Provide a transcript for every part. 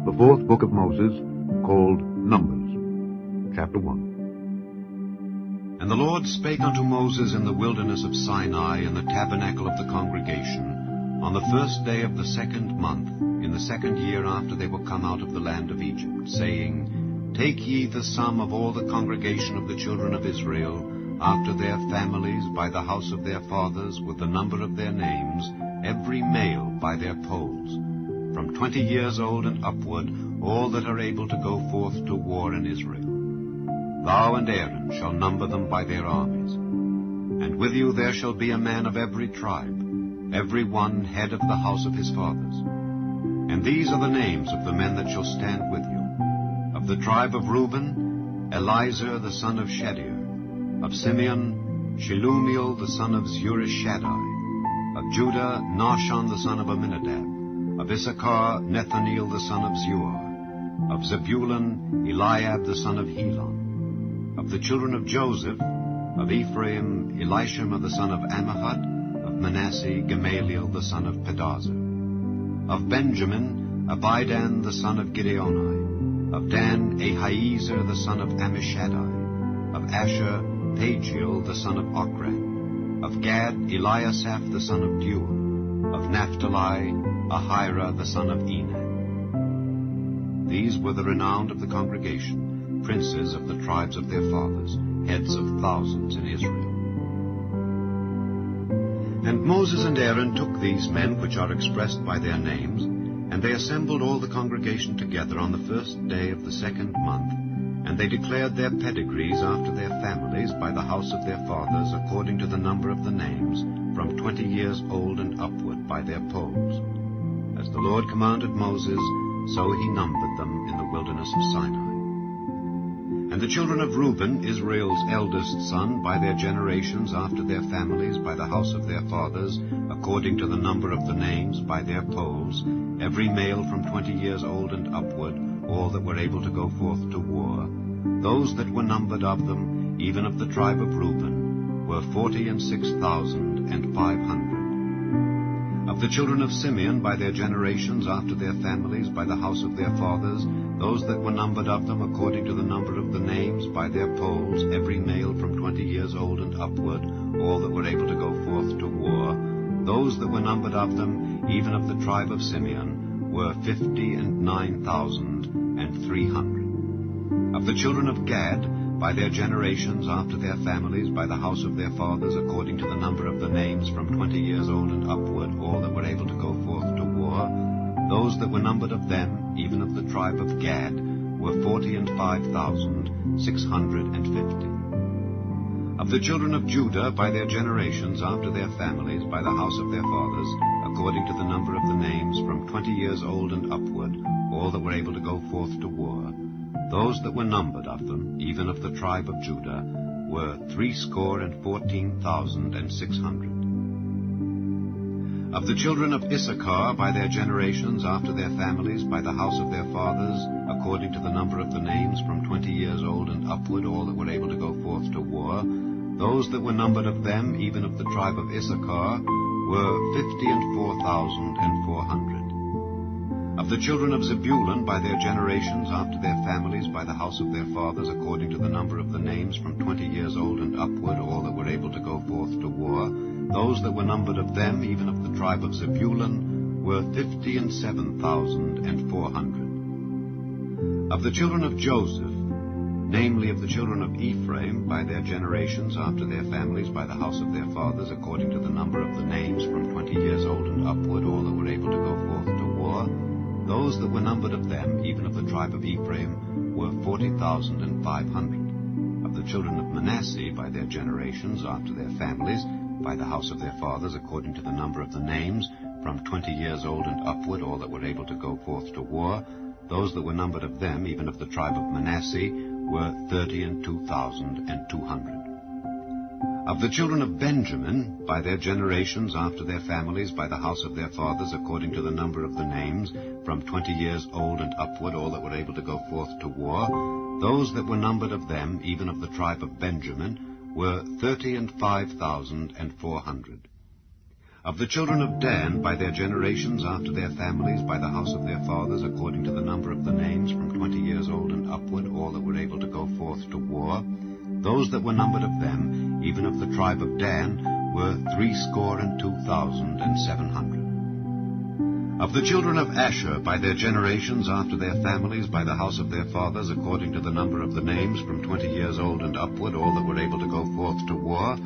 the fourth book of Moses, called Numbers, chapter 1. And the Lord spake unto Moses in the wilderness of Sinai in the tabernacle of the congregation, on the first day of the 2nd month, in the 2nd year after they were come out of the land of Egypt, saying, Take ye the sum of all the congregation of the children of Israel, after their families, by the house of their fathers, with the number of their names, every male by their polls, from 20 years old and upward, all that are able to go forth to war in Israel. Thou and Aaron shall number them by their armies. And with you there shall be a man of every tribe, every one head of the house of his fathers. And these are the names of the men that shall stand with you. Of the tribe of Reuben, Elizur the son of Shedeur. Of Simeon, Shelumiel the son of Zurishaddai. Of Judah, Nahshon the son of Amminadab. Of Issachar, Nethaneel the son of Zuar. Of Zebulun, Eliab the son of Helon. Of the children of Joseph, of Ephraim, Elishama the son of Ammihud. Of Manasseh, Gamaliel the son of Pedazur. Of Benjamin, Abidan the son of Gideoni. Of Dan, Ahiezer the son of Ammishaddai. Of Asher, Pagiel the son of Ochran. Of Gad, Eliasaph the son of Deuel. Of Naphtali, Ahira the son of Enan. These were the renowned of the congregation, princes of the tribes of their fathers, heads of thousands in Israel. And Moses and Aaron took these men which are expressed by their names, and they assembled all the congregation together on the first day of the 2nd month, and they declared their pedigrees after their families by the house of their fathers, according to the number of the names, from 20 years old and upward by their polls. As the Lord commanded Moses, so he numbered them in the wilderness of Sinai. And the children of Reuben, Israel's eldest son, by their generations after their families, by the house of their fathers, according to the number of the names, by their polls, every male from 20 years old and upward, all that were able to go forth to war, those that were numbered of them, even of the tribe of Reuben, were 46,500. Of the children of Simeon, by their generations after their families, by the house of their fathers, those that were numbered of them, according to the number of the names, by their polls, every male from 20 years old and upward, all that were able to go forth to war, those that were numbered of them, even of the tribe of Simeon, were 59,300. Of the children of Gad, by their generations after their families, by the house of their fathers, according to the number of the names, from 20 years old and upward, all that were able to go forth to war, those that were numbered of them, even of the tribe of Gad, were 45,650. Of the children of Judah, by their generations after their families, by the house of their fathers, according to the number of the names, from 20 years old and upward, all that were able to go forth to war, those that were numbered of them, even of the tribe of Judah, were 314,600. Of the children of Issachar, by their generations after their families, by the house of their fathers, according to the number of the names, from 20 years old and upward, all that were able to go forth to war, those that were numbered of them, even of the tribe of Issachar, were 54,400. Of the children of Zebulun, by their generations after their families, by the house of their fathers, according to the number of the names, from 20 years old and upward, all that were able to go forth to war, those that were numbered of them, even of the tribe of Zebulun, were 57,400. Of the children of Joseph, namely of the children of Ephraim, by their generations after their families, by the house of their fathers, according to the number of the names, from 20 years old and upward, all that were able to go forth to war, those that were numbered of them, even of the tribe of Ephraim, were 40,500. Of the children of Manasseh, by their generations after their families, by the house of their fathers, according to the number of the names, from 20 years old and upward, all that were able to go forth to war, those that were numbered of them, even of the tribe of Manasseh, were 32,200. Of the children of Benjamin, by their generations after their families, by the house of their fathers, according to the number of the names, from 20 years old and upward, all that were able to go forth to war, those that were numbered of them, even of the tribe of Benjamin, were 35,400. Of the children of Dan, by their generations, after their families, by the house of their fathers, according to the number of the names, from 20 years old and upward, all that were able to go forth to war, those that were numbered of them, even of the tribe of Dan, were 62,700. Of the children of Asher, by their generations, after their families, by the house of their fathers, according to the number of the names, from 20 years old and upward, all that were able to go forth to war,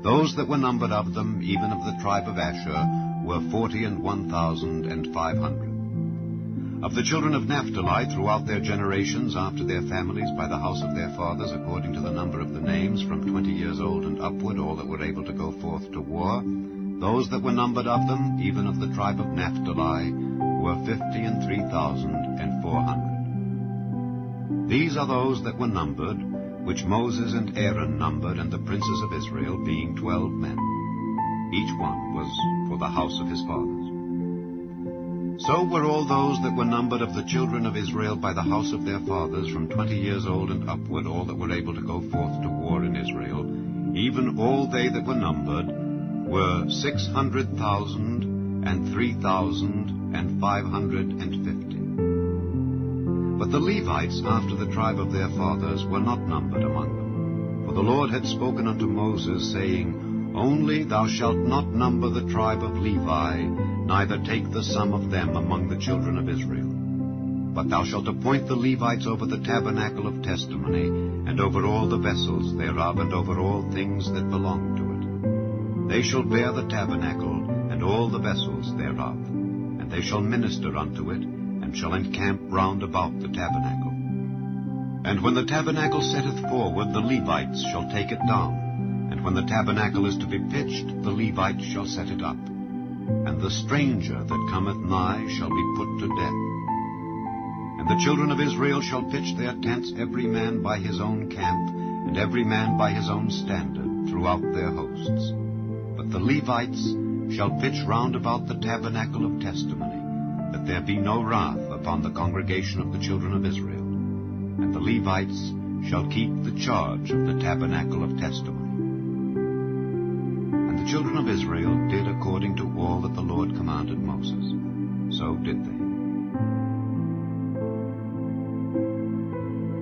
those that were numbered of them, even of the tribe of Asher, were 41,500. Of the children of Naphtali, throughout their generations, after their families, by the house of their fathers, according to the number of the names, from 20 years old and upward, all that were able to go forth to war, those that were numbered of them, even of the tribe of Naphtali, were 53,400. These are those that were numbered, which Moses and Aaron numbered, and the princes of Israel, being 12 men. Each one was for the house of his fathers. So were all those that were numbered of the children of Israel by the house of their fathers, from 20 years old and upward, all that were able to go forth to war in Israel, even all they that were numbered, were 600,003,550. But the Levites, after the tribe of their fathers, were not numbered among them. For the Lord had spoken unto Moses, saying, Only thou shalt not number the tribe of Levi, neither take the sum of them among the children of Israel. But thou shalt appoint the Levites over the tabernacle of testimony, and over all the vessels thereof, and over all things that belong to it. They shall bear the tabernacle, and all the vessels thereof, and they shall minister unto it, and shall encamp round about the tabernacle. And when the tabernacle setteth forward, the Levites shall take it down, and when the tabernacle is to be pitched, the Levites shall set it up. And the stranger that cometh nigh shall be put to death. And the children of Israel shall pitch their tents, every man by his own camp, and every man by his own standard, throughout their hosts. But the Levites shall pitch round about the tabernacle of testimony, that there be no wrath upon the congregation of the children of Israel. And the Levites shall keep the charge of the tabernacle of testimony. And the children of Israel did according to all that the Lord commanded Moses. So did they.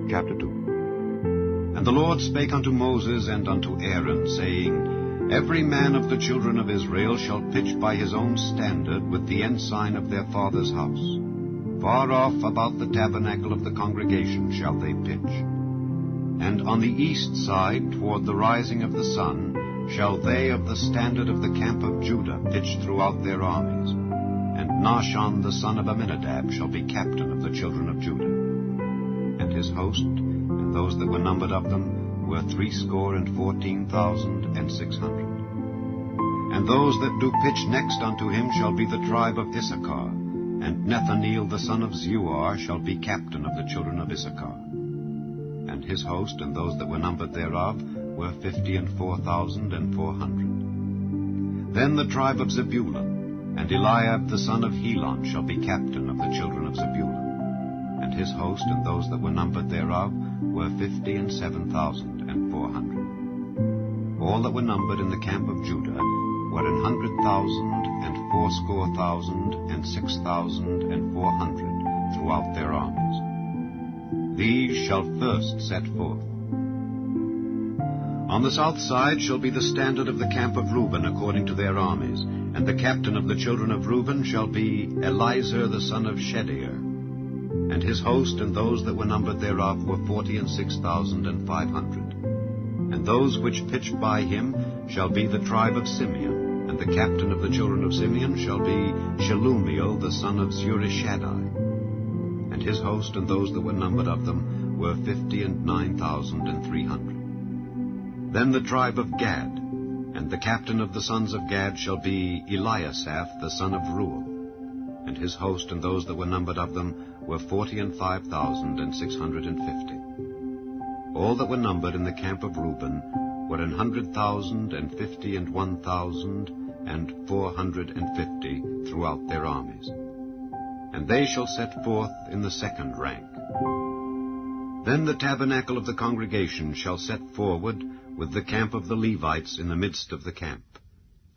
Chapter 2. And the Lord spake unto Moses and unto Aaron, saying, Every man of the children of Israel shall pitch by his own standard with the ensign of their father's house. Far off about the tabernacle of the congregation shall they pitch. And on the east side, toward the rising of the sun, shall they of the standard of the camp of Judah pitch throughout their armies. And Nahshon the son of Amminadab shall be captain of the children of Judah. And his host, and those that were numbered of them, were 314,600. And those that do pitch next unto him shall be the tribe of Issachar, and Nethaneel the son of Zeuar shall be captain of the children of Issachar. And his host, and those that were numbered thereof, were 54,400. Then the tribe of Zebulun, and Eliab the son of Helon shall be captain of the children of Zebulun. And his host, and those that were numbered thereof, were 57,400. All that were numbered in the camp of Judah were 100,000, and 80,000, and 6,400 throughout their armies. These shall first set forth. On the south side shall be the standard of the camp of Reuben according to their armies, and the captain of the children of Reuben shall be Elizur the son of Shedeur. And his host and those that were numbered thereof were 46,500. And those which pitched by him shall be the tribe of Simeon, and the captain of the children of Simeon shall be Shelumiel the son of Zurishaddai. And his host and those that were numbered of them were 59,300. Then the tribe of Gad, and the captain of the sons of Gad shall be Eliasaph the son of Reuel. And his host and those that were numbered of them were 45,650. All that were numbered in the camp of Reuben were 100,000, and 50, and 1,000, and 450 throughout their armies. And they shall set forth in the second rank. Then the tabernacle of the congregation shall set forward with the camp of the Levites in the midst of the camp.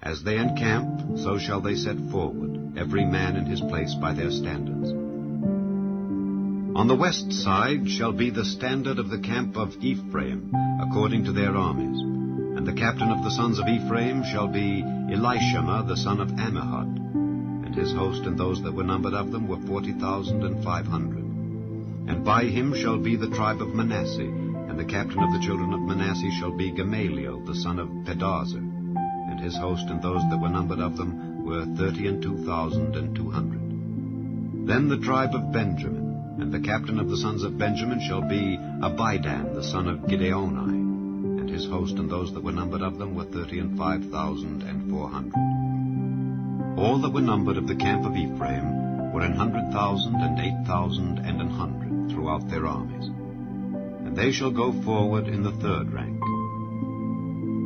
As they encamp, so shall they set forward, every man in his place by their standards. On the west side shall be the standard of the camp of Ephraim, according to their armies. And the captain of the sons of Ephraim shall be Elishama the son of Ammihud. And his host and those that were numbered of them were 40,500. And by him shall be the tribe of Manasseh, and the captain of the children of Manasseh shall be Gamaliel the son of Pedazur. And his host and those that were numbered of them were 32,200. Then the tribe of Benjamin, and the captain of the sons of Benjamin shall be Abidan the son of Gideoni. And his host and those that were numbered of them were 35,400. All that were numbered of the camp of Ephraim were 100,000 and 8,000 and 100 throughout their armies. And they shall go forward in the third rank.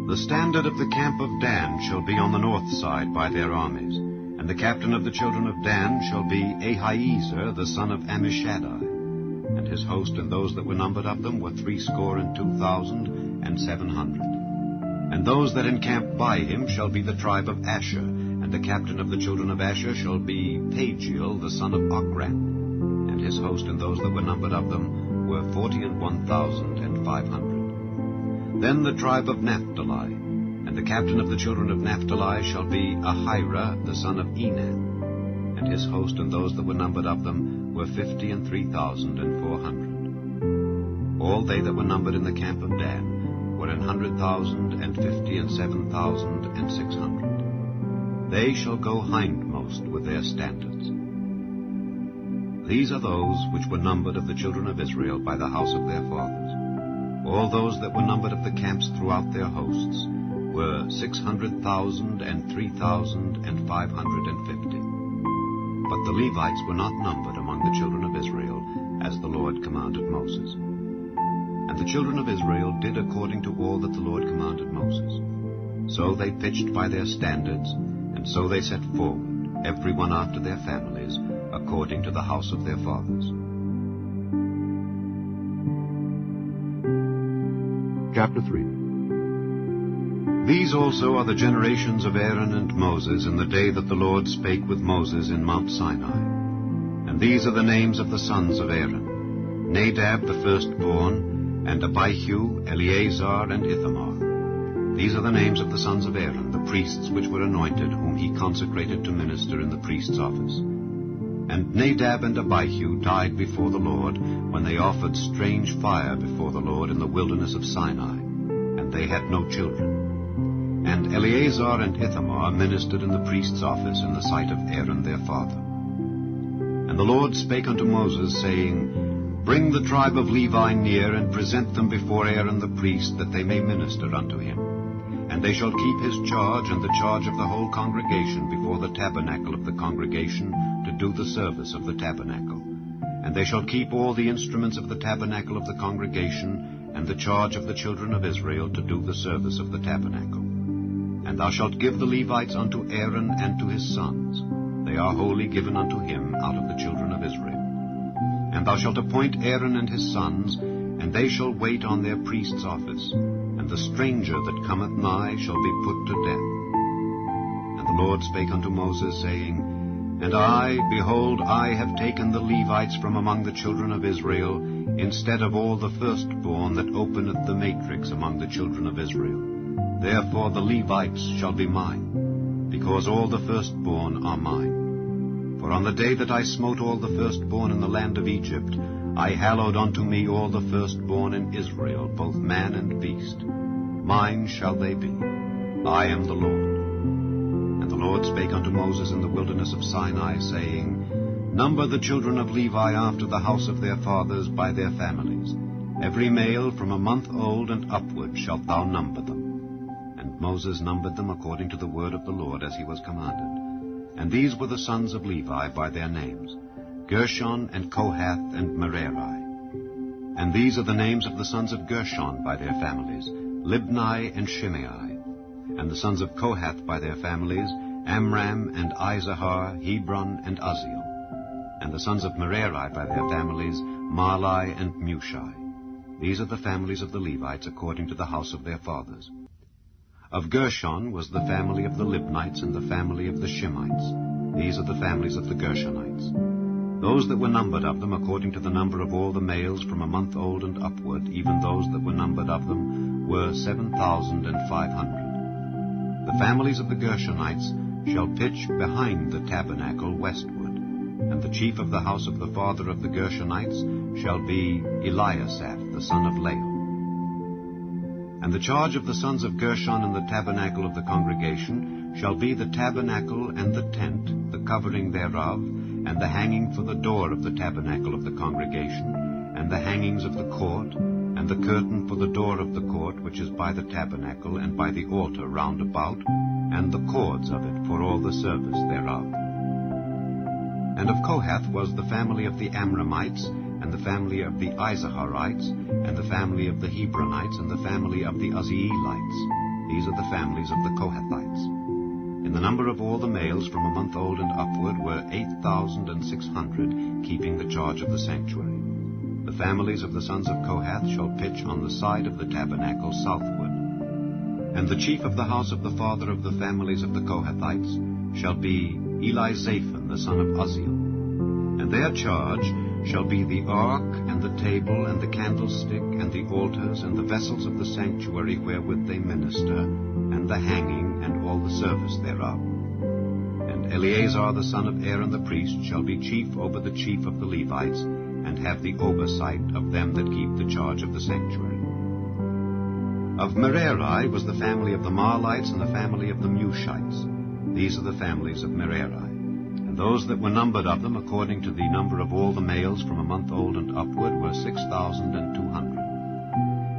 The standard of the camp of Dan shall be on the north side by their armies, and the captain of the children of Dan shall be Ahiezer the son of Ammishaddai, and his host and those that were numbered of them were 62,700. And those that encamp by him shall be the tribe of Asher, and the captain of the children of Asher shall be Pagiel the son of Ochran, and his host and those that were numbered of them were 41,500. Then the tribe of Naphtali, and the captain of the children of Naphtali shall be Ahira the son of Enan, and his host and those that were numbered of them were 53,400. All they that were numbered in the camp of Dan were 100,000 and 57,600. They shall go hindmost with their standards. These are those which were numbered of the children of Israel by the house of their fathers. All those that were numbered of the camps throughout their hosts were 600,000 and 3,550. But the Levites were not numbered among the children of Israel, as the Lord commanded Moses. And the children of Israel did according to all that the Lord commanded Moses. So they pitched by their standards, and so they set forward, every one after their families, according to the house of their fathers. Chapter 3. These also are the generations of Aaron and Moses in the day that the Lord spake with Moses in Mount Sinai. And these are the names of the sons of Aaron: Nadab the firstborn, and Abihu, Eleazar, and Ithamar. These are the names of the sons of Aaron, the priests which were anointed, whom he consecrated to minister in the priest's office. And Nadab and Abihu died before the Lord, when they offered strange fire before the Lord in the wilderness of Sinai, and they had no children. And Eleazar and Ithamar ministered in the priest's office in the sight of Aaron their father. And the Lord spake unto Moses, saying, Bring the tribe of Levi near, and present them before Aaron the priest, that they may minister unto him. And they shall keep his charge and the charge of the whole congregation before the tabernacle of the congregation, to do the service of the tabernacle. And they shall keep all the instruments of the tabernacle of the congregation, and the charge of the children of Israel, to do the service of the tabernacle. And thou shalt give the Levites unto Aaron and to his sons. They are wholly given unto him out of the children of Israel. And thou shalt appoint Aaron and his sons, and they shall wait on their priest's office. And the stranger that cometh nigh shall be put to death. And the Lord spake unto Moses, saying, And I, behold, I have taken the Levites from among the children of Israel, instead of all the firstborn that openeth the matrix among the children of Israel. Therefore the Levites shall be mine, because all the firstborn are mine. For on the day that I smote all the firstborn in the land of Egypt, I hallowed unto me all the firstborn in Israel, both man and beast. Mine shall they be. I am the Lord. And the Lord spake unto Moses in the wilderness of Sinai, saying, Number the children of Levi after the house of their fathers by their families. Every male from a month old and upward shalt thou number them. And Moses numbered them according to the word of the Lord, as he was commanded. And these were the sons of Levi by their names: Gershon and Kohath and Merari. And these are the names of the sons of Gershon by their families: Libni and Shimei. And the sons of Kohath by their families: Amram and Izahar, Hebron and Uzziel. And the sons of Merari by their families: Mahli and Mushi. These are the families of the Levites according to the house of their fathers. Of Gershon was the family of the Libnites and the family of the Shimites. These are the families of the Gershonites. Those that were numbered of them, according to the number of all the males from a month old and upward, even those that were numbered of them, were 7,500. The families of the Gershonites shall pitch behind the tabernacle westward, and the chief of the house of the father of the Gershonites shall be Eliasaph, the son of Lael. And the charge of the sons of Gershon in the tabernacle of the congregation shall be the tabernacle and the tent, the covering thereof, and the hanging for the door of the tabernacle of the congregation, and the hangings of the court, and the curtain for the door of the court which is by the tabernacle and by the altar round about, and the cords of it for all the service thereof. And of Kohath was the family of the Amramites, and the family of the Izaharites, and the family of the Hebronites, and the family of the Uzzielites. These are the families of the Kohathites. In the number of all the males from a month old and upward were 8,600, keeping the charge of the sanctuary. The families of the sons of Kohath shall pitch on the side of the tabernacle southward. And the chief of the house of the father of the families of the Kohathites shall be Elizaphan, the son of Uzziel. And their charge shall be the ark, and the table, and the candlestick, and the altars, and the vessels of the sanctuary wherewith they minister, and the hanging, and all the service thereof. And Eleazar the son of Aaron the priest shall be chief over the chief of the Levites, and have the oversight of them that keep the charge of the sanctuary. Of Merari was the family of the Mahlites and the family of the Mushites. These are the families of Merari. And those that were numbered of them, according to the number of all the males from a month old and upward, were 6,200.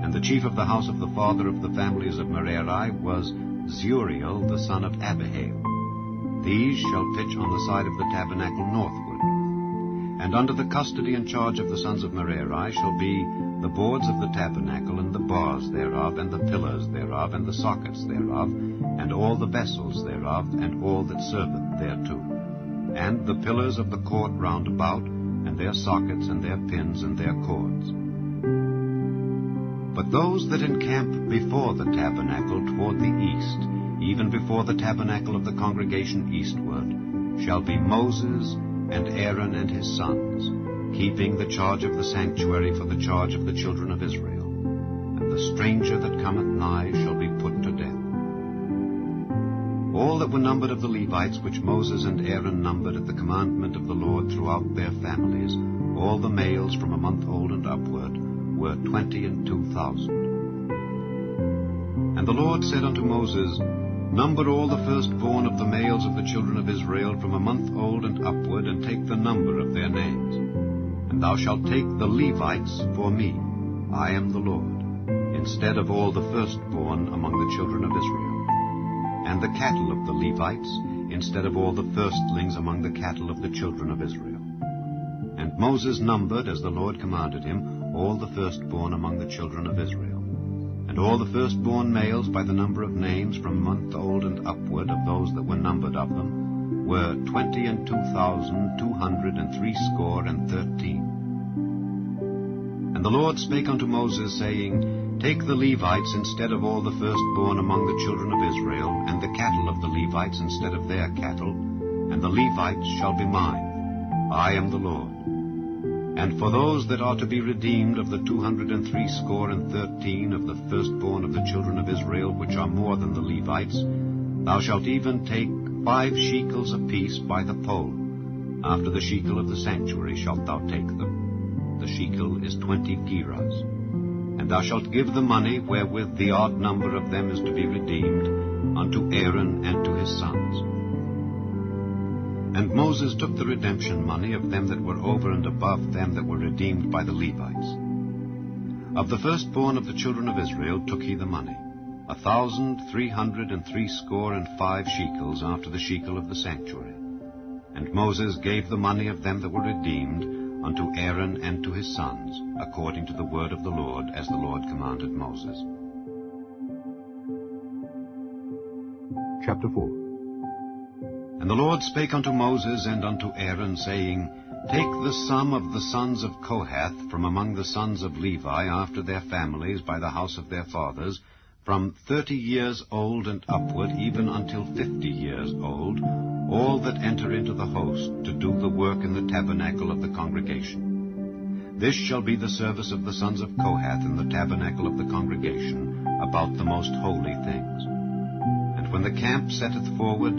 And the chief of the house of the father of the families of Merari was Zuriel the son of Abihail. These shall pitch on the side of the tabernacle northward. And under the custody and charge of the sons of Merari shall be the boards of the tabernacle, and the bars thereof, and the pillars thereof, and the sockets thereof, and all the vessels thereof, and all that serveth thereto, and the pillars of the court round about, and their sockets, and their pins, and their cords. But those that encamp before the tabernacle toward the east, even before the tabernacle of the congregation eastward, shall be Moses, and Aaron and his sons, keeping the charge of the sanctuary for the charge of the children of Israel. And the stranger that cometh nigh shall be put to death. All that were numbered of the Levites, which Moses and Aaron numbered at the commandment of the Lord throughout their families, all the males from a month old and upward, were 22,000. And the Lord said unto Moses, Number all the firstborn of the males of the children of Israel from a month old and upward, and take the number of their names. And thou shalt take the Levites for me, I am the Lord, instead of all the firstborn among the children of Israel, and the cattle of the Levites, instead of all the firstlings among the cattle of the children of Israel. And Moses numbered, as the Lord commanded him, all the firstborn among the children of Israel. And all the firstborn males by the number of names from a month old and upward of those that were numbered of them were 22,213. And the Lord spake unto Moses, saying, Take the Levites instead of all the firstborn among the children of Israel, and the cattle of the Levites instead of their cattle, and the Levites shall be mine. I am the Lord. And for those that are to be redeemed of the 213 of the firstborn of the children of Israel, which are more than the Levites, thou shalt even take 5 shekels apiece by the poll. After the shekel of the sanctuary shalt thou take them. The shekel is 20 gerahs. And thou shalt give the money wherewith the odd number of them is to be redeemed unto Aaron and to his sons. And Moses took the redemption money of them that were over and above them that were redeemed by the Levites. Of the firstborn of the children of Israel took he the money, 1,365 shekels after the shekel of the sanctuary. And Moses gave the money of them that were redeemed unto Aaron and to his sons, according to the word of the Lord, as the Lord commanded Moses. Chapter 4. And the Lord spake unto Moses and unto Aaron, saying, Take the sum of the sons of Kohath from among the sons of Levi after their families by the house of their fathers, from 30 years old and upward, even until 50 years old, all that enter into the host to do the work in the tabernacle of the congregation. This shall be the service of the sons of Kohath in the tabernacle of the congregation, about the most holy things. And when the camp setteth forward,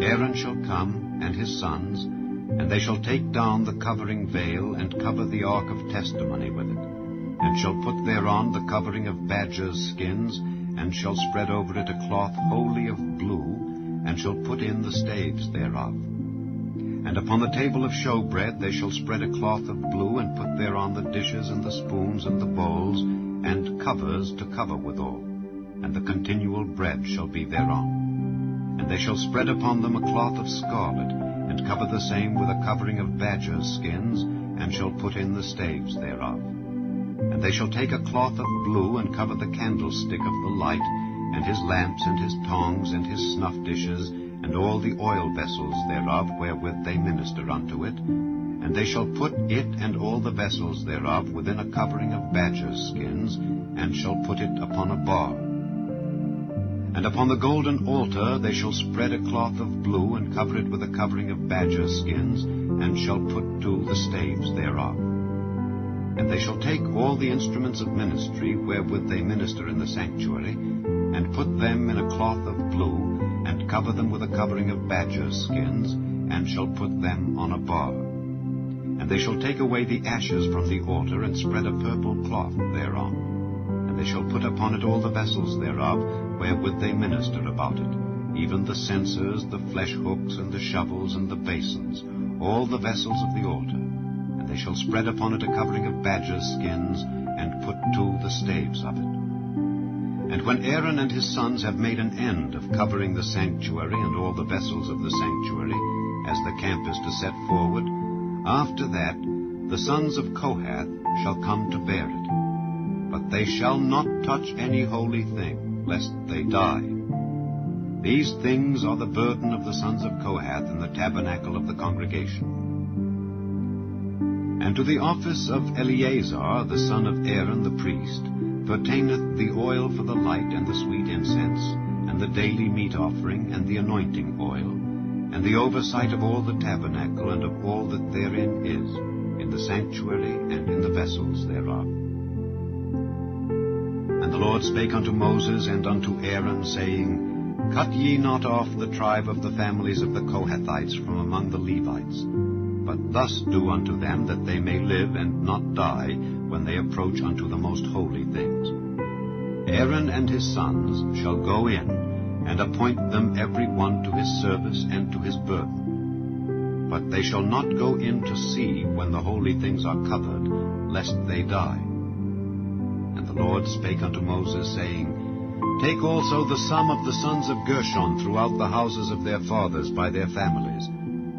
Aaron shall come, and his sons, and they shall take down the covering veil, and cover the ark of testimony with it, and shall put thereon the covering of badgers' skins, and shall spread over it a cloth wholly of blue, and shall put in the staves thereof. And upon the table of showbread they shall spread a cloth of blue, and put thereon the dishes and the spoons and the bowls, and covers to cover withal, and the continual bread shall be thereon. And they shall spread upon them a cloth of scarlet, and cover the same with a covering of badgers' skins, and shall put in the staves thereof. And they shall take a cloth of blue, and cover the candlestick of the light, and his lamps, and his tongs, and his snuff dishes, and all the oil vessels thereof, wherewith they minister unto it. And they shall put it and all the vessels thereof within a covering of badgers' skins, and shall put it upon a bar. And upon the golden altar they shall spread a cloth of blue, and cover it with a covering of badgers' skins, and shall put to the staves thereof. And they shall take all the instruments of ministry wherewith they minister in the sanctuary, and put them in a cloth of blue, and cover them with a covering of badgers' skins, and shall put them on a bar. And they shall take away the ashes from the altar, and spread a purple cloth thereon. And they shall put upon it all the vessels thereof, wherewith they minister about it, even the censers, the flesh hooks, and the shovels, and the basins, all the vessels of the altar. And they shall spread upon it a covering of badgers' skins, and put to the staves of it. And when Aaron and his sons have made an end of covering the sanctuary and all the vessels of the sanctuary, as the camp is to set forward, after that the sons of Kohath shall come to bear it. But they shall not touch any holy thing, lest they die. These things are the burden of the sons of Kohath in the tabernacle of the congregation. And to the office of Eleazar, the son of Aaron the priest, pertaineth the oil for the light, and the sweet incense, and the daily meat offering, and the anointing oil, and the oversight of all the tabernacle, and of all that therein is, in the sanctuary, and in the vessels thereof. And the Lord spake unto Moses and unto Aaron, saying, Cut ye not off the tribe of the families of the Kohathites from among the Levites, but thus do unto them, that they may live and not die, when they approach unto the most holy things. Aaron and his sons shall go in, and appoint them every one to his service and to his burden. But they shall not go in to see when the holy things are covered, lest they die. And the Lord spake unto Moses, saying, Take also the sum of the sons of Gershon throughout the houses of their fathers by their families.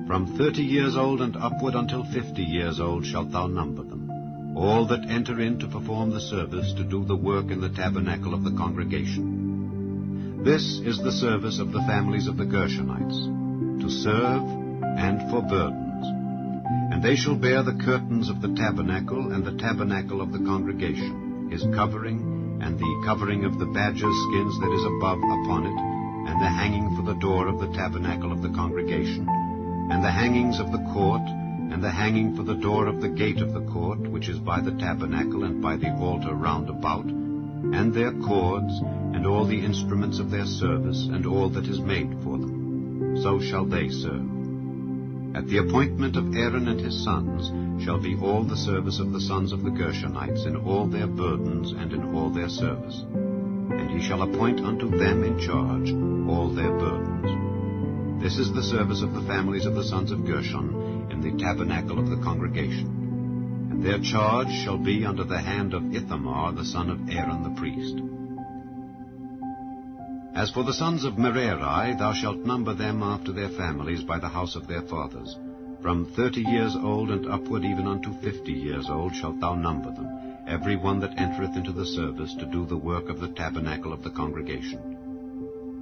From 30 years old and upward until 50 years old shalt thou number them, all that enter in to perform the service, to do the work in the tabernacle of the congregation. This is the service of the families of the Gershonites, to serve and for burdens. And they shall bear the curtains of the tabernacle, and the tabernacle of the congregation, his covering, and the covering of the badgers' skins that is above upon it, and the hanging for the door of the tabernacle of the congregation, and the hangings of the court, and the hanging for the door of the gate of the court, which is by the tabernacle and by the altar round about, and their cords, and all the instruments of their service, and all that is made for them. So shall they serve. At the appointment of Aaron and his sons shall be all the service of the sons of the Gershonites, in all their burdens and in all their service. And he shall appoint unto them in charge all their burdens. This is the service of the families of the sons of Gershon, in the tabernacle of the congregation. And their charge shall be under the hand of Ithamar, the son of Aaron the priest. As for the sons of Merari, thou shalt number them after their families by the house of their fathers. From 30 years old and upward, even unto 50 years old, shalt thou number them, every one that entereth into the service, to do the work of the tabernacle of the congregation.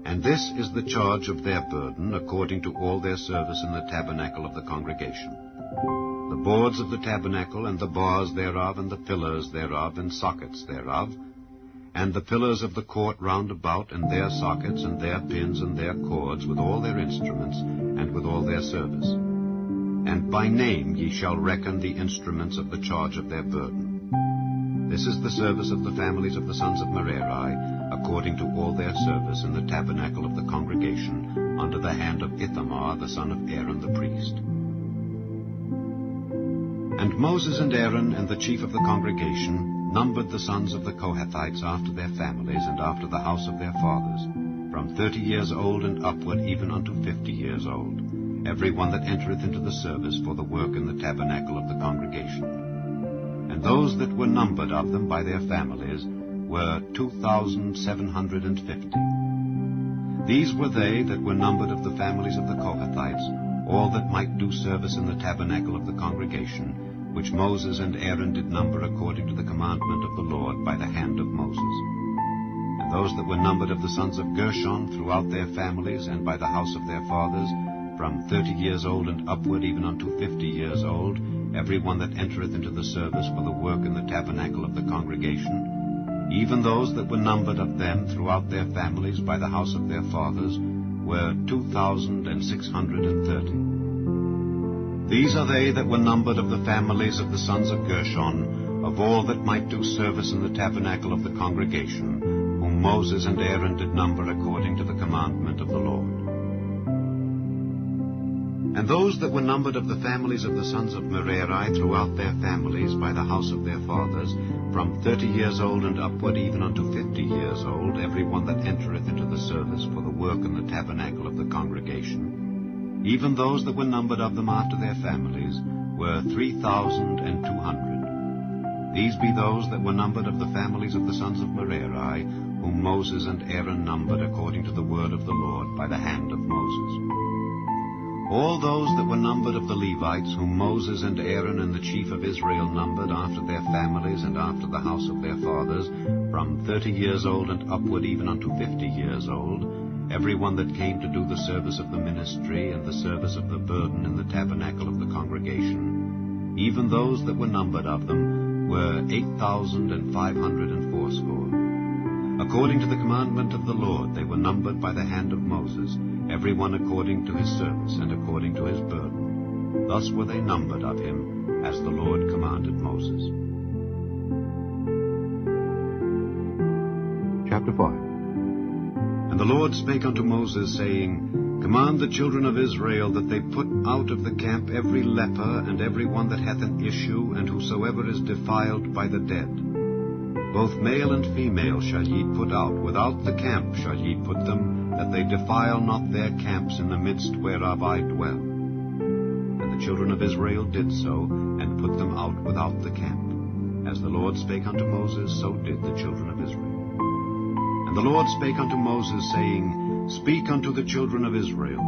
And this is the charge of their burden, according to all their service in the tabernacle of the congregation. The boards of the tabernacle, and the bars thereof, and the pillars thereof, and sockets thereof, and the pillars of the court round about, and their sockets, and their pins, and their cords, with all their instruments, and with all their service. And by name ye shall reckon the instruments of the charge of their burden. This is the service of the families of the sons of Merari, according to all their service in the tabernacle of the congregation, under the hand of Ithamar the son of Aaron the priest. And Moses and Aaron and the chief of the congregation numbered the sons of the Kohathites after their families and after the house of their fathers, from 30 years old and upward even unto 50 years old, every one that entereth into the service for the work in the tabernacle of the congregation. And those that were numbered of them by their families were 2,750. These were they that were numbered of the families of the Kohathites, all that might do service in the tabernacle of the congregation, which Moses and Aaron did number according to the commandment of the Lord by the hand of Moses. And those that were numbered of the sons of Gershon throughout their families and by the house of their fathers, from 30 years old and upward even unto 50 years old, every one that entereth into the service for the work in the tabernacle of the congregation, even those that were numbered of them throughout their families by the house of their fathers, were 2,630. These are they that were numbered of the families of the sons of Gershon, of all that might do service in the tabernacle of the congregation, whom Moses and Aaron did number according to the commandment of the Lord. And those that were numbered of the families of the sons of Merari throughout their families by the house of their fathers, from 30 years old and upward even unto 50 years old, every one that entereth into the service for the work in the tabernacle of the congregation, even those that were numbered of them after their families, were 3,200. These be those that were numbered of the families of the sons of Merari, whom Moses and Aaron numbered according to the word of the Lord by the hand of Moses. All those that were numbered of the Levites, whom Moses and Aaron and the chief of Israel numbered after their families and after the house of their fathers, from 30 years old and upward even unto 50 years old, every one that came to do the service of the ministry and the service of the burden in the tabernacle of the congregation, even those that were numbered of them, were 8,580. According to the commandment of the Lord, they were numbered by the hand of Moses, every one according to his service and according to his burden. Thus were they numbered of him, as the Lord commanded Moses. Chapter 5. And the Lord spake unto Moses, saying, Command the children of Israel that they put out of the camp every leper and every one that hath an issue, and whosoever is defiled by the dead. Both male and female shall ye put out, without the camp shall ye put them, that they defile not their camps in the midst whereof I dwell. And the children of Israel did so, and put them out without the camp. As the Lord spake unto Moses, so did the children of Israel. And the Lord spake unto Moses, saying, Speak unto the children of Israel,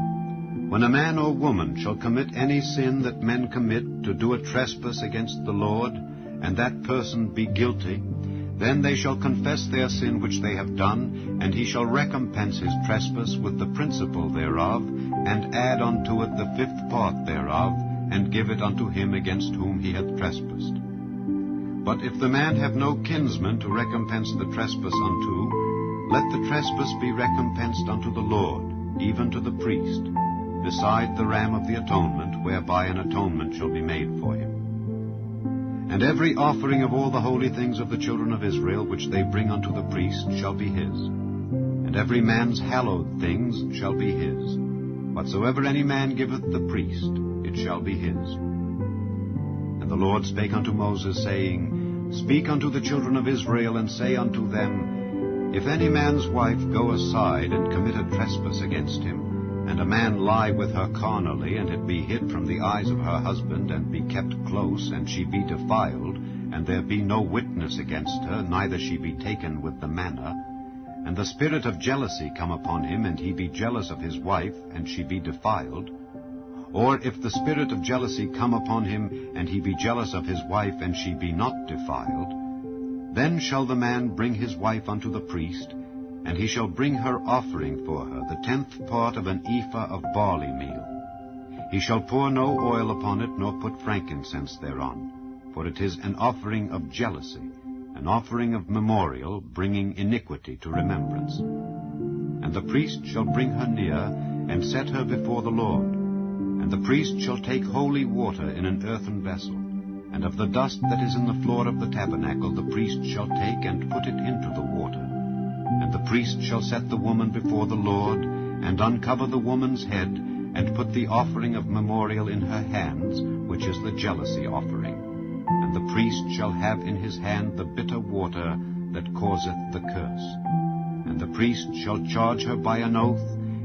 When a man or woman shall commit any sin that men commit, to do a trespass against the Lord, and that person be guilty, then they shall confess their sin which they have done, and he shall recompense his trespass with the principal thereof, and add unto it the 5th part thereof, and give it unto him against whom he hath trespassed. But if the man have no kinsman to recompense the trespass unto, let the trespass be recompensed unto the Lord, even to the priest, beside the ram of the atonement, whereby an atonement shall be made for him. And every offering of all the holy things of the children of Israel, which they bring unto the priest, shall be his. And every man's hallowed things shall be his. Whatsoever any man giveth the priest, it shall be his. And the Lord spake unto Moses, saying, Speak unto the children of Israel, and say unto them, If any man's wife go aside and commit a trespass against him, and a man lie with her carnally, and it be hid from the eyes of her husband, and be kept close, and she be defiled, and there be no witness against her, neither she be taken with the manner, and the spirit of jealousy come upon him, and he be jealous of his wife, and she be defiled, or if the spirit of jealousy come upon him, and he be jealous of his wife, and she be not defiled, then shall the man bring his wife unto the priest, and he shall bring her offering for her, the 10th part of an ephah of barley meal. He shall pour no oil upon it, nor put frankincense thereon, for it is an offering of jealousy, an offering of memorial, bringing iniquity to remembrance. And the priest shall bring her near, and set her before the Lord. And the priest shall take holy water in an earthen vessel, and of the dust that is in the floor of the tabernacle the priest shall take and put it into the water. And the priest shall set the woman before the Lord, and uncover the woman's head, and put the offering of memorial in her hands, which is the jealousy offering. And the priest shall have in his hand the bitter water that causeth the curse. And the priest shall charge her by an oath,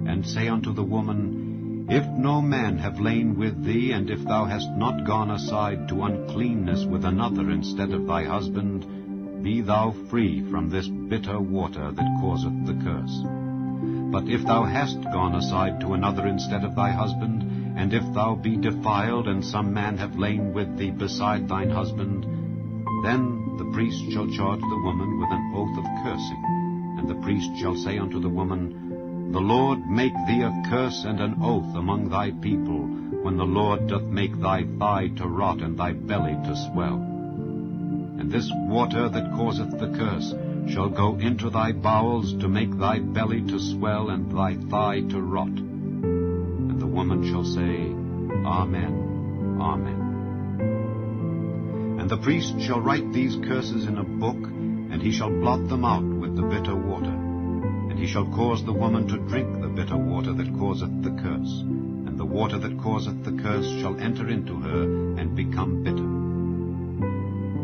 and say unto the woman, If no man have lain with thee, and if thou hast not gone aside to uncleanness with another instead of thy husband, be thou free from this bitter water that causeth the curse. But if thou hast gone aside to another instead of thy husband, and if thou be defiled, and some man have lain with thee beside thine husband, then the priest shall charge the woman with an oath of cursing. And the priest shall say unto the woman, The Lord make thee a curse and an oath among thy people, when the Lord doth make thy thigh to rot and thy belly to swell. And this water that causeth the curse shall go into thy bowels to make thy belly to swell and thy thigh to rot. And the woman shall say, Amen, Amen. And the priest shall write these curses in a book, and he shall blot them out with the bitter water. And he shall cause the woman to drink the bitter water that causeth the curse. And the water that causeth the curse shall enter into her, and become bitter.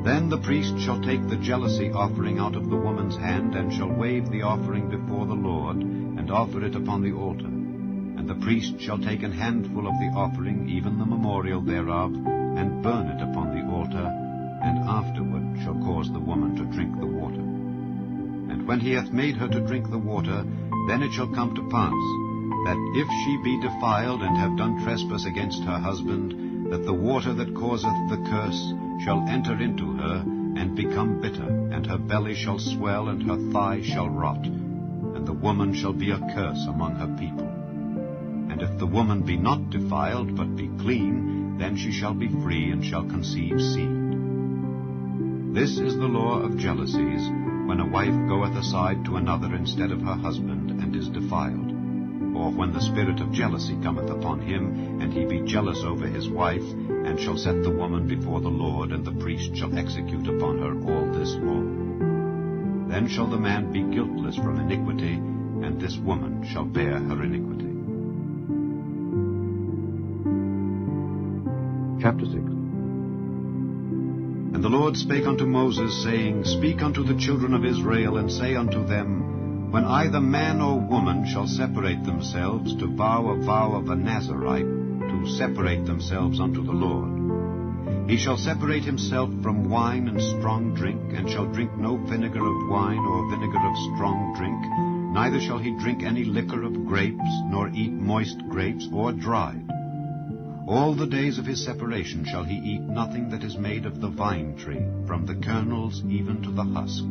Then the priest shall take the jealousy offering out of the woman's hand, and shall wave the offering before the Lord, and offer it upon the altar. And the priest shall take an handful of the offering, even the memorial thereof, and burn it upon the altar, and afterward shall cause the woman to drink the water. And when he hath made her to drink the water, then it shall come to pass, that if she be defiled, and have done trespass against her husband, that the water that causeth the curse shall enter into her, and become bitter, and her belly shall swell, and her thigh shall rot, and the woman shall be a curse among her people. And if the woman be not defiled, but be clean, then she shall be free, and shall conceive seed. This is the law of jealousies, when a wife goeth aside to another instead of her husband, and is defiled. Or when the spirit of jealousy cometh upon him, and he be jealous over his wife, and shall set the woman before the Lord, and the priest shall execute upon her all this law. Then shall the man be guiltless from iniquity, and this woman shall bear her iniquity. Chapter 6. And the Lord spake unto Moses, saying, Speak unto the children of Israel, and say unto them, When either man or woman shall separate themselves to vow a vow of a Nazarite, to separate themselves unto the Lord, he shall separate himself from wine and strong drink, and shall drink no vinegar of wine or vinegar of strong drink, neither shall he drink any liquor of grapes, nor eat moist grapes or dried. All the days of his separation shall he eat nothing that is made of the vine tree, from the kernels even to the husk.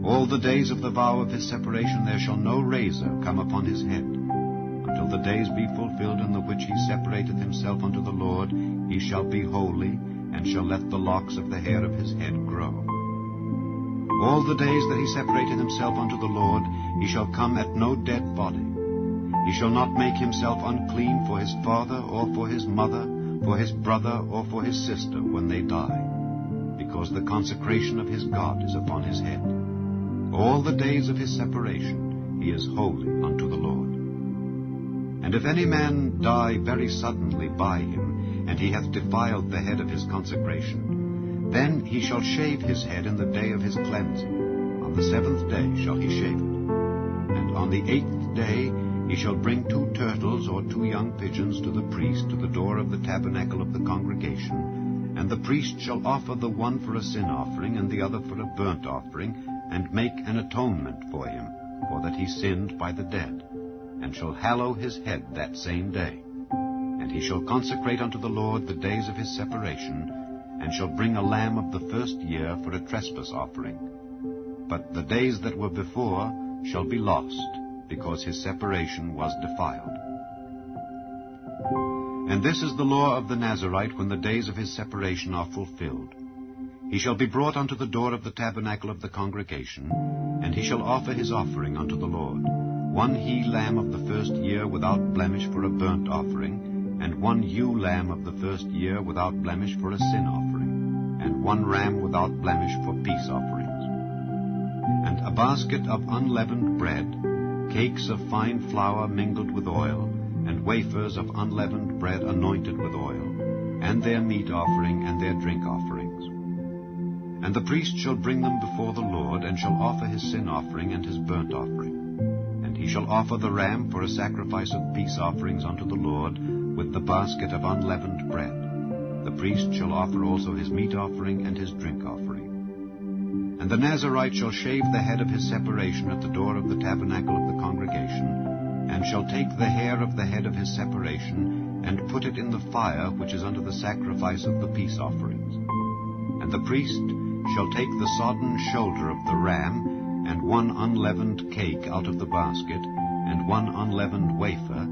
All the days of the vow of his separation there shall no razor come upon his head. Until the days be fulfilled in the which he separateth himself unto the Lord, he shall be holy, and shall let the locks of the hair of his head grow. All the days that he separateth himself unto the Lord, he shall come at no dead body. He shall not make himself unclean for his father, or for his mother, for his brother, or for his sister when they die, because the consecration of his God is upon his head. All the days of his separation he is holy unto the Lord. And if any man die very suddenly by him, and he hath defiled the head of his consecration, then he shall shave his head in the day of his cleansing. On the 7th day shall he shave it. And on the 8th day he shall bring 2 turtles or 2 young pigeons to the priest to the door of the tabernacle of the congregation, and the priest shall offer the one for a sin offering, and the other for a burnt offering, and make an atonement for him, for that he sinned by the dead, and shall hallow his head that same day. And he shall consecrate unto the Lord the days of his separation, and shall bring a lamb of the 1st year for a trespass offering. But the days that were before shall be lost, because his separation was defiled. And this is the law of the Nazarite when the days of his separation are fulfilled. He shall be brought unto the door of the tabernacle of the congregation, and he shall offer his offering unto the Lord, 1 he-lamb of the first year without blemish for a burnt offering, and 1 ewe lamb of the first year without blemish for a sin offering, and 1 ram without blemish for peace offerings. And a basket of unleavened bread, cakes of fine flour mingled with oil, and wafers of unleavened bread anointed with oil, and their meat offering and their drink offerings. And the priest shall bring them before the Lord, and shall offer his sin offering and his burnt offering. And he shall offer the ram for a sacrifice of peace offerings unto the Lord, with the basket of unleavened bread. The priest shall offer also his meat offering and his drink offering. And the Nazarite shall shave the head of his separation at the door of the tabernacle of the congregation, and shall take the hair of the head of his separation, and put it in the fire which is under the sacrifice of the peace offerings. And the priest shall take the sodden shoulder of the ram, and 1 unleavened cake out of the basket, and 1 unleavened wafer,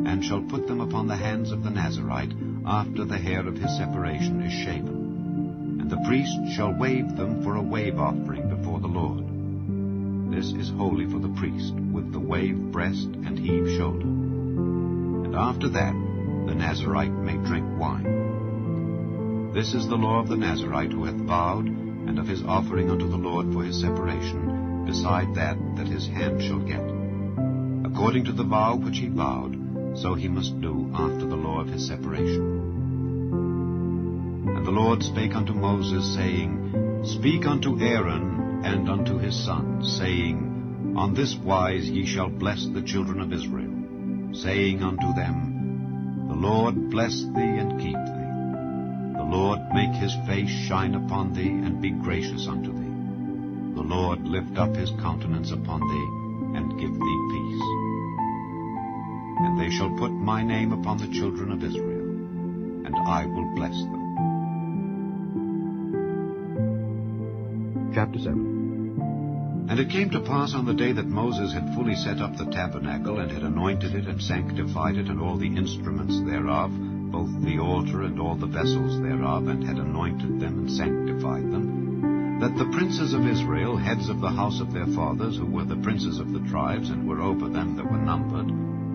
and shall put them upon the hands of the Nazarite, after the hair of his separation is shaven. And the priest shall wave them for a wave offering before the Lord. This is holy for the priest, with the wave breast and heave shoulder. And after that the Nazarite may drink wine. This is the law of the Nazarite who hath vowed, and of his offering unto the Lord for his separation, beside that his hand shall get. According to the vow which he vowed, so he must do after the law of his separation. And the Lord spake unto Moses, saying, Speak unto Aaron and unto his sons, saying, On this wise ye shall bless the children of Israel, saying unto them, The Lord bless thee and keep thee. The Lord make his face shine upon thee, and be gracious unto thee. The Lord lift up his countenance upon thee, and give thee peace. And they shall put my name upon the children of Israel, and I will bless them. Chapter 7. And it came to pass on the day that Moses had fully set up the tabernacle, and had anointed it, and sanctified it, and all the instruments thereof, both the altar and all the vessels thereof, and had anointed them and sanctified them, that the princes of Israel, heads of the house of their fathers, who were the princes of the tribes, and were over them that were numbered,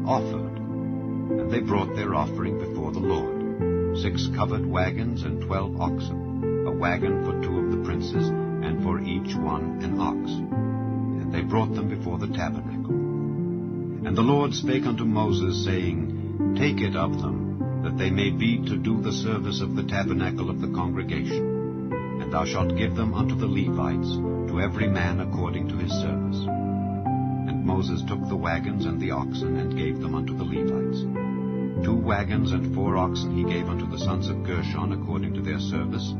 offered. And they brought their offering before the Lord, 6 covered wagons and 12 oxen, a wagon for 2 of the princes, and for each one an ox. And they brought them before the tabernacle. And the Lord spake unto Moses, saying, Take it of them, that they may be to do the service of the tabernacle of the congregation. And thou shalt give them unto the Levites, to every man according to his service. And Moses took the wagons and the oxen, and gave them unto the Levites. 2 wagons and 4 oxen he gave unto the sons of Gershon according to their service,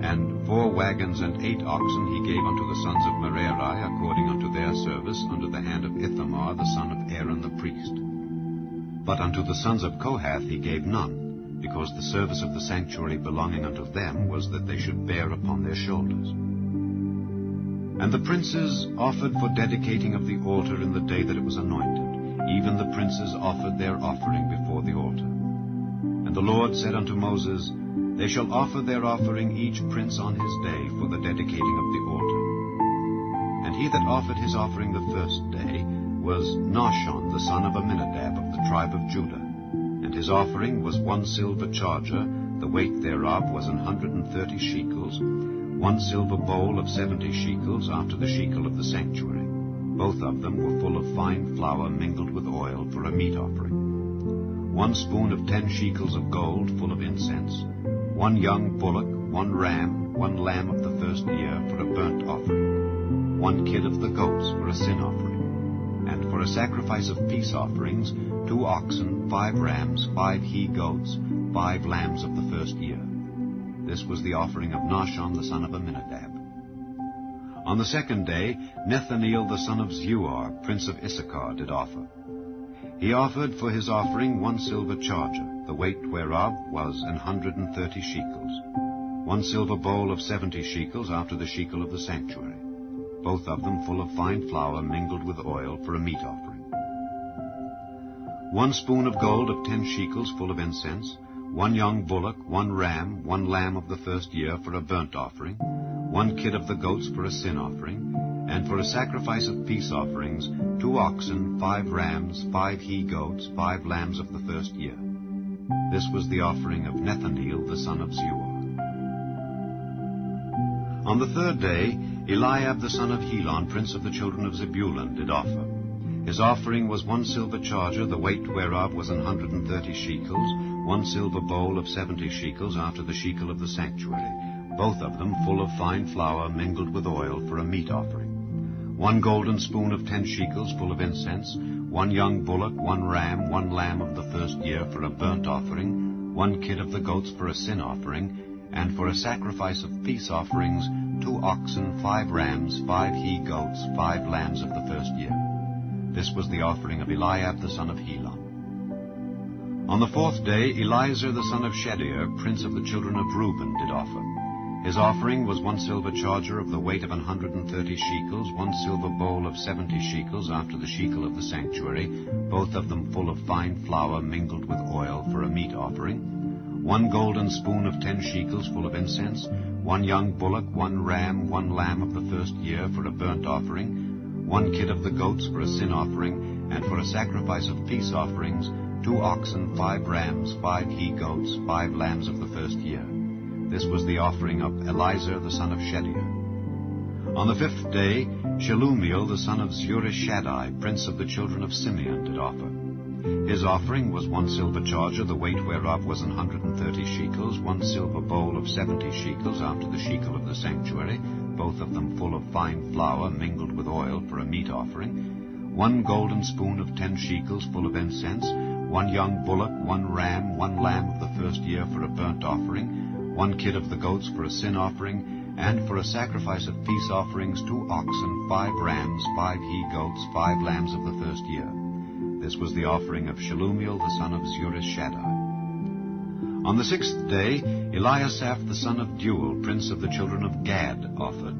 and 4 wagons and 8 oxen he gave unto the sons of Merari according unto their service, under the hand of Ithamar the son of Aaron the priest. But unto the sons of Kohath he gave none, because the service of the sanctuary belonging unto them was that they should bear upon their shoulders. And the princes offered for dedicating of the altar in the day that it was anointed. Even the princes offered their offering before the altar. And the Lord said unto Moses, They shall offer their offering each prince on his day for the dedicating of the altar. And he that offered his offering the first day was Nahshon the son of Amminadab of the tribe of Judah. And his offering was 1 silver charger, the weight thereof was 130 shekels, 1 silver bowl of 70 shekels, after the shekel of the sanctuary. Both of them were full of fine flour mingled with oil for a meat offering. 1 spoon of 10 shekels of gold full of incense, 1 young bullock, 1 ram, 1 lamb of the first year for a burnt offering, 1 kid of the goats for a sin offering, and for a sacrifice of peace offerings, 2 oxen, 5 rams, 5 he-goats, 5 lambs of the first year. This was the offering of Nahshon the son of Amminadab. On the 2nd day, Nethaneel the son of Zeuar, prince of Issachar, did offer. He offered for his offering 1 silver charger, the weight whereof was 130 shekels, 1 silver bowl of 70 shekels, after the shekel of the sanctuary, both of them full of fine flour mingled with oil for a meat offering. 1 spoon of gold of 10 shekels full of incense, 1 young bullock, 1 ram, 1 lamb of the first year for a burnt offering, 1 kid of the goats for a sin offering, and for a sacrifice of peace offerings, 2 oxen, 5 rams, 5 he-goats, 5 lambs of the first year. This was the offering of Nethaneel the son of Zuar. On the third day, Eliab the son of Helon, prince of the children of Zebulun, did offer. His offering was 1 silver charger, the weight whereof was 130 shekels, 1 silver bowl of 70 shekels after the shekel of the sanctuary, both of them full of fine flour mingled with oil for a meat offering. 1 golden spoon of 10 shekels full of incense, 1 young bullock, 1 ram, 1 lamb of the first year for a burnt offering, 1 kid of the goats for a sin offering, and for a sacrifice of peace offerings, 2 oxen, 5 rams, 5 he-goats, 5 lambs of the first year. This was the offering of Eliab the son of Helon. On the fourth day, Eliezer the son of Shedeur, prince of the children of Reuben, did offer. His offering was 1 silver charger of the weight of 130 shekels, 1 silver bowl of 70 shekels after the shekel of the sanctuary, both of them full of fine flour mingled with oil for a meat offering, 1 golden spoon of 10 shekels full of incense, 1 young bullock, 1 ram, 1 lamb of the first year for a burnt offering, 1 kid of the goats for a sin offering, and for a sacrifice of peace offerings, 2 oxen, 5 rams, 5 he-goats, 5 lambs of the first year. This was the offering of Eliezer the son of Shedeur. On the fifth day, Shelumiel the son of Zurishaddai, prince of the children of Simeon, did offer. His offering was 1 silver charger, the weight whereof was 130 shekels, 1 silver bowl of 70 shekels after the shekel of the sanctuary, both of them full of fine flour mingled with oil for a meat offering, 1 golden spoon of 10 shekels full of incense, 1 young bullock, 1 ram, 1 lamb of the first year for a burnt offering, 1 kid of the goats for a sin offering, and for a sacrifice of peace offerings, 2 oxen, 5 rams, 5 he-goats, 5 lambs of the first year. This was the offering of Shelumiel the son of Zurishaddai. On the sixth day, Eliasaph the son of Deuel, prince of the children of Gad, offered.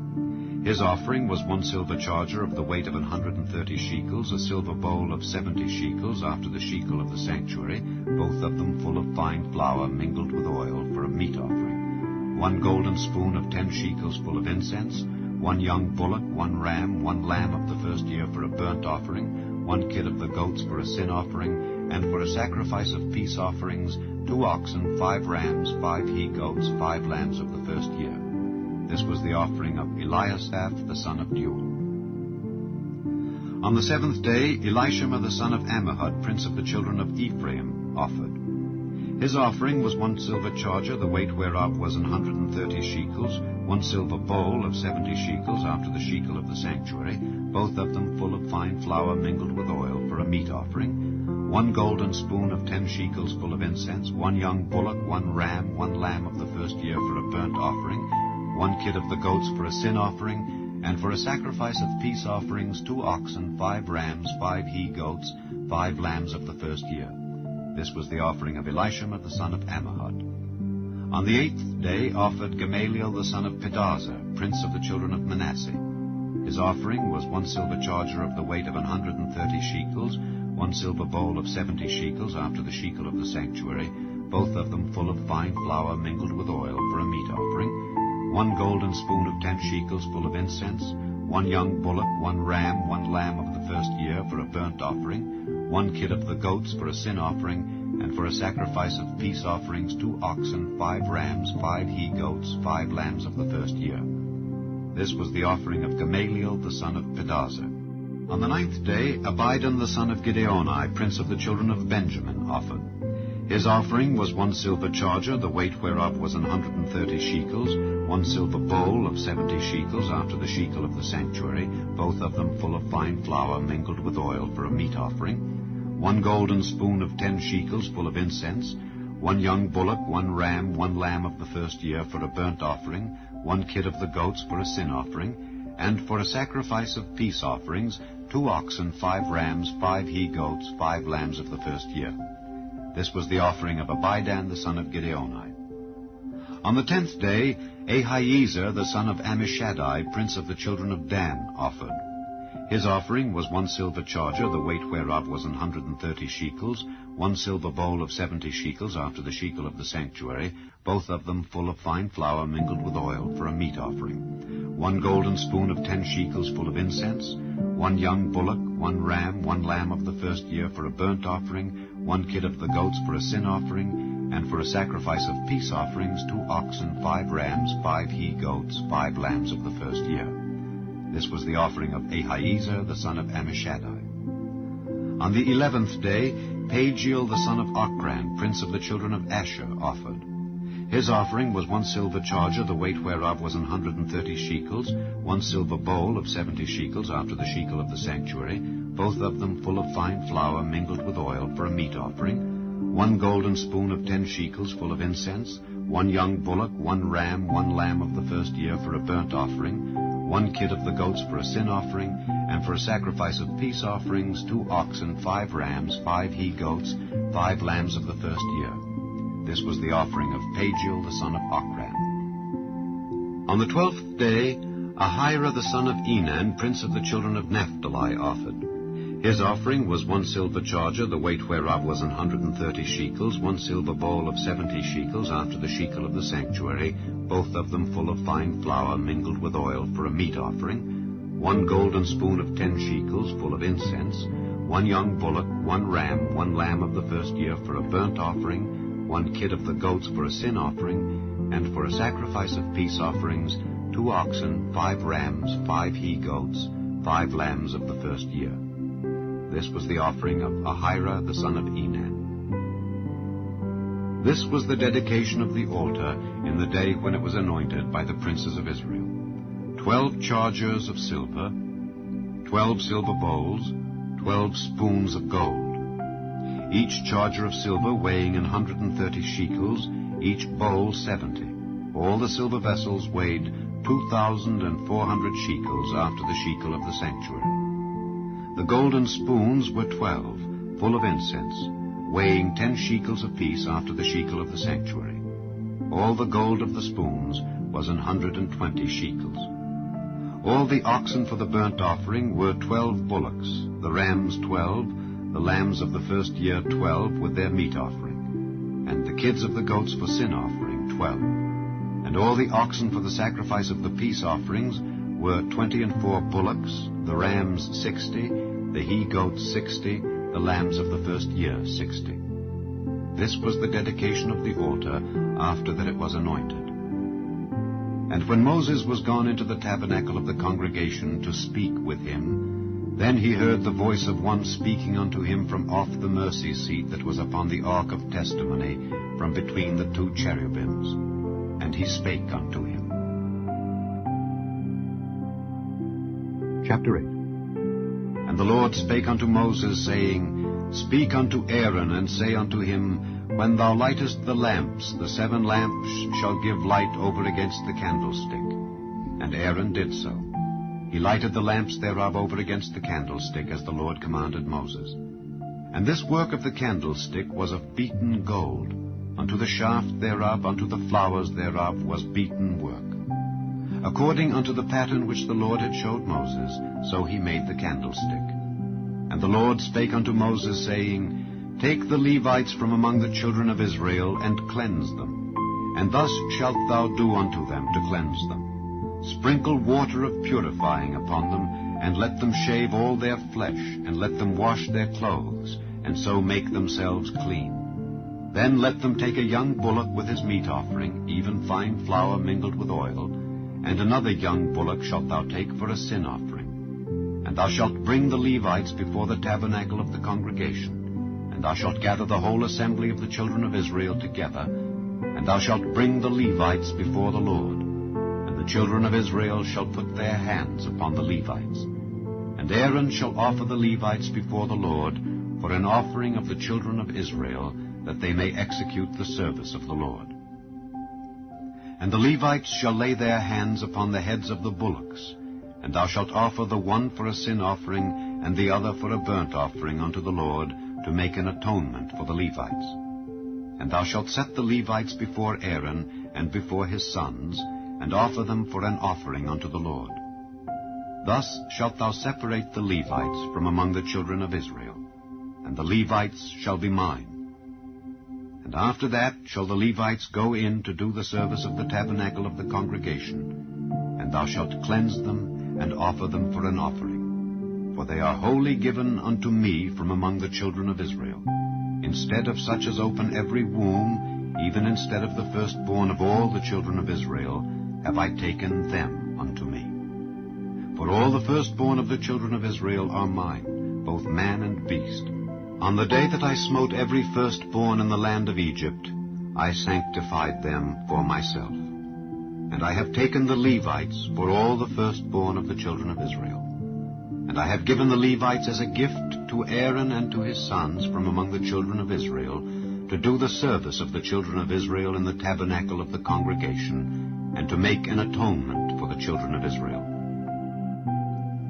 His offering was 1 silver charger of the weight of 130 shekels, a silver bowl of 70 shekels after the shekel of the sanctuary, both of them full of fine flour mingled with oil for a meat offering, 1 golden spoon of 10 shekels full of incense, 1 young bullock, 1 ram, 1 lamb of the first year for a burnt offering, 1 kid of the goats for a sin offering, and for a sacrifice of peace offerings, 2 oxen, 5 rams, 5 he-goats, 5 lambs of the first year. This was the offering of Eliasaph the son of Deuel. On the seventh day, Elishama the son of Ammihud, prince of the children of Ephraim, offered. His offering was 1 silver charger, the weight whereof was 130 shekels, 1 silver bowl of 70 shekels after the shekel of the sanctuary, both of them full of fine flour mingled with oil for a meat offering, 1 golden spoon of 10 shekels full of incense, 1 young bullock, 1 ram, 1 lamb of the first year for a burnt offering, 1 kid of the goats for a sin offering, and for a sacrifice of peace offerings, 2 oxen, 5 rams, 5 he-goats, 5 lambs of the first year. This was the offering of Elishama the son of Ammihud. On the 8th day offered Gamaliel the son of Pedahzur, prince of the children of Manasseh. His offering was 1 silver charger of the weight of 130 shekels, 1 silver bowl of 70 shekels after the shekel of the sanctuary, both of them full of fine flour mingled with oil for a meat offering, 1 golden spoon of 10 shekels full of incense, 1 young bullock, 1 ram, 1 lamb of the first year for a burnt offering, 1 kid of the goats for a sin offering, and for a sacrifice of peace offerings, 2 oxen, 5 rams, 5 he-goats, 5 lambs of the first year. This was the offering of Gamaliel the son of Pedahzur. On the 9th day, Abidan the son of Gideoni, prince of the children of Benjamin, offered. His offering was 1 silver charger, the weight whereof was 130 shekels, 1 silver bowl of 70 shekels after the shekel of the sanctuary, both of them full of fine flour mingled with oil for a meat offering, 1 golden spoon of 10 shekels full of incense, 1 young bullock, 1 ram, 1 lamb of the first year for a burnt offering, 1 kid of the goats for a sin offering, and for a sacrifice of peace offerings, 2 oxen, 5 rams, 5 he-goats, 5 lambs of the first year. This was the offering of Abidan the son of Gideoni. On the 10th day, Ahiezer the son of Ammishaddai, prince of the children of Dan, offered. His offering was 1 silver charger, the weight whereof was 130 shekels, 1 silver bowl of 70 shekels after the shekel of the sanctuary, both of them full of fine flour mingled with oil for a meat offering, 1 golden spoon of 10 shekels full of incense, 1 young bullock, 1 ram, 1 lamb of the first year for a burnt offering, 1 kid of the goats for a sin offering, and for a sacrifice of peace offerings 2 oxen, 5 rams, 5 he-goats, 5 lambs of the first year. This was the offering of Ahiezer the son of Ammishaddai. On the 11th day, Pagiel the son of Ochran, prince of the children of Asher, offered. His offering was 1 silver charger, the weight whereof was 130 shekels, 1 silver bowl of 70 shekels after the shekel of the sanctuary, both of them full of fine flour mingled with oil for a meat offering, 1 golden spoon of 10 shekels full of incense, 1 young bullock, 1 ram, 1 lamb of the first year for a burnt offering, 1 kid of the goats for a sin offering, and for a sacrifice of peace offerings 2 oxen, 5 rams, 5 he-goats, 5 lambs of the first year. This was the offering of Pagiel the son of Ochran. On the 12th day, Ahira the son of Enan, prince of the children of Naphtali, offered. His offering was 1 silver charger, the weight whereof was 130 shekels, 1 silver bowl of 70 shekels after the shekel of the sanctuary, both of them full of fine flour mingled with oil for a meat offering, 1 golden spoon of 10 shekels full of incense, 1 young bullock, 1 ram, 1 lamb of the first year for a burnt offering, 1 kid of the goats for a sin offering, and for a sacrifice of peace offerings 2 oxen, 5 rams, 5 he-goats, 5 lambs of the first year. This was the offering of Ahira the son of Enan. This was the dedication of the altar in the day when it was anointed by the princes of Israel. 12 chargers of silver, 12 silver bowls, 12 spoons of gold. Each charger of silver weighing 130 shekels, each bowl 70. All the silver vessels weighed 2,400 shekels after the shekel of the sanctuary. The golden spoons were 12, full of incense, weighing 10 shekels apiece after the shekel of the sanctuary. All the gold of the spoons was 120 shekels. All the oxen for the burnt offering were 12 bullocks, the rams 12, the lambs of the first year 12 with their meat offering, and the kids of the goats for sin offering 12. And all the oxen for the sacrifice of the peace offerings were 24 bullocks, the rams 60, the he-goats 60, the lambs of the first year 60. This was the dedication of the altar after that it was anointed. And when Moses was gone into the tabernacle of the congregation to speak with him, then he heard the voice of one speaking unto him from off the mercy seat that was upon the ark of testimony, from between the 2 cherubims. And he spake unto him. Chapter 8. And the Lord spake unto Moses, saying, Speak unto Aaron, and say unto him, When thou lightest the lamps, the 7 lamps shall give light over against the candlestick. And Aaron did so. He lighted the lamps thereof over against the candlestick, as the Lord commanded Moses. And this work of the candlestick was of beaten gold. Unto the shaft thereof, unto the flowers thereof was beaten work. According unto the pattern which the Lord had showed Moses, so he made the candlestick. And the Lord spake unto Moses, saying, Take the Levites from among the children of Israel, and cleanse them. And thus shalt thou do unto them to cleanse them. Sprinkle water of purifying upon them, and let them shave all their flesh, and let them wash their clothes, and so make themselves clean. Then let them take a young bullock with his meat offering, even fine flour mingled with oil, and another young bullock shalt thou take for a sin offering. And thou shalt bring the Levites before the tabernacle of the congregation, and thou shalt gather the whole assembly of the children of Israel together, and thou shalt bring the Levites before the Lord. And the children of Israel shall put their hands upon the Levites. And Aaron shall offer the Levites before the Lord for an offering of the children of Israel, that they may execute the service of the Lord. And the Levites shall lay their hands upon the heads of the bullocks, and thou shalt offer the one for a sin offering, and the other for a burnt offering unto the Lord, to make an atonement for the Levites. And thou shalt set the Levites before Aaron and before his sons, and offer them for an offering unto the Lord. Thus shalt thou separate the Levites from among the children of Israel, and the Levites shall be mine. And after that shall the Levites go in to do the service of the tabernacle of the congregation, and thou shalt cleanse them and offer them for an offering. For they are wholly given unto me from among the children of Israel. Instead of such as open every womb, even instead of the firstborn of all the children of Israel, have I taken them unto me. For all the firstborn of the children of Israel are mine, both man and beast. On the day that I smote every firstborn in the land of Egypt, I sanctified them for myself. And I have taken the Levites for all the firstborn of the children of Israel. And I have given the Levites as a gift to Aaron and to his sons from among the children of Israel, to do the service of the children of Israel in the tabernacle of the congregation, and to make an atonement for the children of Israel,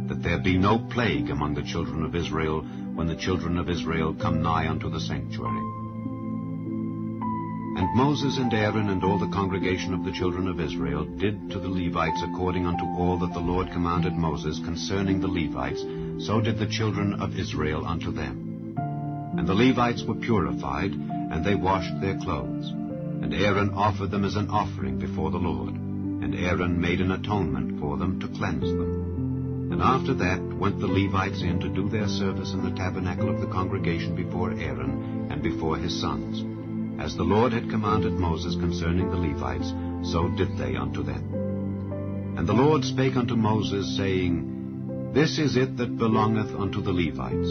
that there be no plague among the children of Israel when the children of Israel come nigh unto the sanctuary. And Moses and Aaron and all the congregation of the children of Israel did to the Levites according unto all that the Lord commanded Moses concerning the Levites, so did the children of Israel unto them. And the Levites were purified, and they washed their clothes. And Aaron offered them as an offering before the Lord, and Aaron made an atonement for them to cleanse them. And after that went the Levites in to do their service in the tabernacle of the congregation before Aaron and before his sons. As the Lord had commanded Moses concerning the Levites, so did they unto them. And the Lord spake unto Moses, saying, This is it that belongeth unto the Levites.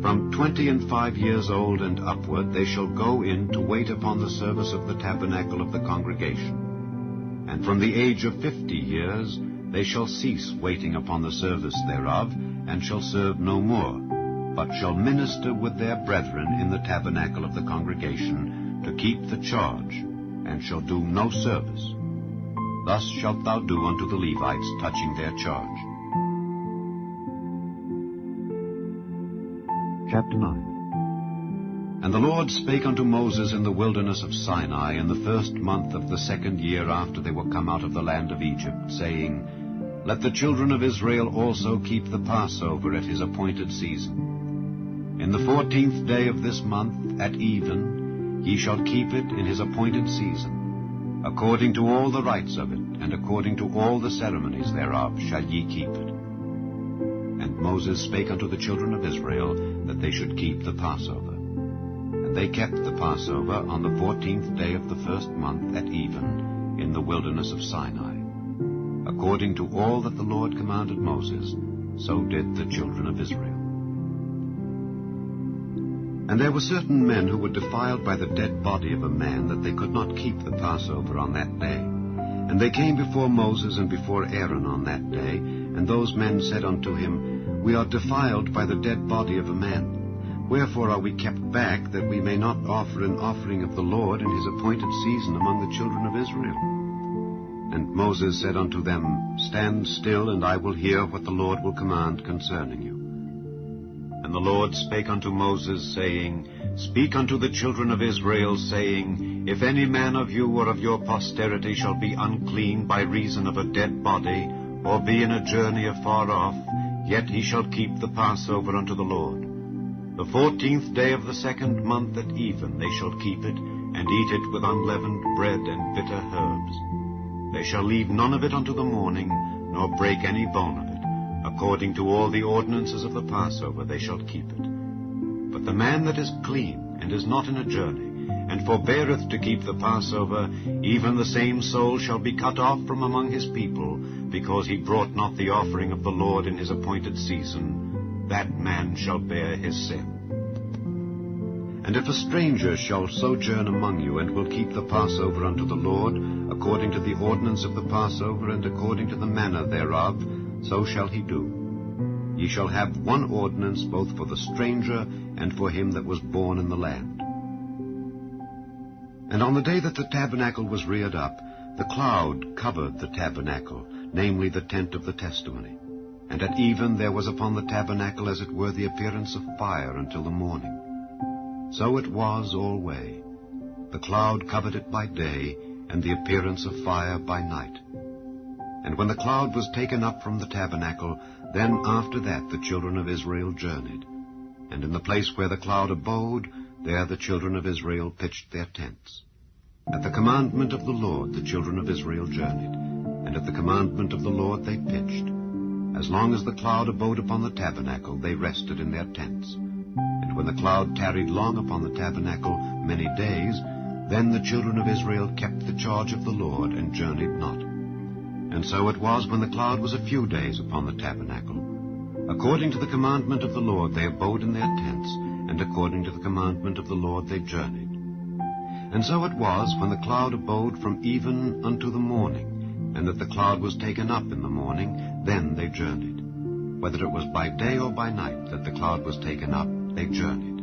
From 25 years old and upward they shall go in to wait upon the service of the tabernacle of the congregation. And from the age of 50 years they shall cease waiting upon the service thereof, and shall serve no more, but shall minister with their brethren in the tabernacle of the congregation, to keep the charge, and shall do no service. Thus shalt thou do unto the Levites touching their charge. Chapter 9. And the Lord spake unto Moses in the wilderness of Sinai in the first month of the 2nd year after they were come out of the land of Egypt, saying, Let the children of Israel also keep the Passover at his appointed season. In the 14th day of this month, at even, ye shall keep it in his appointed season. According to all the rites of it, and according to all the ceremonies thereof, shall ye keep it. And Moses spake unto the children of Israel, that they should keep the Passover. And they kept the Passover on the 14th day of the first month, at even, in the wilderness of Sinai. According to all that the Lord commanded Moses, so did the children of Israel. And there were certain men who were defiled by the dead body of a man, that they could not keep the Passover on that day. And they came before Moses and before Aaron on that day, and those men said unto him, We are defiled by the dead body of a man. Wherefore are we kept back, that we may not offer an offering of the Lord in his appointed season among the children of Israel? And Moses said unto them, Stand still, and I will hear what the Lord will command concerning you. And the Lord spake unto Moses, saying, Speak unto the children of Israel, saying, If any man of you or of your posterity shall be unclean by reason of a dead body, or be in a journey afar off, yet he shall keep the Passover unto the Lord. The 14th day of the 2nd month at even they shall keep it, and eat it with unleavened bread and bitter herbs. They shall leave none of it unto the morning, nor break any bone of it. According to all the ordinances of the Passover they shall keep it. But the man that is clean, and is not in a journey, and forbeareth to keep the Passover, even the same soul shall be cut off from among his people, because he brought not the offering of the Lord in his appointed season. That man shall bear his sin. And if a stranger shall sojourn among you, and will keep the Passover unto the Lord, according to the ordinance of the Passover, and according to the manner thereof, so shall he do. Ye shall have one ordinance both for the stranger and for him that was born in the land. And on the day that the tabernacle was reared up, the cloud covered the tabernacle, namely the tent of the testimony. And at even there was upon the tabernacle as it were the appearance of fire until the morning. So it was alway. The cloud covered it by day, and the appearance of fire by night. And when the cloud was taken up from the tabernacle, then after that the children of Israel journeyed. And in the place where the cloud abode, there the children of Israel pitched their tents. At the commandment of the Lord the children of Israel journeyed, and at the commandment of the Lord they pitched. As long as the cloud abode upon the tabernacle, they rested in their tents. And when the cloud tarried long upon the tabernacle, many days, then the children of Israel kept the charge of the Lord, and journeyed not. And so it was when the cloud was a few days upon the tabernacle. According to the commandment of the Lord they abode in their tents, and according to the commandment of the Lord they journeyed. And so it was when the cloud abode from even unto the morning, and that the cloud was taken up in the morning, then they journeyed. Whether it was by day or by night that the cloud was taken up, they journeyed.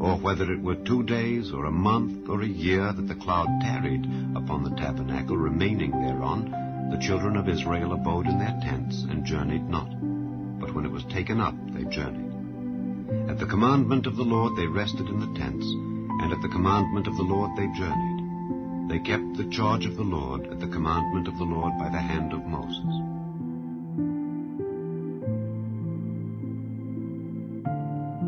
Or whether it were 2 days, or a month, or a year that the cloud tarried upon the tabernacle, remaining thereon, the children of Israel abode in their tents, and journeyed not. But when it was taken up, they journeyed. At the commandment of the Lord they rested in the tents, and at the commandment of the Lord they journeyed. They kept the charge of the Lord at the commandment of the Lord by the hand of Moses.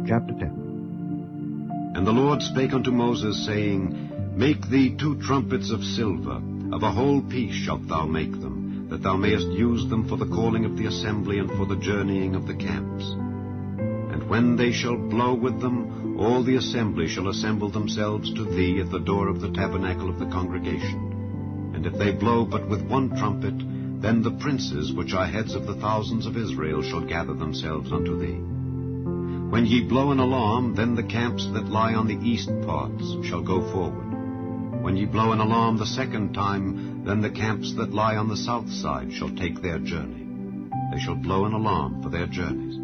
Chapter 10. And the Lord spake unto Moses, saying, Make thee 2 trumpets of silver, of a whole piece shalt thou make them, that thou mayest use them for the calling of the assembly and for the journeying of the camps. And when they shall blow with them, all the assembly shall assemble themselves to thee at the door of the tabernacle of the congregation. And if they blow but with 1 trumpet, then the princes, which are heads of the thousands of Israel, shall gather themselves unto thee. When ye blow an alarm, then the camps that lie on the east parts shall go forward. When ye blow an alarm the 2nd time, then the camps that lie on the south side shall take their journey. They shall blow an alarm for their journeys.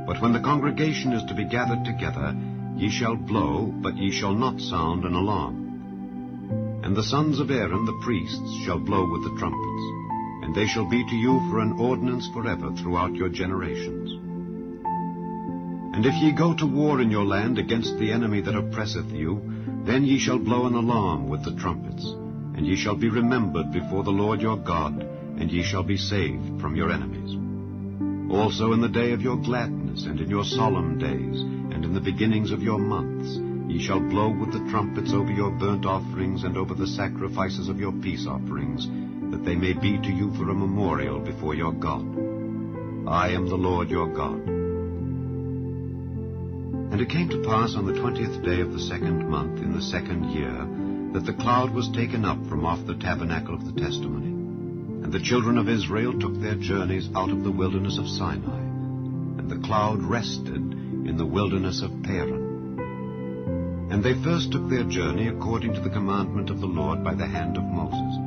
But when the congregation is to be gathered together, ye shall blow, but ye shall not sound an alarm. And the sons of Aaron the priests shall blow with the trumpets, and they shall be to you for an ordinance forever throughout your generations. And if ye go to war in your land against the enemy that oppresseth you, then ye shall blow an alarm with the trumpets, and ye shall be remembered before the Lord your God, and ye shall be saved from your enemies. Also in the day of your gladness, and in your solemn days, and in the beginnings of your months, ye shall blow with the trumpets over your burnt offerings and over the sacrifices of your peace offerings, that they may be to you for a memorial before your God. I am the Lord your God. And it came to pass on the 20th day of the 2nd month in the 2nd year, that the cloud was taken up from off the tabernacle of the testimony. And the children of Israel took their journeys out of the wilderness of Sinai, and the cloud rested in the wilderness of Paran. And they first took their journey according to the commandment of the Lord by the hand of Moses.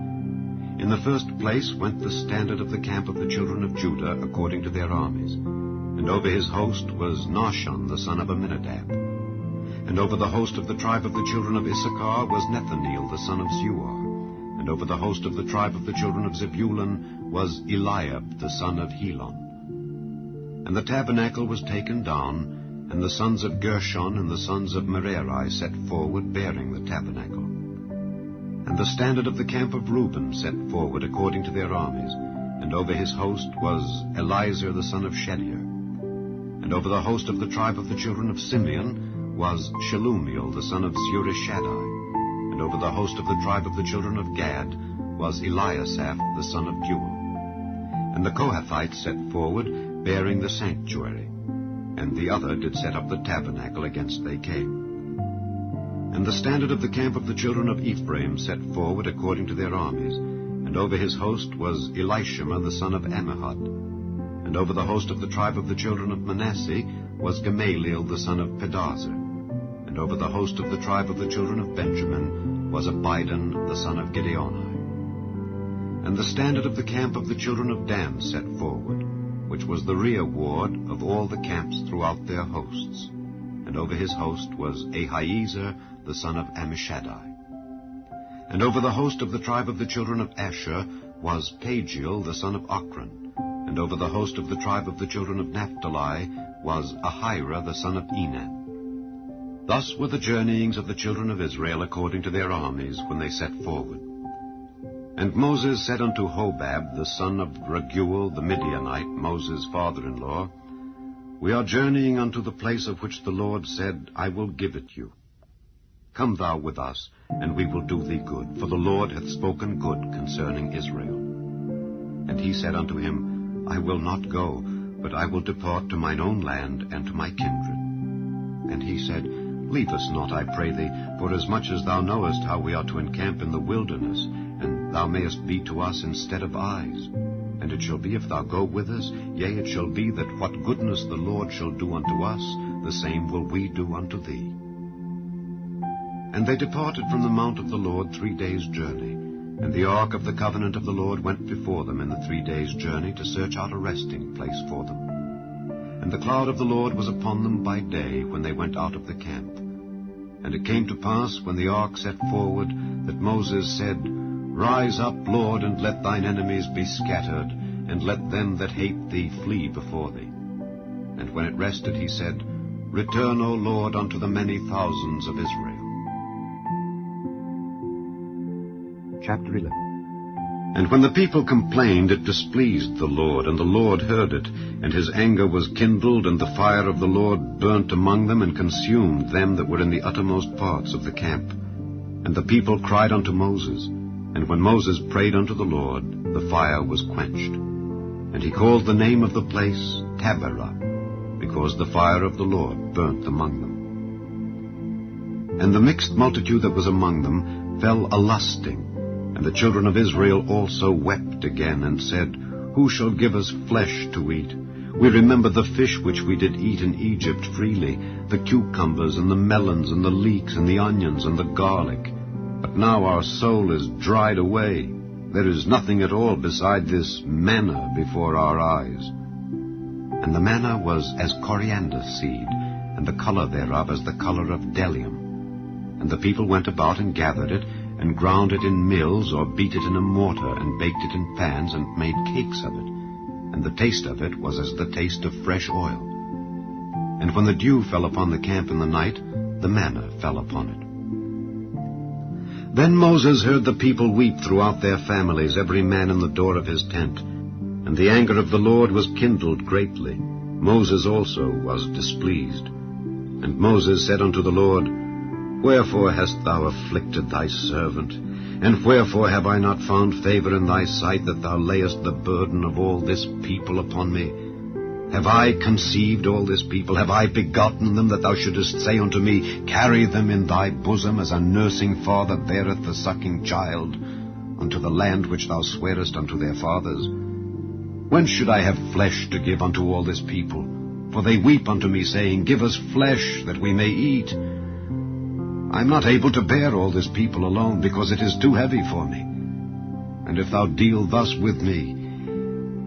In the first place went the standard of the camp of the children of Judah according to their armies. And over his host was Nahshon the son of Amminadab. And over the host of the tribe of the children of Issachar was Nethaneel the son of Zuar. And over the host of the tribe of the children of Zebulun was Eliab the son of Helon. And the tabernacle was taken down, and the sons of Gershon and the sons of Merari set forward bearing the tabernacle. And the standard of the camp of Reuben set forward according to their armies, and over his host was Eliezer the son of Shedeur. And over the host of the tribe of the children of Simeon was Shelumiel the son of Zurishaddai. And over the host of the tribe of the children of Gad was Eliasaph the son of Deuel. And the Kohathites set forward, bearing the sanctuary, and the other did set up the tabernacle against they came. And the standard of the camp of the children of Ephraim set forward according to their armies, and over his host was Elishama the son of Ammihud. And over the host of the tribe of the children of Manasseh was Gamaliel the son of Pedahzur. And over the host of the tribe of the children of Benjamin was Abidan the son of Gideoni. And the standard of the camp of the children of Dan set forward, which was the rear ward of all the camps throughout their hosts. And over his host was Ahiezer the son of Ammishaddai. And over the host of the tribe of the children of Asher was Pagiel the son of Ochran. And over the host of the tribe of the children of Naphtali was Ahira the son of Enan. Thus were the journeyings of the children of Israel according to their armies when they set forward. And Moses said unto Hobab, the son of Raguel the Midianite, Moses' father-in-law, We are journeying unto the place of which the Lord said, I will give it you. Come thou with us, and we will do thee good, for the Lord hath spoken good concerning Israel. And he said unto him, I will not go, but I will depart to mine own land and to my kindred. And he said, Leave us not, I pray thee, forasmuch as thou knowest how we are to encamp in the wilderness, and thou mayest be to us instead of eyes. And it shall be, if thou go with us, yea, it shall be that what goodness the Lord shall do unto us, the same will we do unto thee. And they departed from the mount of the Lord 3 days' journey. And the ark of the covenant of the Lord went before them in the 3 days' journey to search out a resting place for them. And the cloud of the Lord was upon them by day when they went out of the camp. And it came to pass, when the ark set forward, that Moses said, Rise up, Lord, and let thine enemies be scattered, and let them that hate thee flee before thee. And when it rested, he said, Return, O Lord, unto the many thousands of Israel. Chapter 11. And when the people complained, it displeased the Lord, and the Lord heard it, and his anger was kindled, and the fire of the Lord burnt among them, and consumed them that were in the uttermost parts of the camp. And the people cried unto Moses, and when Moses prayed unto the Lord, the fire was quenched. And he called the name of the place Taberah, because the fire of the Lord burnt among them. And the mixed multitude that was among them fell a-lusting, and the children of Israel also wept again, and said, Who shall give us flesh to eat? We remember the fish which we did eat in Egypt freely, the cucumbers, and the melons, and the leeks, and the onions, and the garlic. But now our soul is dried away. There is nothing at all beside this manna before our eyes. And the manna was as coriander seed, and the color thereof as the color of bdellium. And the people went about and gathered it, and ground it in mills, or beat it in a mortar, and baked it in pans, and made cakes of it. And the taste of it was as the taste of fresh oil. And when the dew fell upon the camp in the night, the manna fell upon it. Then Moses heard the people weep throughout their families, every man in the door of his tent. And the anger of the Lord was kindled greatly. Moses also was displeased. And Moses said unto the Lord, Wherefore hast thou afflicted thy servant? And wherefore have I not found favor in thy sight, that thou layest the burden of all this people upon me? Have I conceived all this people? Have I begotten them, that thou shouldest say unto me, Carry them in thy bosom, as a nursing father beareth the sucking child, unto the land which thou swarest unto their fathers? When should I have flesh to give unto all this people? For they weep unto me, saying, Give us flesh, that we may eat. I am not able to bear all this people alone, because it is too heavy for me. And if thou deal thus with me,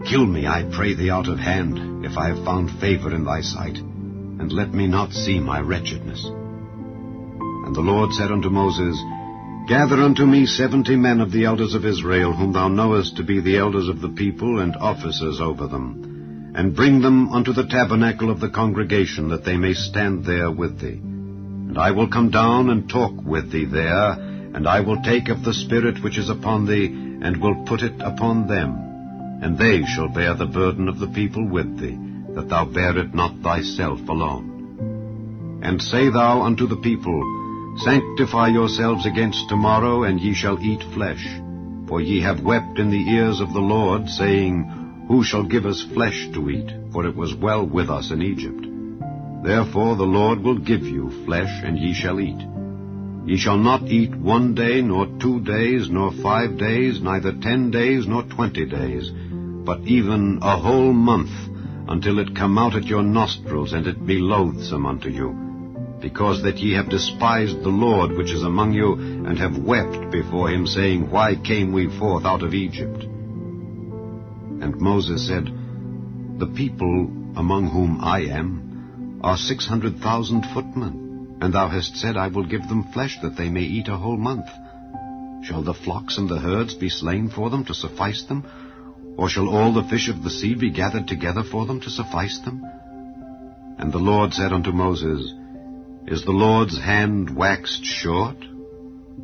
kill me, I pray thee, out of hand, if I have found favor in thy sight, and let me not see my wretchedness. And the Lord said unto Moses, Gather unto me 70 men of the elders of Israel, whom thou knowest to be the elders of the people, and officers over them, and bring them unto the tabernacle of the congregation, that they may stand there with thee. And I will come down and talk with thee there, and I will take of the Spirit which is upon thee, and will put it upon them. And they shall bear the burden of the people with thee, that thou bear it not thyself alone. And say thou unto the people, Sanctify yourselves against tomorrow, and ye shall eat flesh. For ye have wept in the ears of the Lord, saying, Who shall give us flesh to eat? For it was well with us in Egypt. Therefore the Lord will give you flesh, and ye shall eat. Ye shall not eat 1 day, nor 2 days, nor 5 days, neither 10 days, nor 20 days, but even a whole month, until it come out at your nostrils, and it be loathsome unto you, because that ye have despised the Lord which is among you, and have wept before him, saying, Why came we forth out of Egypt? And Moses said, The people among whom I am are 600,000 footmen, and thou hast said, I will give them flesh, that they may eat a whole month. Shall the flocks and the herds be slain for them to suffice them? Or shall all the fish of the sea be gathered together for them to suffice them? And the Lord said unto Moses, Is the Lord's hand waxed short?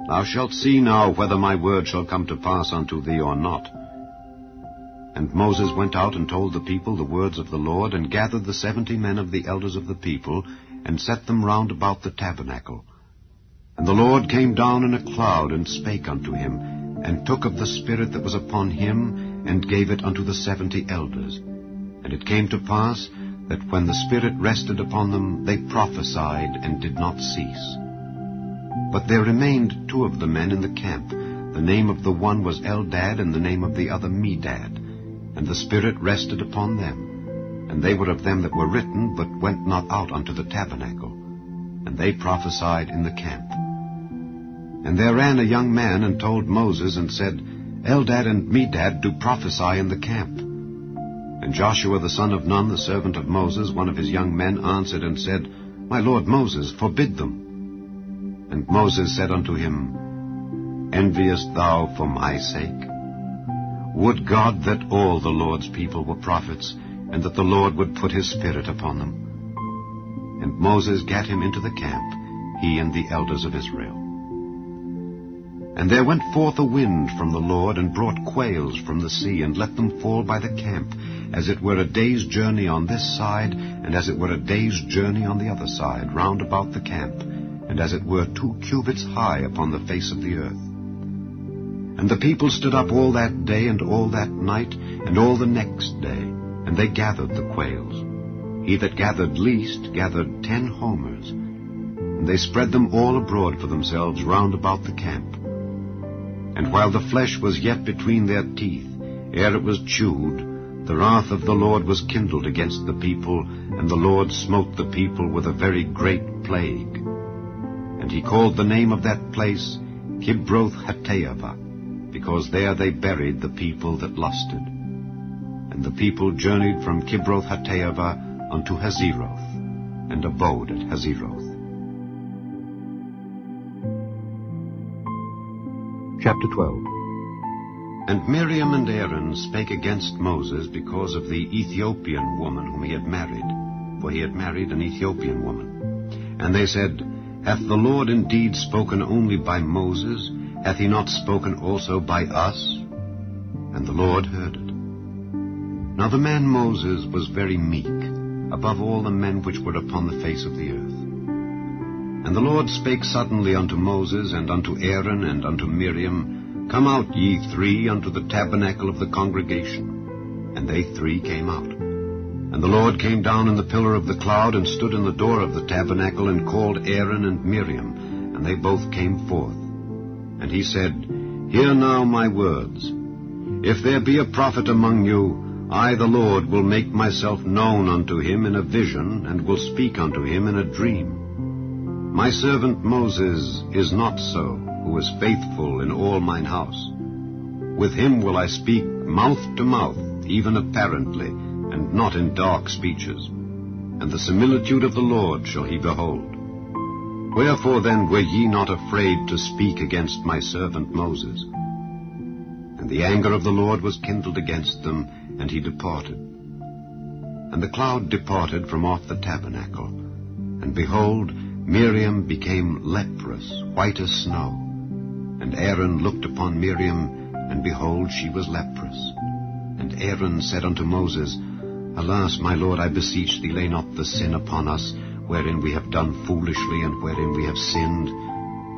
Thou shalt see now whether my word shall come to pass unto thee or not. And Moses went out and told the people the words of the Lord, and gathered the 70 men of the elders of the people, and set them round about the tabernacle. And the Lord came down in a cloud, and spake unto him, and took of the Spirit that was upon him, and gave it unto the 70 elders. And it came to pass, that when the Spirit rested upon them, they prophesied, and did not cease. But there remained 2 of the men in the camp. The name of the one was Eldad, and the name of the other Medad. And the Spirit rested upon them. And they were of them that were written, but went not out unto the tabernacle. And they prophesied in the camp. And there ran a young man, and told Moses, and said, Eldad and Medad do prophesy in the camp. And Joshua the son of Nun, the servant of Moses, one of his young men, answered and said, My lord Moses, forbid them. And Moses said unto him, Enviest thou for my sake? Would God that all the Lord's people were prophets, and that the Lord would put his Spirit upon them. And Moses gat him into the camp, he and the elders of Israel. And there went forth a wind from the Lord, and brought quails from the sea, and let them fall by the camp, as it were a day's journey on this side, and as it were a day's journey on the other side, round about the camp, and as it were 2 cubits high upon the face of the earth. And the people stood up all that day, and all that night, and all the next day, and they gathered the quails. He that gathered least gathered 10 homers. And they spread them all abroad for themselves round about the camp. And while the flesh was yet between their teeth, ere it was chewed, the wrath of the Lord was kindled against the people, and the Lord smote the people with a very great plague. And he called the name of that place Kibroth-Hattaavah, because there they buried the people that lusted. And the people journeyed from Kibroth-Hattaavah unto Hazeroth, and abode at Hazeroth. Chapter 12. And Miriam and Aaron spake against Moses because of the Ethiopian woman whom he had married, for he had married an Ethiopian woman. And they said, Hath the Lord indeed spoken only by Moses? Hath he not spoken also by us? And the Lord heard it. Now the man Moses was very meek, above all the men which were upon the face of the earth. And the Lord spake suddenly unto Moses, and unto Aaron, and unto Miriam, Come out, ye 3, unto the tabernacle of the congregation. And they 3 came out. And the Lord came down in the pillar of the cloud, and stood in the door of the tabernacle, and called Aaron and Miriam, and they both came forth. And he said, Hear now my words. If there be a prophet among you, I, the Lord, will make myself known unto him in a vision, and will speak unto him in a dream. My servant Moses is not so, who is faithful in all mine house. With him will I speak mouth to mouth, even apparently, and not in dark speeches. And the similitude of the Lord shall he behold. Wherefore then were ye not afraid to speak against my servant Moses? And the anger of the Lord was kindled against them, and he departed. And the cloud departed from off the tabernacle. And behold, Miriam became leprous, white as snow. And Aaron looked upon Miriam, and behold, she was leprous. And Aaron said unto Moses, Alas, my Lord, I beseech thee, lay not the sin upon us, wherein we have done foolishly, and wherein we have sinned.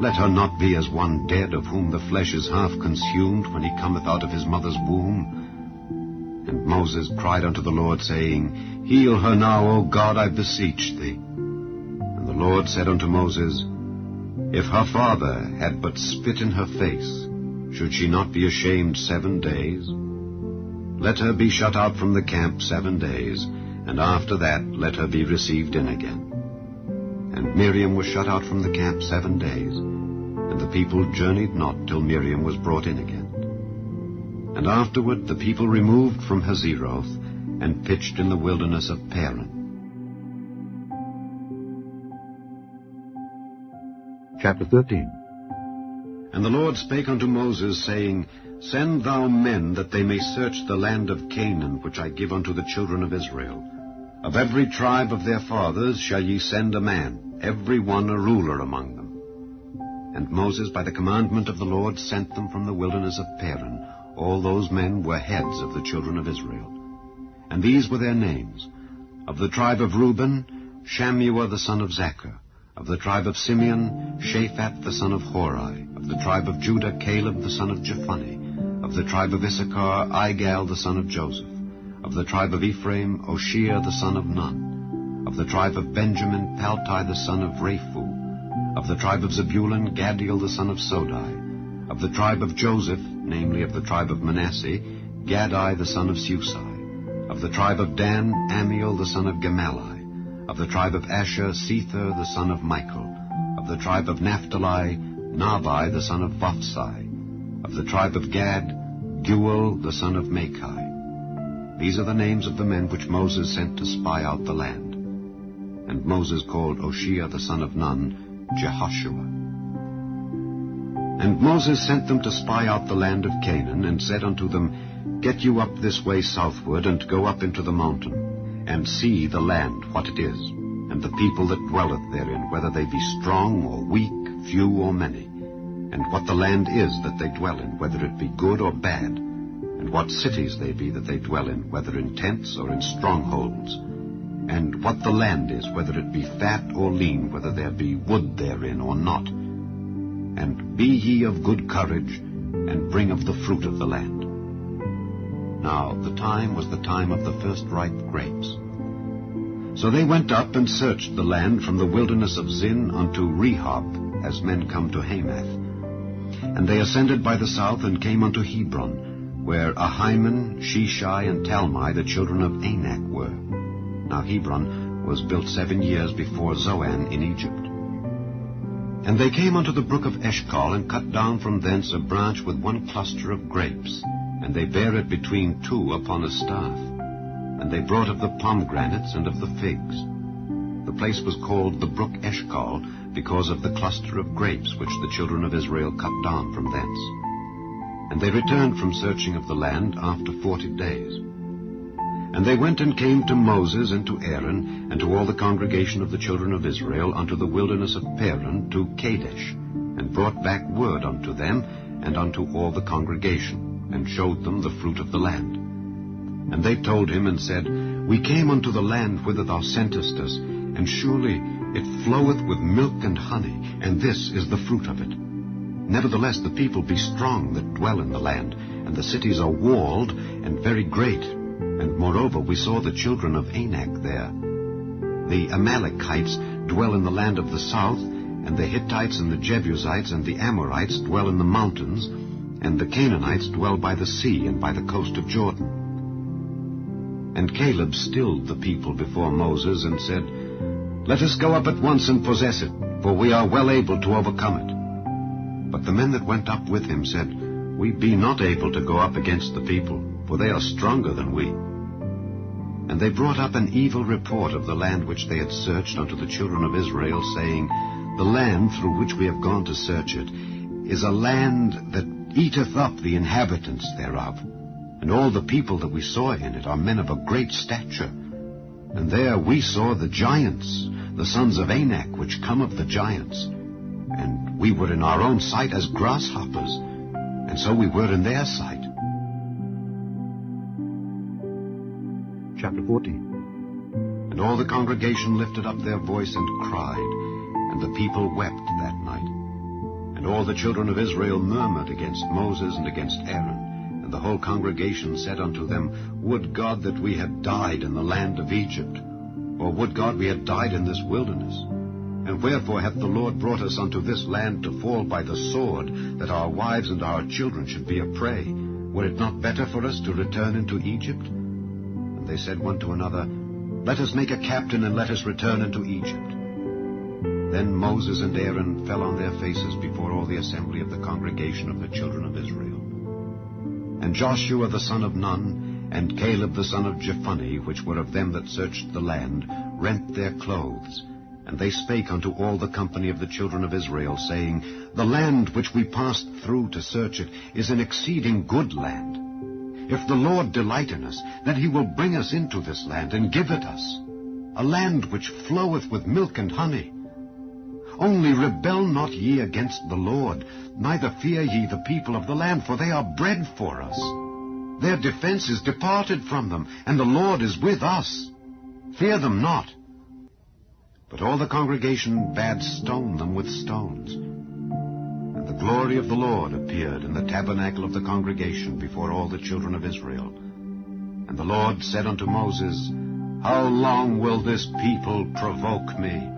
Let her not be as one dead, of whom the flesh is half consumed, when he cometh out of his mother's womb. And Moses cried unto the Lord, saying, Heal her now, O God, I beseech thee. And the Lord said unto Moses, If her father had but spit in her face, should she not be ashamed 7 days? Let her be shut out from the camp 7 days, and after that let her be received in again. And Miriam was shut out from the camp 7 days, and the people journeyed not till Miriam was brought in again. And afterward the people removed from Hazeroth, and pitched in the wilderness of Paran. Chapter 13. And the Lord spake unto Moses, saying, Send thou men, that they may search the land of Canaan, which I give unto the children of Israel. Of every tribe of their fathers shall ye send a man, every one a ruler among them. And Moses, by the commandment of the Lord, sent them from the wilderness of Paran. All those men were heads of the children of Israel. And these were their names. Of the tribe of Reuben, Shammua the son of Zaccur. Of the tribe of Simeon, Shaphat the son of Hori. Of the tribe of Judah, Caleb the son of Jephunneh. Of the tribe of Issachar, Igal the son of Joseph. Of the tribe of Ephraim, Oshea the son of Nun. Of the tribe of Benjamin, Paltai the son of Raphu. Of the tribe of Zebulun, Gadiel the son of Sodai. Of the tribe of Joseph, namely of the tribe of Manasseh, Gadai the son of Susai. Of the tribe of Dan, Amiel the son of Gemalli. Of the tribe of Asher, Sether the son of Michael. Of the tribe of Naphtali, Nabai the son of Vophsi. Of the tribe of Gad, Guel the son of Machi. These are the names of the men which Moses sent to spy out the land. And Moses called Oshea the son of Nun, Jehoshua. And Moses sent them to spy out the land of Canaan, and said unto them, Get you up this way southward, and go up into the mountain, and see the land, what it is, and the people that dwelleth therein, whether they be strong or weak, few or many, and what the land is that they dwell in, whether it be good or bad, and what cities they be that they dwell in, whether in tents or in strongholds, and what the land is, whether it be fat or lean, whether there be wood therein or not. And be ye of good courage, and bring of the fruit of the land. Now the time was the time of the first ripe grapes. So they went up and searched the land from the wilderness of Zin unto Rehob, as men come to Hamath. And they ascended by the south, and came unto Hebron, where Ahiman, Sheshai, and Talmai, the children of Anak, were. Now Hebron was built 7 years before Zoan in Egypt. And they came unto the brook of Eshcol, and cut down from thence a branch with one cluster of grapes, and they bare it between two upon a staff. And they brought of the pomegranates and of the figs. The place was called the brook Eshcol, because of the cluster of grapes which the children of Israel cut down from thence. And they returned from searching of the land after 40 days. And they went and came to Moses and to Aaron, and to all the congregation of the children of Israel, unto the wilderness of Paran, to Kadesh, and brought back word unto them, and unto all the congregation, and showed them the fruit of the land. And they told him, and said, We came unto the land whither thou sentest us, and surely it floweth with milk and honey, and this is the fruit of it. Nevertheless the people be strong that dwell in the land, and the cities are walled, and very great. And moreover, we saw the children of Anak there. The Amalekites dwell in the land of the south, and the Hittites and the Jebusites and the Amorites dwell in the mountains, and the Canaanites dwell by the sea and by the coast of Jordan. And Caleb stilled the people before Moses, and said, Let us go up at once and possess it, for we are well able to overcome it. But the men that went up with him said, We be not able to go up against the people, for they are stronger than we. And they brought up an evil report of the land which they had searched unto the children of Israel, saying, The land through which we have gone to search it is a land that eateth up the inhabitants thereof. And all the people that we saw in it are men of a great stature. And there we saw the giants, the sons of Anak, which come of the giants. And we were in our own sight as grasshoppers, and so we were in their sight. Chapter 14. And all the congregation lifted up their voice and cried, and the people wept that night. And all the children of Israel murmured against Moses and against Aaron. And the whole congregation said unto them, Would God that we had died in the land of Egypt, or would God we had died in this wilderness? And wherefore hath the Lord brought us unto this land to fall by the sword, that our wives and our children should be a prey? Were it not better for us to return into Egypt? And they said one to another, Let us make a captain, and let us return into Egypt. Then Moses and Aaron fell on their faces before all the assembly of the congregation of the children of Israel. And Joshua the son of Nun, and Caleb the son of Jephunneh, which were of them that searched the land, rent their clothes. And they spake unto all the company of the children of Israel, saying, The land which we passed through to search it is an exceeding good land. If the Lord delight in us, then he will bring us into this land, and give it us, a land which floweth with milk and honey. Only rebel not ye against the Lord, neither fear ye the people of the land, for they are bread for us. Their defense is departed from them, and the Lord is with us. Fear them not. But all the congregation bade stone them with stones. And the glory of the Lord appeared in the tabernacle of the congregation before all the children of Israel. And the Lord said unto Moses, How long will this people provoke me?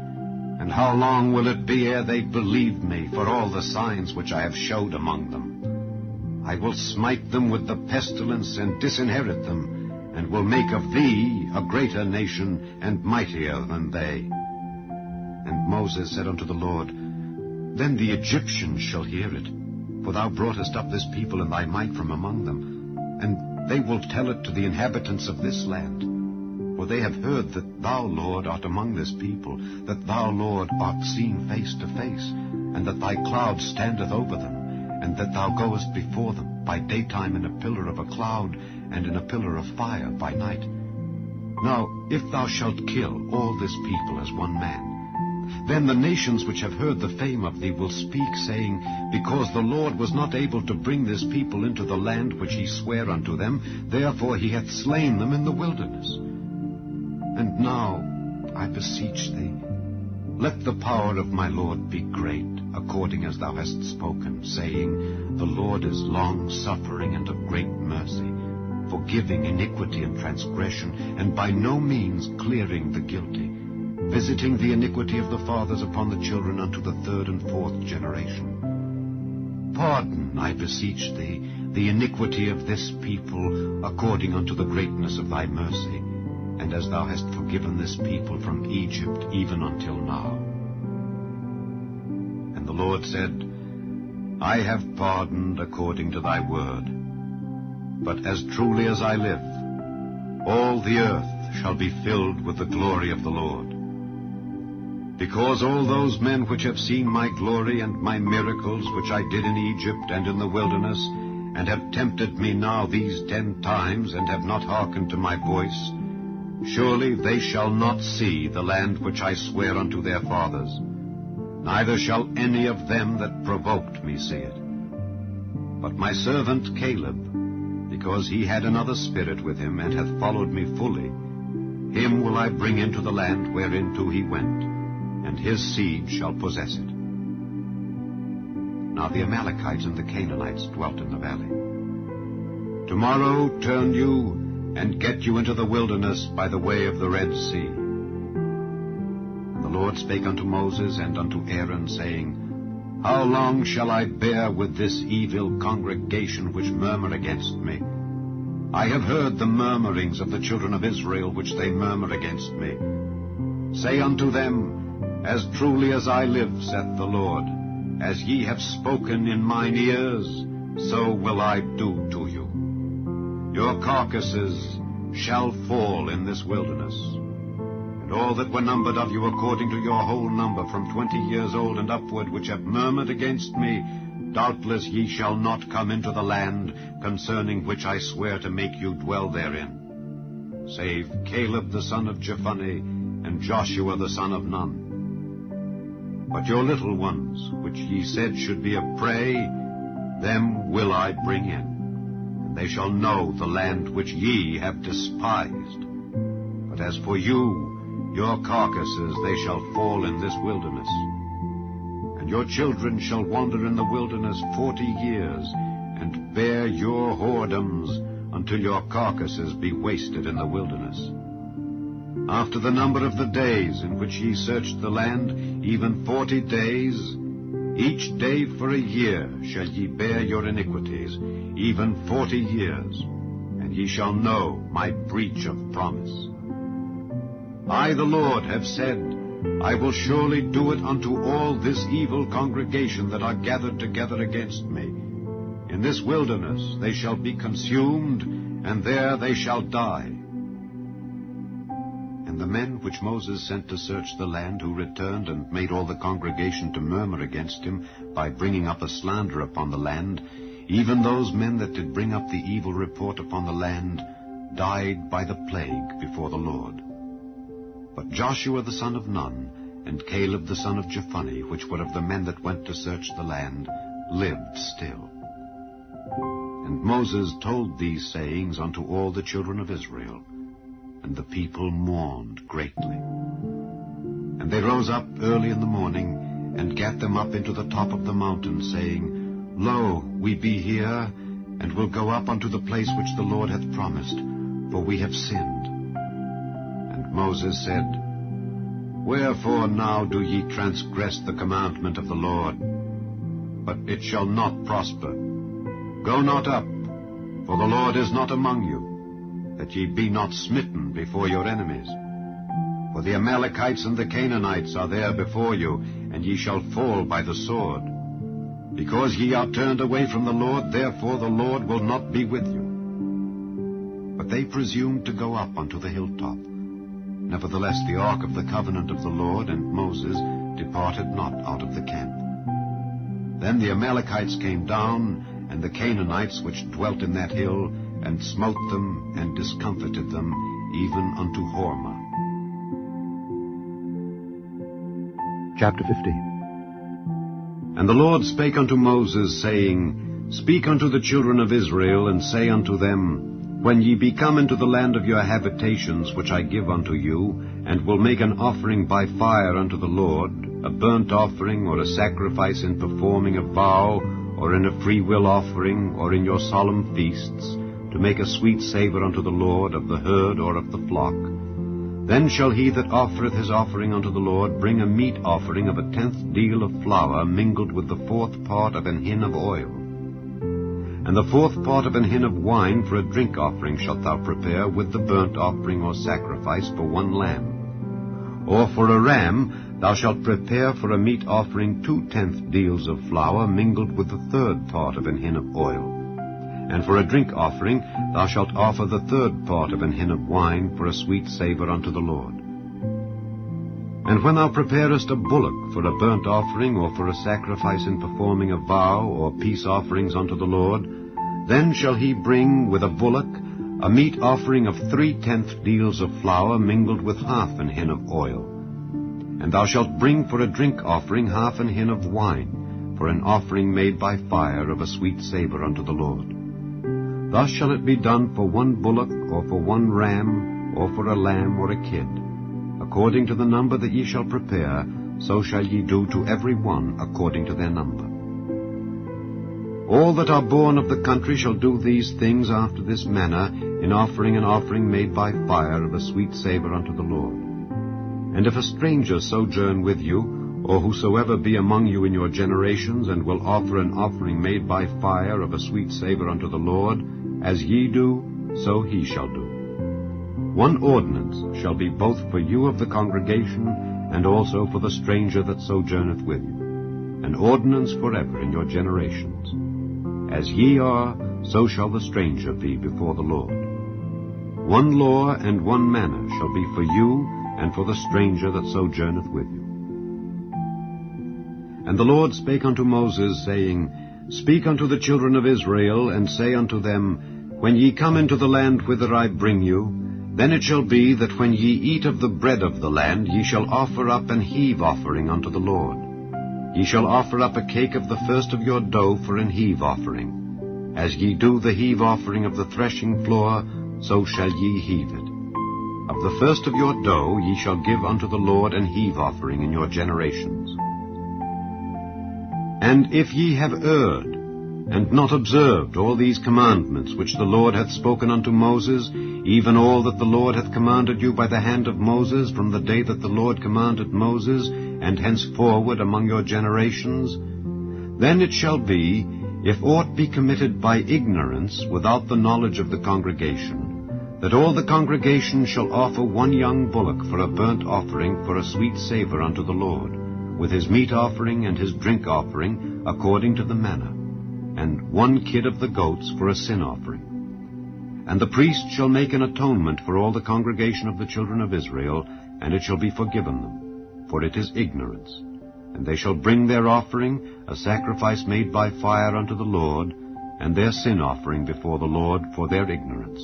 And how long will it be ere they believe me for all the signs which I have showed among them? I will smite them with the pestilence and disinherit them, and will make of thee a greater nation and mightier than they. And Moses said unto the Lord, Then the Egyptians shall hear it, for thou broughtest up this people in thy might from among them, and they will tell it to the inhabitants of this land. For they have heard that thou, Lord, art among this people, that thou, Lord, art seen face to face, and that thy cloud standeth over them, and that thou goest before them by daytime in a pillar of a cloud, and in a pillar of fire by night. Now, if thou shalt kill all this people as one man, then the nations which have heard the fame of thee will speak, saying, Because the Lord was not able to bring this people into the land which he sware unto them, therefore he hath slain them in the wilderness. And now, I beseech thee, let the power of my Lord be great, according as thou hast spoken, saying, The Lord is long-suffering and of great mercy, forgiving iniquity and transgression, and by no means clearing the guilty, visiting the iniquity of the fathers upon the children unto the third and fourth generation. Pardon, I beseech thee, the iniquity of this people, according unto the greatness of thy mercy, and as thou hast forgiven this people from Egypt even until now. And the Lord said, I have pardoned according to thy word. But as truly as I live, all the earth shall be filled with the glory of the Lord. Because all those men which have seen my glory and my miracles which I did in Egypt and in the wilderness, and have tempted me now these 10 times, and have not hearkened to my voice, surely they shall not see the land which I swear unto their fathers, neither shall any of them that provoked me see it. But my servant Caleb, because he had another spirit with him, and hath followed me fully, him will I bring into the land whereinto he went, and his seed shall possess it. Now the Amalekites and the Canaanites dwelt in the valley. Tomorrow turn you, and get you into the wilderness by the way of the Red Sea. And the Lord spake unto Moses and unto Aaron, saying, How long shall I bear with this evil congregation which murmur against me? I have heard the murmurings of the children of Israel which they murmur against me. Say unto them, As truly as I live, saith the Lord, as ye have spoken in mine ears, so will I do to you. Your carcasses shall fall in this wilderness. And all that were numbered of you according to your whole number, from 20 years old and upward, which have murmured against me, doubtless ye shall not come into the land, concerning which I swear to make you dwell therein, save Caleb the son of Jephunneh, and Joshua the son of Nun. But your little ones, which ye said should be a prey, them will I bring in. They shall know the land which ye have despised. But as for you, your carcasses, they shall fall in this wilderness. And your children shall wander in the wilderness 40 years, and bear your whoredoms, until your carcasses be wasted in the wilderness. After the number of the days in which ye searched the land, even 40 days, each day for a year shall ye bear your iniquities, even 40 years, and ye shall know my breach of promise. I, the Lord, have said, I will surely do it unto all this evil congregation that are gathered together against me. In this wilderness they shall be consumed, and there they shall die. And the men which Moses sent to search the land, who returned and made all the congregation to murmur against him, by bringing up a slander upon the land, even those men that did bring up the evil report upon the land, died by the plague before the Lord. But Joshua the son of Nun, and Caleb the son of Jephunneh, which were of the men that went to search the land, lived still. And Moses told these sayings unto all the children of Israel, and the people mourned greatly. And they rose up early in the morning, and gat them up into the top of the mountain, saying, Lo, we be here, and will go up unto the place which the Lord hath promised, for we have sinned. And Moses said, Wherefore now do ye transgress the commandment of the Lord? But it shall not prosper. Go not up, for the Lord is not among you, that ye be not smitten before your enemies. For the Amalekites and the Canaanites are there before you, and ye shall fall by the sword. Because ye are turned away from the Lord, therefore the Lord will not be with you. But they presumed to go up unto the hilltop. Nevertheless the ark of the covenant of the Lord and Moses departed not out of the camp. Then the Amalekites came down, and the Canaanites which dwelt in that hill, and smote them, and discomfited them, even unto Hormah. Chapter 15. And the Lord spake unto Moses, saying, Speak unto the children of Israel, and say unto them, When ye be come into the land of your habitations, which I give unto you, and will make an offering by fire unto the Lord, a burnt offering, or a sacrifice in performing a vow, or in a freewill offering, or in your solemn feasts, to make a sweet savour unto the Lord of the herd or of the flock, then shall he that offereth his offering unto the Lord bring a meat offering of 1/10 deal of flour mingled with the 4th part of an hin of oil. And the 4th part of an hin of wine for a drink offering shalt thou prepare with the burnt offering or sacrifice for 1 lamb. Or for a ram thou shalt prepare for a meat offering 2/10 deals of flour mingled with the 3rd part of an hin of oil. And for a drink offering thou shalt offer the 3rd part of an hin of wine for a sweet savour unto the Lord. And when thou preparest a bullock for a burnt offering, or for a sacrifice in performing a vow, or peace offerings unto the Lord, then shall he bring with a bullock a meat offering of 3/10 deals of flour mingled with 1/2 an hin of oil. And thou shalt bring for a drink offering 1/2 an hin of wine, for an offering made by fire of a sweet savour unto the Lord. Thus shall it be done for 1 bullock, or for 1 ram, or for a lamb or a kid. According to the number that ye shall prepare, so shall ye do to every one according to their number. All that are born of the country shall do these things after this manner, in offering an offering made by fire of a sweet savour unto the Lord. And if a stranger sojourn with you, or whosoever be among you in your generations, and will offer an offering made by fire of a sweet savour unto the Lord, as ye do, so he shall do. 1 ordinance shall be both for you of the congregation, and also for the stranger that sojourneth with you, an ordinance forever in your generations. As ye are, so shall the stranger be before the Lord. 1 law and 1 manner shall be for you, and for the stranger that sojourneth with you. And the Lord spake unto Moses, saying, Speak unto the children of Israel, and say unto them, When ye come into the land whither I bring you, then it shall be that when ye eat of the bread of the land, ye shall offer up an heave offering unto the Lord. Ye shall offer up a cake of the first of your dough for an heave offering. As ye do the heave offering of the threshing floor, so shall ye heave it. Of the first of your dough ye shall give unto the Lord an heave offering in your generations. And if ye have erred, and not observed all these commandments which the Lord hath spoken unto Moses, even all that the Lord hath commanded you by the hand of Moses, from the day that the Lord commanded Moses, and henceforward among your generations, then it shall be, if aught be committed by ignorance, without the knowledge of the congregation, that all the congregation shall offer 1 young bullock for a burnt offering for a sweet savour unto the Lord, with his meat offering and his drink offering, according to the manner, and 1 kid of the goats for a sin offering. And the priest shall make an atonement for all the congregation of the children of Israel, and it shall be forgiven them, for it is ignorance. And they shall bring their offering, a sacrifice made by fire unto the Lord, and their sin offering before the Lord for their ignorance.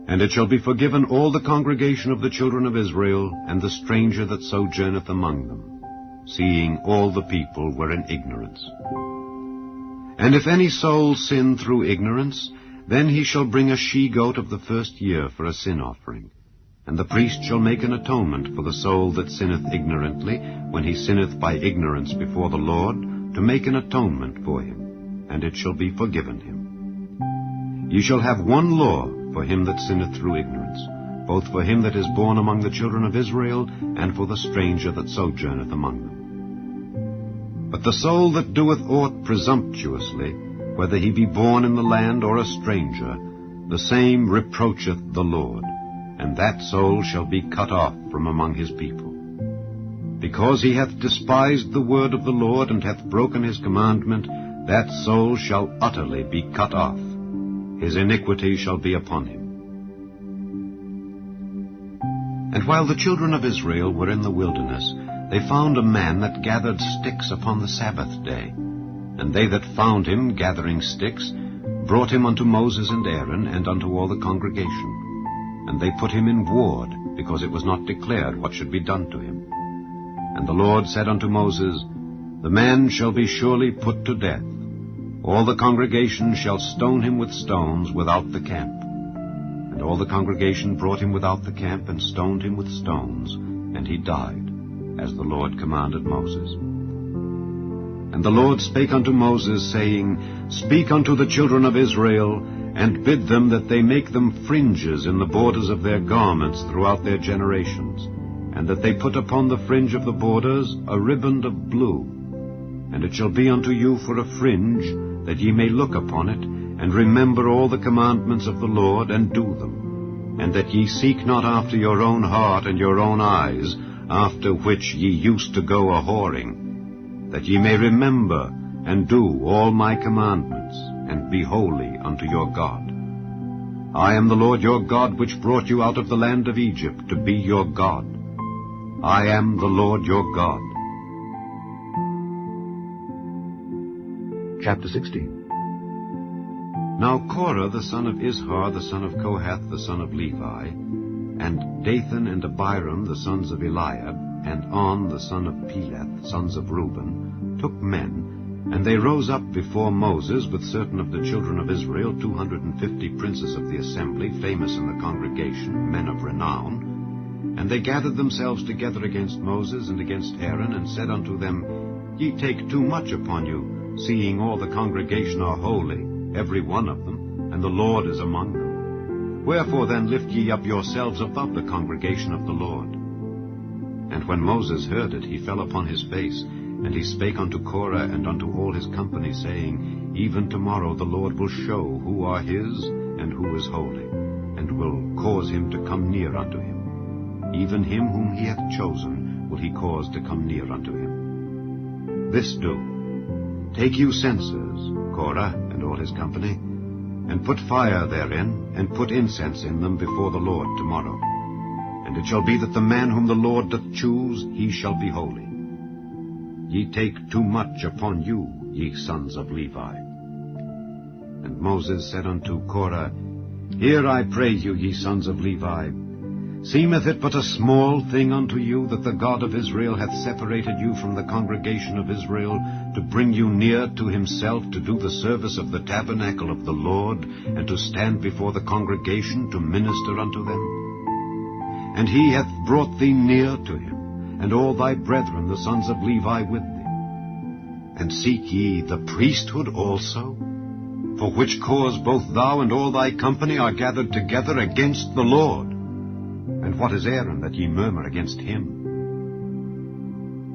And it shall be forgiven all the congregation of the children of Israel, and the stranger that sojourneth among them, seeing all the people were in ignorance. And if any soul sin through ignorance, then he shall bring a she-goat of the first year for a sin offering. And the priest shall make an atonement for the soul that sinneth ignorantly, when he sinneth by ignorance before the Lord, to make an atonement for him, and it shall be forgiven him. Ye shall have one law for him that sinneth through ignorance, both for him that is born among the children of Israel, and for the stranger that sojourneth among them. But the soul that doeth aught presumptuously, whether he be born in the land or a stranger, the same reproacheth the Lord, and that soul shall be cut off from among his people. Because he hath despised the word of the Lord, and hath broken his commandment, that soul shall utterly be cut off. His iniquity shall be upon him. And while the children of Israel were in the wilderness, they found a man that gathered sticks upon the Sabbath day. And they that found him gathering sticks brought him unto Moses and Aaron, and unto all the congregation. And they put him in ward, because it was not declared what should be done to him. And the Lord said unto Moses, The man shall be surely put to death. All the congregation shall stone him with stones without the camp. And all the congregation brought him without the camp, and stoned him with stones, and he died, as the Lord commanded Moses. And the Lord spake unto Moses, saying, Speak unto the children of Israel, and bid them that they make them fringes in the borders of their garments throughout their generations, and that they put upon the fringe of the borders a riband of blue. And it shall be unto you for a fringe, that ye may look upon it, and remember all the commandments of the Lord, and do them, and that ye seek not after your own heart and your own eyes, after which ye used to go a-whoring, that ye may remember and do all my commandments, and be holy unto your God. I am the Lord your God, which brought you out of the land of Egypt, to be your God. I am the Lord your God. Chapter 16. Now Korah the son of Izhar, the son of Kohath, the son of Levi, and Dathan and Abiram, the sons of Eliab, and On, the son of Peleth, sons of Reuben, took men, and they rose up before Moses with certain of the children of Israel, 250 princes of the assembly, famous in the congregation, men of renown. And they gathered themselves together against Moses and against Aaron, and said unto them, Ye take too much upon you, seeing all the congregation are holy, every one of them, and the Lord is among them. Wherefore then lift ye up yourselves above the congregation of the Lord. And when Moses heard it, he fell upon his face, and he spake unto Korah and unto all his company, saying, Even tomorrow the Lord will show who are his, and who is holy, and will cause him to come near unto him. Even him whom he hath chosen will he cause to come near unto him. This do. Take you censers, Korah and all his company, and put fire therein, and put incense in them before the Lord tomorrow. And it shall be that the man whom the Lord doth choose, he shall be holy. Ye take too much upon you, ye sons of Levi. And Moses said unto Korah, Hear, I pray you, ye sons of Levi. Seemeth it but a small thing unto you that the God of Israel hath separated you from the congregation of Israel, to bring you near to himself, to do the service of the tabernacle of the Lord, and to stand before the congregation to minister unto them? And he hath brought thee near to him, and all thy brethren, the sons of Levi, with thee. And seek ye the priesthood also? For which cause both thou and all thy company are gathered together against the Lord. And what is Aaron, that ye murmur against him?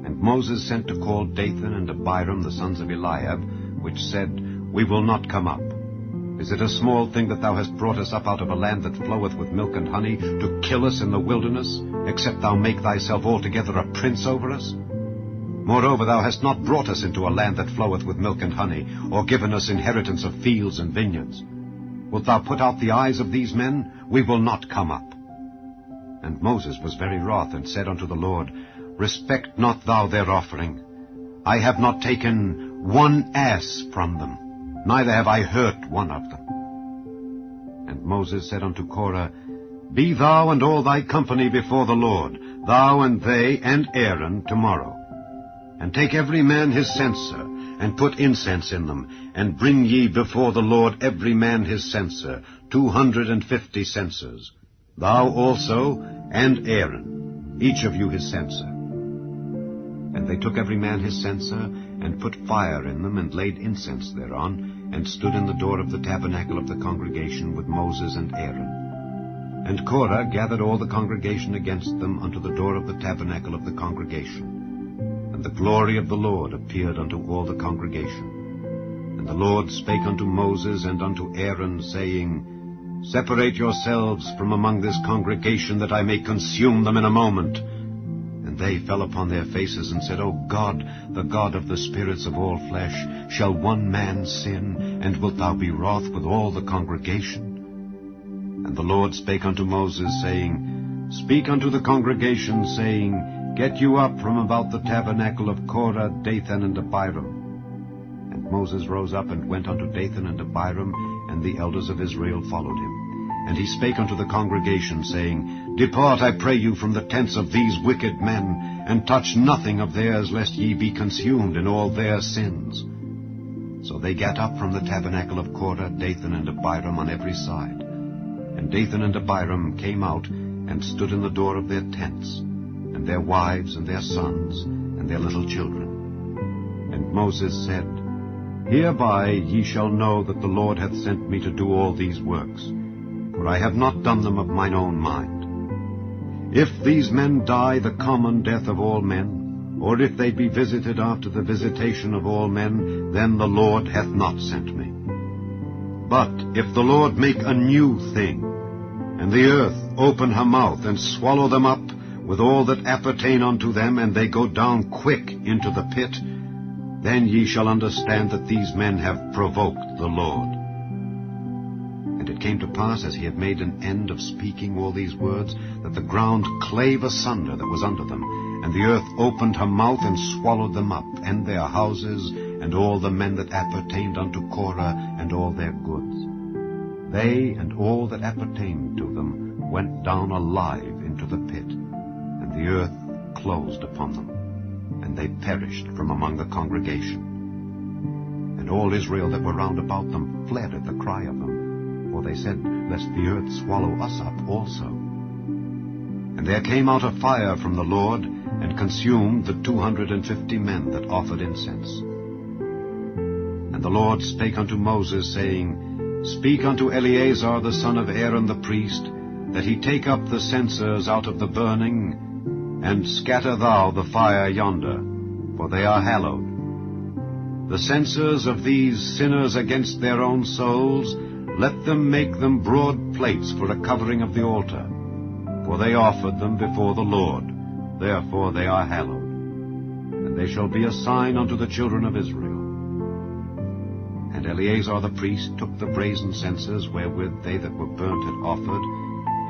And Moses sent to call Dathan and Abiram, the sons of Eliab, which said, We will not come up. Is it a small thing that thou hast brought us up out of a land that floweth with milk and honey, to kill us in the wilderness, except thou make thyself altogether a prince over us? Moreover, thou hast not brought us into a land that floweth with milk and honey, or given us inheritance of fields and vineyards. Wilt thou put out the eyes of these men? We will not come up. And Moses was very wroth, and said unto the Lord, Respect not thou their offering. I have not taken one ass from them, neither have I hurt one of them. And Moses said unto Korah, Be thou and all thy company before the Lord, thou and they and Aaron tomorrow. And take every man his censer, and put incense in them, and bring ye before the Lord every man his censer, 250 censers. Thou also and Aaron, each of you his censer. And they took every man his censer, and put fire in them, and laid incense thereon, and stood in the door of the tabernacle of the congregation with Moses and Aaron. And Korah gathered all the congregation against them unto the door of the tabernacle of the congregation. And the glory of the Lord appeared unto all the congregation. And the Lord spake unto Moses and unto Aaron, saying, Separate yourselves from among this congregation, that I may consume them in a moment. And they fell upon their faces, and said, O God, the God of the spirits of all flesh, shall one man sin, and wilt thou be wroth with all the congregation? And the Lord spake unto Moses, saying, Speak unto the congregation, saying, Get you up from about the tabernacle of Korah, Dathan, and Abiram. And Moses rose up and went unto Dathan and Abiram, and the elders of Israel followed him. And he spake unto the congregation, saying, Depart, I pray you, from the tents of these wicked men, and touch nothing of theirs, lest ye be consumed in all their sins. So they gat up from the tabernacle of Korah, Dathan, and Abiram on every side. And Dathan and Abiram came out, and stood in the door of their tents, and their wives, and their sons, and their little children. And Moses said, Hereby ye shall know that the Lord hath sent me to do all these works, for I have not done them of mine own mind. If these men die the common death of all men, or if they be visited after the visitation of all men, then the Lord hath not sent me. But if the Lord make a new thing, and the earth open her mouth, and swallow them up, with all that appertain unto them, and they go down quick into the pit, then ye shall understand that these men have provoked the Lord. And it came to pass, as he had made an end of speaking all these words, that the ground clave asunder that was under them, and the earth opened her mouth and swallowed them up, and their houses, and all the men that appertained unto Korah, and all their goods. They and all that appertained to them went down alive into the pit, and the earth closed upon them, and they perished from among the congregation. And all Israel that were round about them fled at the cry of them, for they said, Lest the earth swallow us up also. And there came out a fire from the Lord, and consumed the 250 men that offered incense. And the Lord spake unto Moses, saying, Speak unto Eleazar the son of Aaron the priest, that he take up the censers out of the burning, and scatter thou the fire yonder, for they are hallowed. The censers of these sinners against their own souls, let them make them broad plates for a covering of the altar, for they offered them before the Lord, therefore they are hallowed. And they shall be a sign unto the children of Israel. And Eleazar the priest took the brazen censers wherewith they that were burnt had offered,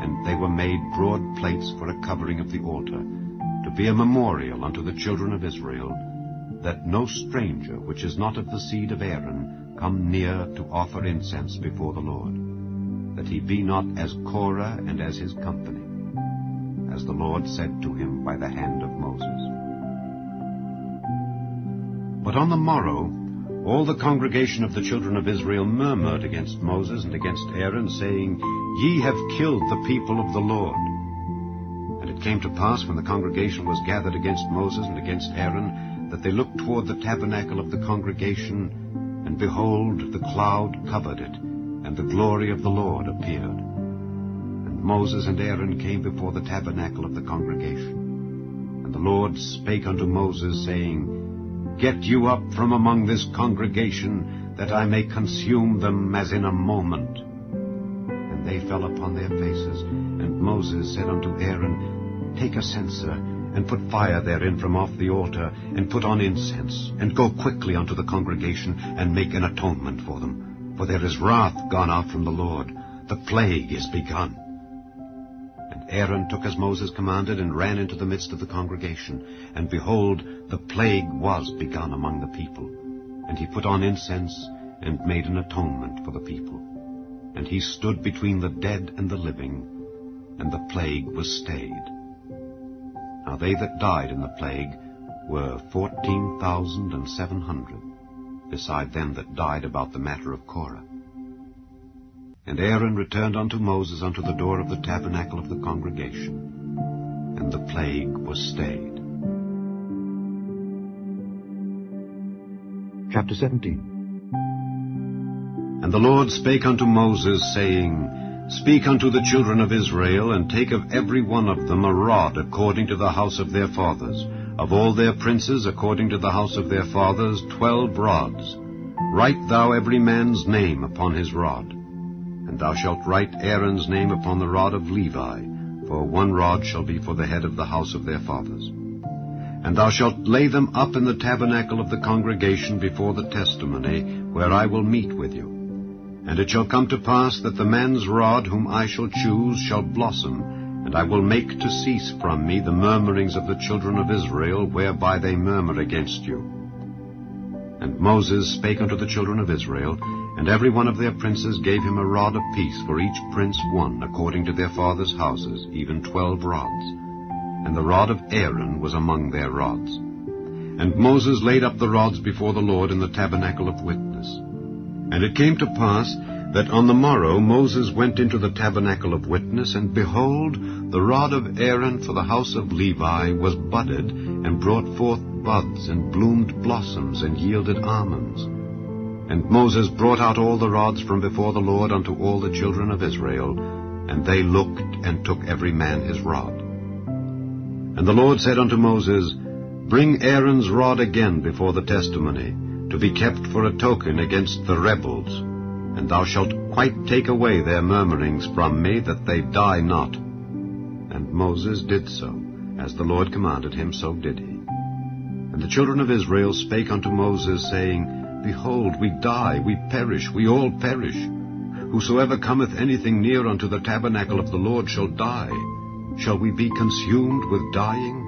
and they were made broad plates for a covering of the altar, to be a memorial unto the children of Israel, that no stranger which is not of the seed of Aaron come near to offer incense before the Lord, that he be not as Korah and as his company, as the Lord said to him by the hand of Moses. But on the morrow all the congregation of the children of Israel murmured against Moses and against Aaron, saying, Ye have killed the people of the Lord. And it came to pass, when the congregation was gathered against Moses and against Aaron, that they looked toward the tabernacle of the congregation, and behold, the cloud covered it, and the glory of the Lord appeared. And Moses and Aaron came before the tabernacle of the congregation. And the Lord spake unto Moses, saying, Get you up from among this congregation, that I may consume them as in a moment. And they fell upon their faces. And Moses said unto Aaron, Take a censer, and put fire therein from off the altar, and put on incense, and go quickly unto the congregation, and make an atonement for them. For there is wrath gone out from the Lord, the plague is begun. And Aaron took as Moses commanded, and ran into the midst of the congregation. And behold, the plague was begun among the people. And he put on incense, and made an atonement for the people. and he stood between the dead and the living, and the plague was stayed. Now they that died in the plague were 14,700, beside them that died about the matter of Korah. And Aaron returned unto Moses unto the door of the tabernacle of the congregation, and the plague was stayed. Chapter 17. And the Lord spake unto Moses, saying, Speak unto the children of Israel, and take of every one of them a rod according to the house of their fathers, of all their princes according to the house of their fathers 12 rods. Write thou every man's name upon his rod. And thou shalt write Aaron's name upon the rod of Levi, for 1 rod shall be for the head of the house of their fathers. And thou shalt lay them up in the tabernacle of the congregation before the testimony, where I will meet with you. And it shall come to pass that the man's rod whom I shall choose shall blossom, and I will make to cease from me the murmurings of the children of Israel, whereby they murmur against you. And Moses spake unto the children of Israel, and every one of their princes gave him a rod apiece, for each prince 1, according to their fathers' houses, even 12 rods. And the rod of Aaron was among their rods. And Moses laid up the rods before the Lord in the tabernacle of witness. And it came to pass that on the morrow Moses went into the tabernacle of witness, and behold, the rod of Aaron for the house of Levi was budded, and brought forth buds, and bloomed blossoms, and yielded almonds. And Moses brought out all the rods from before the Lord unto all the children of Israel, and they looked, and took every man his rod. And the Lord said unto Moses, Bring Aaron's rod again before the testimony, to be kept for a token against the rebels, and thou shalt quite take away their murmurings from me, that they die not. And Moses did so, as the Lord commanded him, so did he. And the children of Israel spake unto Moses, saying, Behold, we die, we perish, we all perish. Whosoever cometh anything near unto the tabernacle of the Lord shall die. Shall we be consumed with dying?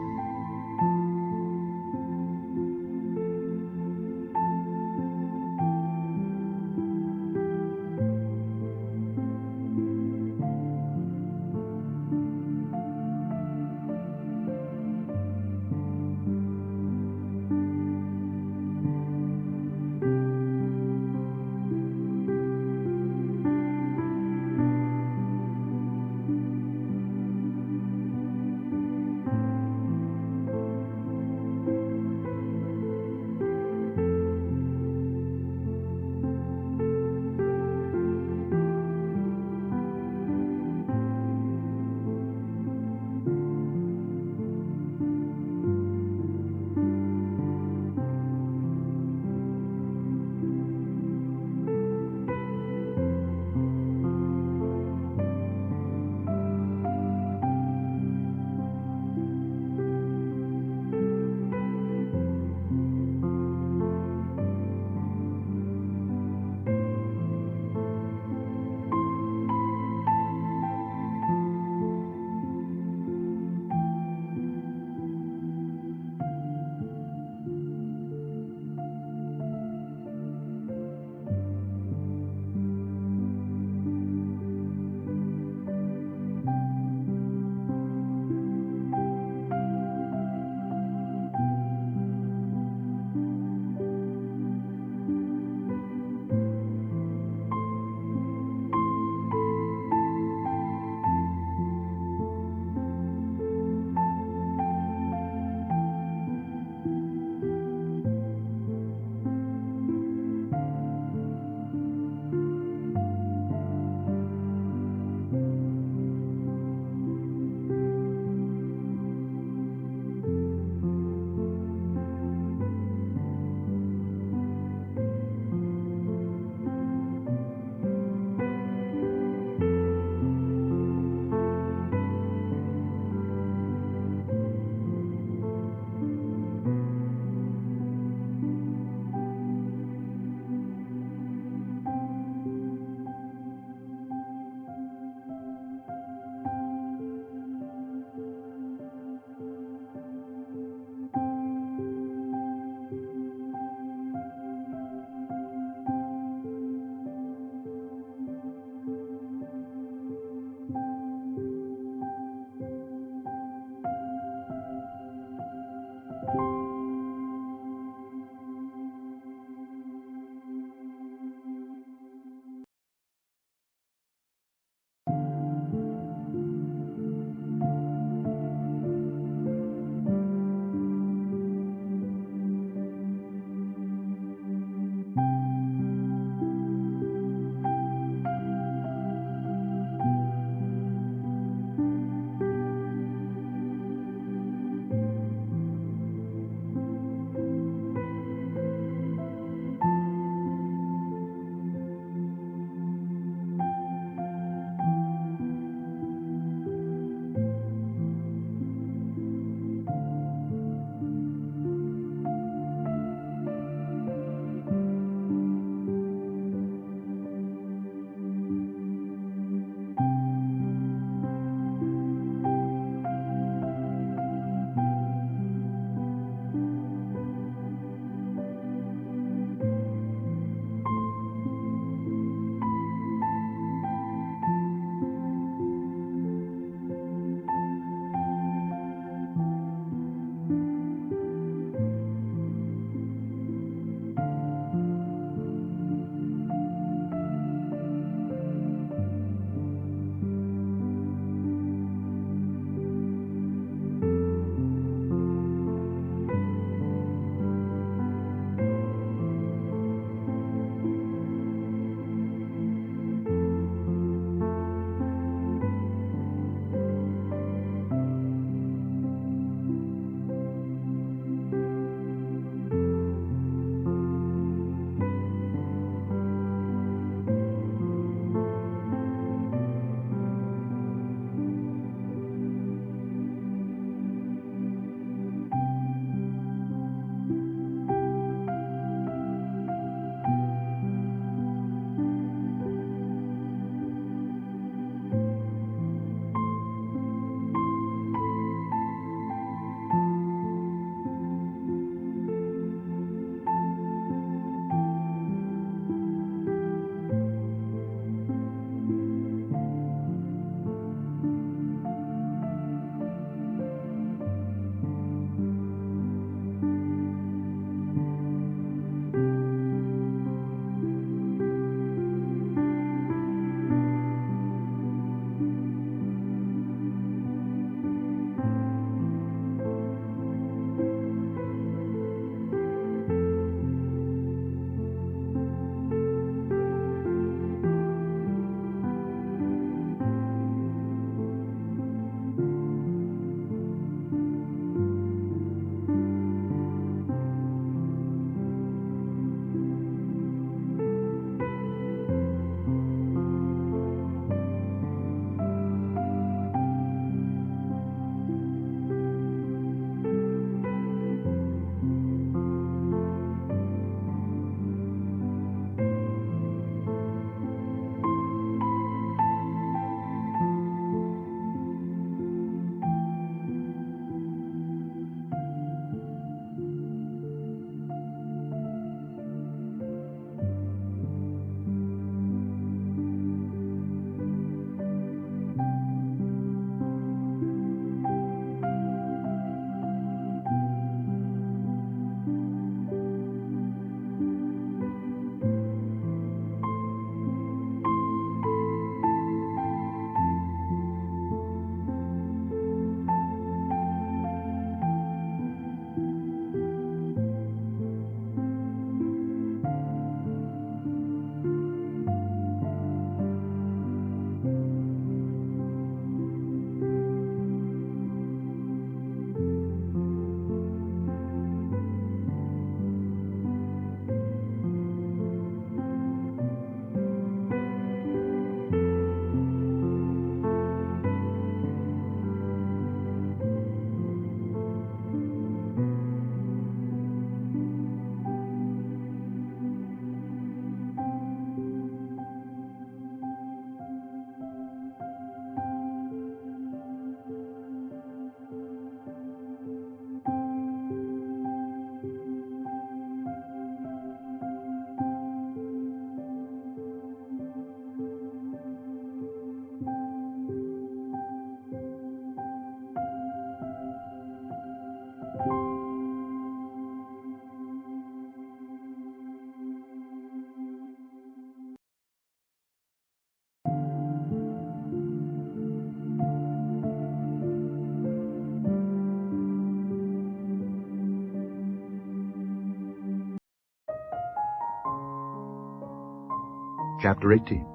chapter 18.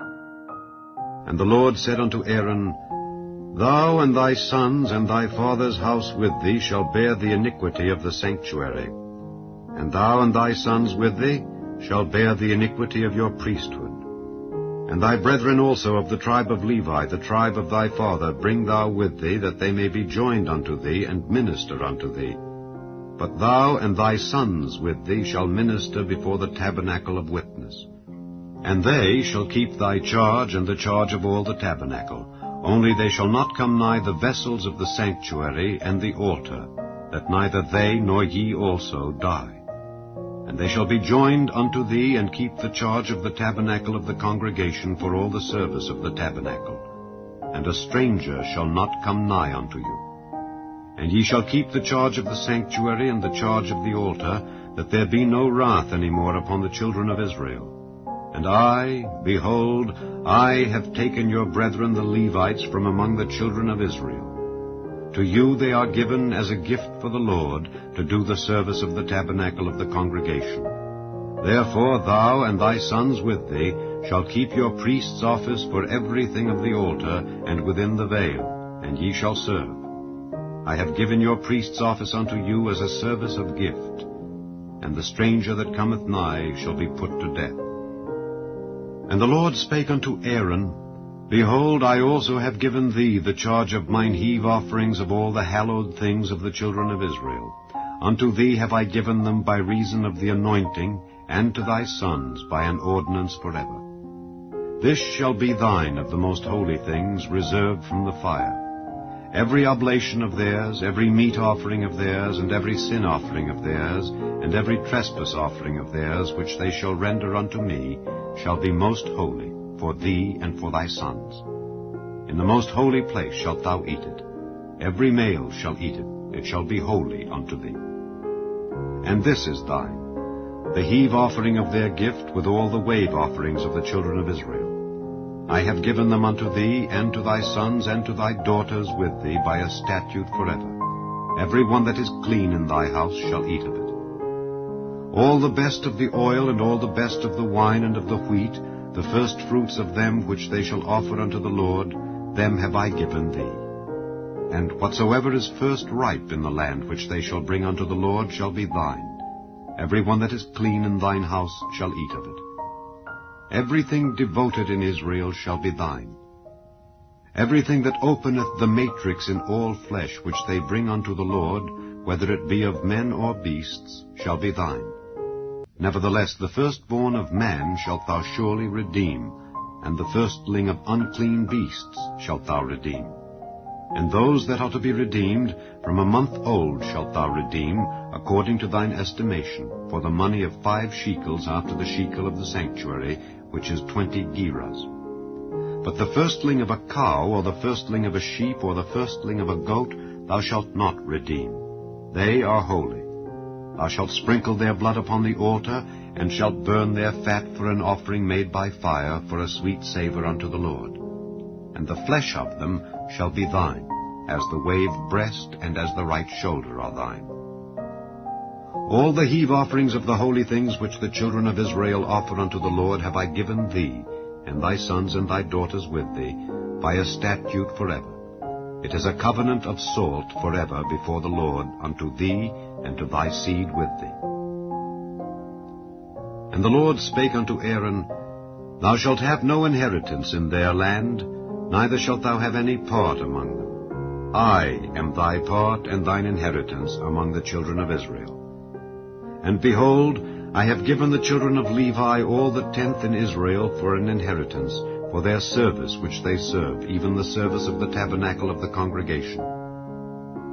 And the Lord said unto Aaron, Thou and thy sons and thy father's house with thee shall bear the iniquity of the sanctuary, and thou and thy sons with thee shall bear the iniquity of your priesthood. And thy brethren also of the tribe of Levi, the tribe of thy father, bring thou with thee, that they may be joined unto thee, and minister unto thee. But thou and thy sons with thee shall minister before the tabernacle of witness. And they shall keep thy charge and the charge of all the tabernacle. Only they shall not come nigh the vessels of the sanctuary and the altar, that neither they nor ye also die. And they shall be joined unto thee, and keep the charge of the tabernacle of the congregation for all the service of the tabernacle. And a stranger shall not come nigh unto you. And ye shall keep the charge of the sanctuary and the charge of the altar, that there be no wrath any more upon the children of Israel. And I, behold, I have taken your brethren the Levites from among the children of Israel. To you they are given as a gift for the Lord, to do the service of the tabernacle of the congregation. Therefore thou and thy sons with thee shall keep your priest's office for everything of the altar, and within the veil, and ye shall serve. I have given your priest's office unto you as a service of gift, and the stranger that cometh nigh shall be put to death. And the Lord spake unto Aaron, Behold, I also have given thee the charge of mine heave offerings of all the hallowed things of the children of Israel. Unto thee have I given them by reason of the anointing, and to thy sons by an ordinance forever. This shall be thine of the most holy things, reserved from the fire. Every oblation of theirs, every meat offering of theirs, and every sin offering of theirs, and every trespass offering of theirs, which they shall render unto me, shall be most holy, for thee and for thy sons. In the most holy place shalt thou eat it. Every male shall eat it. It shall be holy unto thee. And this is thine, the heave offering of their gift, with all the wave offerings of the children of Israel. I have given them unto thee, and to thy sons, and to thy daughters with thee, by a statute forever. Every one that is clean in thy house shall eat of it. All the best of the oil, and all the best of the wine, and of the wheat, the first fruits of them which they shall offer unto the Lord, them have I given thee. And whatsoever is first ripe in the land which they shall bring unto the Lord shall be thine. Every one that is clean in thine house shall eat of it. Everything devoted in Israel shall be thine. Everything that openeth the matrix in all flesh which they bring unto the Lord, whether it be of men or beasts, shall be thine. Nevertheless the firstborn of man shalt thou surely redeem, and the firstling of unclean beasts shalt thou redeem. And those that are to be redeemed, from a month old shalt thou redeem, according to thine estimation, for the money of 5 shekels after the shekel of the sanctuary, which is 20 gerahs. But the firstling of a cow, or the firstling of a sheep, or the firstling of a goat, thou shalt not redeem. They are holy. Thou shalt sprinkle their blood upon the altar, and shalt burn their fat for an offering made by fire, for a sweet savour unto the Lord. And the flesh of them shall be thine, as the waved breast and as the right shoulder are thine. All the heave offerings of the holy things which the children of Israel offer unto the Lord have I given thee, and thy sons and thy daughters with thee, by a statute forever. It is a covenant of salt forever before the Lord unto thee and to thy seed with thee. And the Lord spake unto Aaron, Thou shalt have no inheritance in their land, neither shalt thou have any part among them. I am thy part and thine inheritance among the children of Israel. And behold, I have given the children of Levi all the 10th in Israel for an inheritance, for their service which they serve, even the service of the tabernacle of the congregation.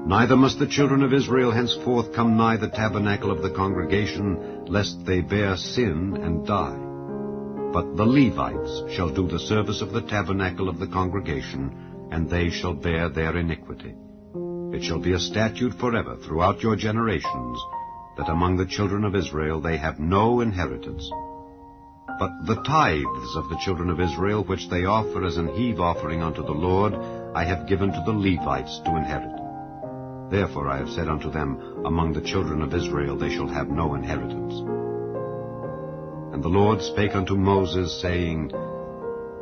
Neither must the children of Israel henceforth come nigh the tabernacle of the congregation, lest they bear sin and die. But the Levites shall do the service of the tabernacle of the congregation, and they shall bear their iniquity. It shall be a statute forever throughout your generations, that among the children of Israel they have no inheritance. But the tithes of the children of Israel, which they offer as an heave offering unto the Lord, I have given to the Levites to inherit. Therefore I have said unto them, Among the children of Israel they shall have no inheritance. And the Lord spake unto Moses, saying,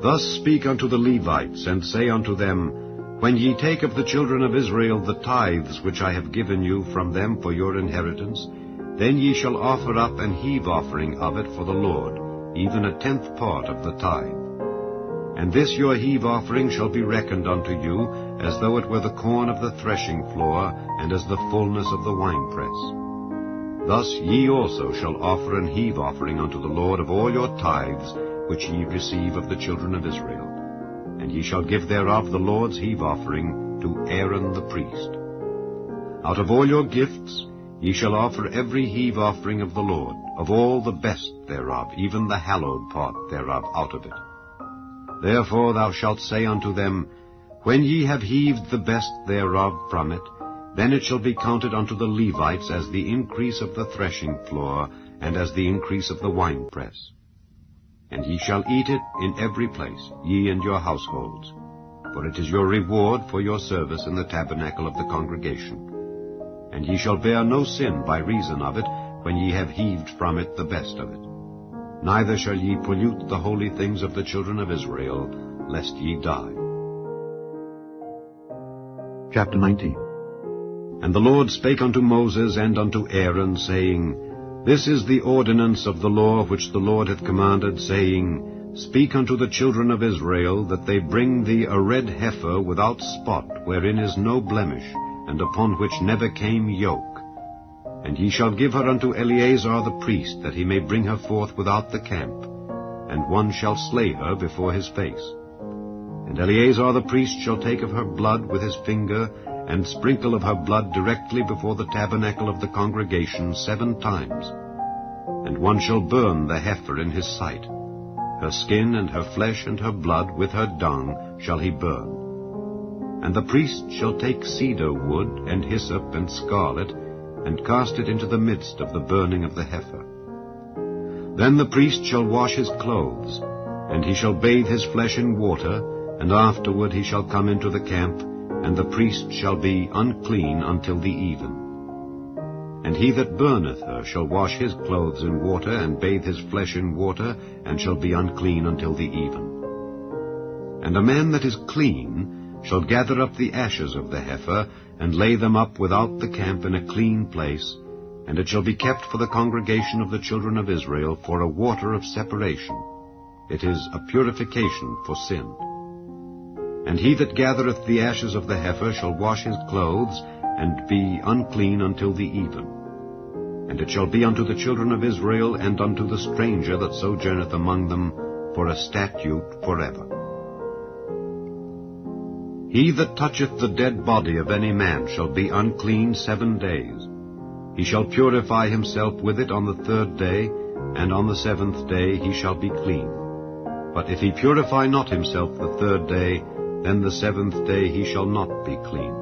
Thus speak unto the Levites, and say unto them, When ye take of the children of Israel the tithes which I have given you from them for your inheritance, then ye shall offer up an heave offering of it for the Lord, even a 10th part of the tithe. And this your heave offering shall be reckoned unto you, as though it were the corn of the threshing floor, and as the fullness of the winepress. Thus ye also shall offer an heave offering unto the Lord of all your tithes, which ye receive of the children of Israel. And ye shall give thereof the Lord's heave offering to Aaron the priest. Out of all your gifts ye shall offer every heave offering of the Lord, of all the best thereof, even the hallowed part thereof out of it. Therefore thou shalt say unto them, When ye have heaved the best thereof from it, then it shall be counted unto the Levites as the increase of the threshing floor, and as the increase of the winepress. And ye shall eat it in every place, ye and your households, for it is your reward for your service in the tabernacle of the congregation. And ye shall bear no sin by reason of it, when ye have heaved from it the best of it. Neither shall ye pollute the holy things of the children of Israel, lest ye die. Chapter 19. And the Lord spake unto Moses and unto Aaron, saying, This is the ordinance of the law which the Lord hath commanded, saying, Speak unto the children of Israel, that they bring thee a red heifer without spot, wherein is no blemish, and upon which never came yoke. And ye shall give her unto Eleazar the priest, that he may bring her forth without the camp, and one shall slay her before his face. And Eleazar the priest shall take of her blood with his finger, and sprinkle of her blood directly before the tabernacle of the congregation 7 times. And one shall burn the heifer in his sight. Her skin and her flesh and her blood with her dung shall he burn. And the priest shall take cedar wood and hyssop and scarlet, and cast it into the midst of the burning of the heifer. Then the priest shall wash his clothes, and he shall bathe his flesh in water, and afterward he shall come into the camp, and the priest shall be unclean until the even. And he that burneth her shall wash his clothes in water, and bathe his flesh in water, and shall be unclean until the even. And a man that is clean shall gather up the ashes of the heifer, and lay them up without the camp in a clean place, and it shall be kept for the congregation of the children of Israel for a water of separation. It is a purification for sin. And he that gathereth the ashes of the heifer shall wash his clothes, and be unclean until the even. And it shall be unto the children of Israel, and unto the stranger that sojourneth among them, for a statute forever. He that toucheth the dead body of any man shall be unclean 7 days. He shall purify himself with it on the 3rd day, and on the 7th day he shall be clean. But if he purify not himself the 3rd day, then the 7th day he shall not be clean.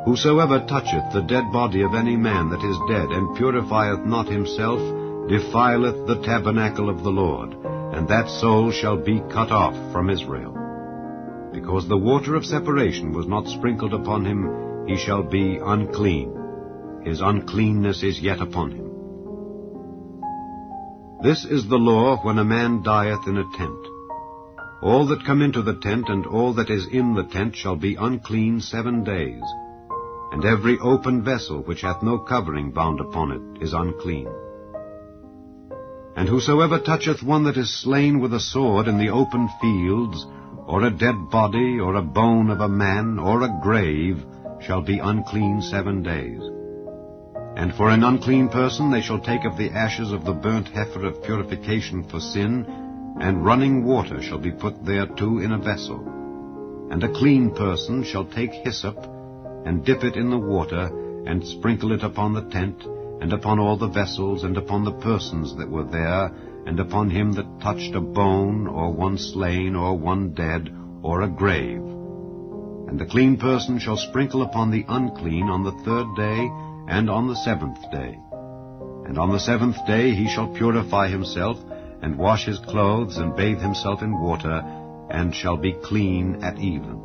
Whosoever toucheth the dead body of any man that is dead, and purifieth not himself, defileth the tabernacle of the Lord, and that soul shall be cut off from Israel. Because the water of separation was not sprinkled upon him, he shall be unclean. His uncleanness is yet upon him. This is the law when a man dieth in a tent. All that come into the tent, and all that is in the tent, shall be unclean 7 days. And every open vessel which hath no covering bound upon it is unclean. And whosoever toucheth one that is slain with a sword in the open fields, or a dead body, or a bone of a man, or a grave, shall be unclean 7 days. And for an unclean person they shall take of the ashes of the burnt heifer of purification for sin, and running water shall be put thereto in a vessel. And a clean person shall take hyssop, and dip it in the water, and sprinkle it upon the tent, and upon all the vessels, and upon the persons that were there, and upon him that touched a bone, or one slain, or one dead, or a grave. And the clean person shall sprinkle upon the unclean on the 3rd day, and on the 7th day. And on the 7th day he shall purify himself, and wash his clothes, and bathe himself in water, and shall be clean at even.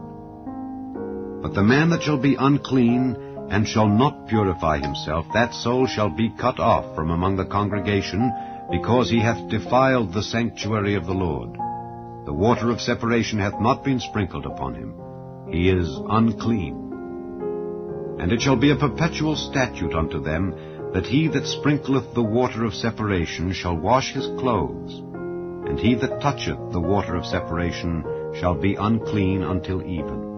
But the man that shall be unclean, and shall not purify himself, that soul shall be cut off from among the congregation, because he hath defiled the sanctuary of the Lord. the water of separation hath not been sprinkled upon him, he is unclean. And it shall be a perpetual statute unto them, that he that sprinkleth the water of separation shall wash his clothes, and he that toucheth the water of separation shall be unclean until even.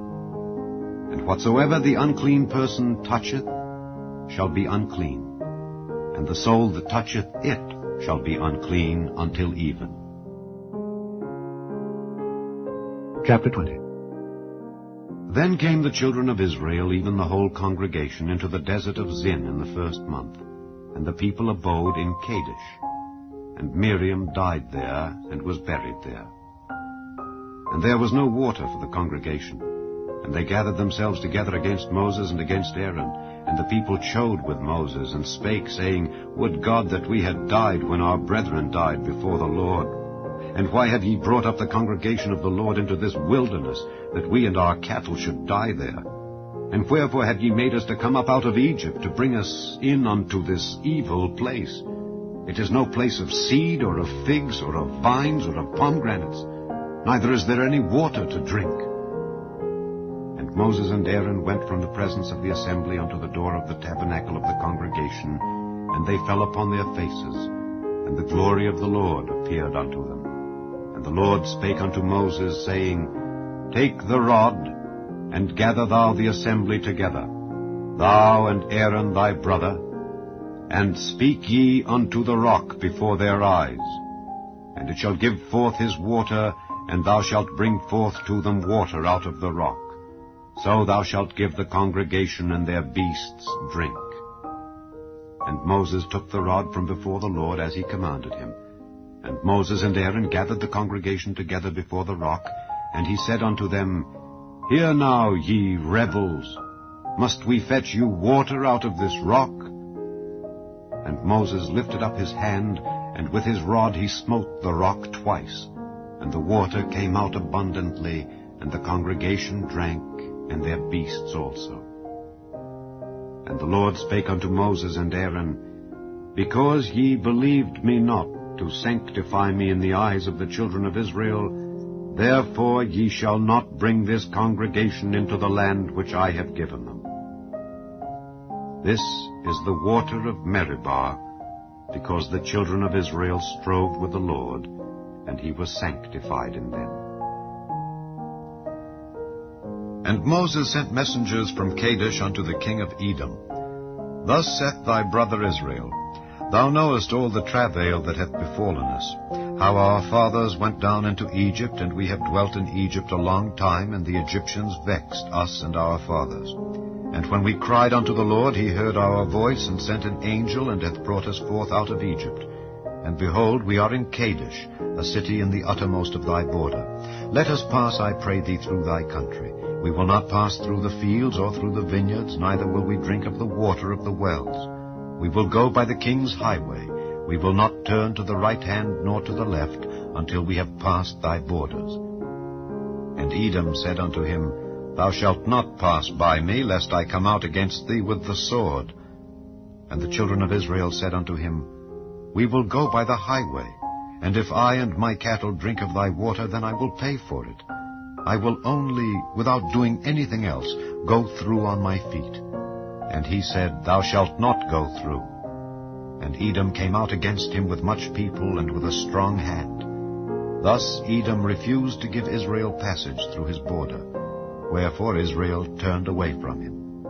And whatsoever the unclean person toucheth shall be unclean, and the soul that toucheth it shall be unclean until even. Chapter 20. Then came the children of Israel, even the whole congregation, into the desert of Zin in the 1st month, and the people abode in Kadesh. And Miriam died there, and was buried there. And there was no water for the congregation. And they gathered themselves together against Moses and against Aaron. And the people chode with Moses, and spake, saying, Would God that we had died when our brethren died before the Lord! And why have ye brought up the congregation of the Lord into this wilderness, that we and our cattle should die there? And wherefore have ye made us to come up out of Egypt, to bring us in unto this evil place? It is no place of seed, or of figs, or of vines, or of pomegranates, neither is there any water to drink. And Moses and Aaron went from the presence of the assembly unto the door of the tabernacle of the congregation, and they fell upon their faces, and the glory of the Lord appeared unto them. And the Lord spake unto Moses, saying, Take the rod, and gather thou the assembly together, thou and Aaron thy brother, and speak ye unto the rock before their eyes. And it shall give forth his water, and thou shalt bring forth to them water out of the rock. So thou shalt give the congregation and their beasts drink. And Moses took the rod from before the Lord as he commanded him. And Moses and Aaron gathered the congregation together before the rock, and he said unto them, Hear now, ye rebels, must we fetch you water out of this rock? And Moses lifted up his hand, and with his rod he smote the rock twice, and the water came out abundantly, and the congregation drank, and their beasts also. And the Lord spake unto Moses and Aaron, Because ye believed me not, to sanctify me in the eyes of the children of Israel, therefore ye shall not bring this congregation into the land which I have given them. This is the water of Meribah, because the children of Israel strove with the Lord, and he was sanctified in them. And Moses sent messengers from Kadesh unto the king of Edom. Thus saith thy brother Israel, Thou knowest all the travail that hath befallen us, how our fathers went down into Egypt, and we have dwelt in Egypt a long time, and the Egyptians vexed us and our fathers. And when we cried unto the Lord, he heard our voice, and sent an angel, and hath brought us forth out of Egypt. And behold, we are in Kadesh, a city in the uttermost of thy border. Let us pass, I pray thee, through thy country. We will not pass through the fields or through the vineyards, neither will we drink of the water of the wells. We will go by the king's highway. We will not turn to the right hand nor to the left, until we have passed thy borders. And Edom said unto him, Thou shalt not pass by me, lest I come out against thee with the sword. And the children of Israel said unto him, We will go by the highway, and if I and my cattle drink of thy water, then I will pay for it. I will only, without doing anything else, go through on my feet. And he said, Thou shalt not go through. And Edom came out against him with much people and with a strong hand. Thus Edom refused to give Israel passage through his border, wherefore Israel turned away from him.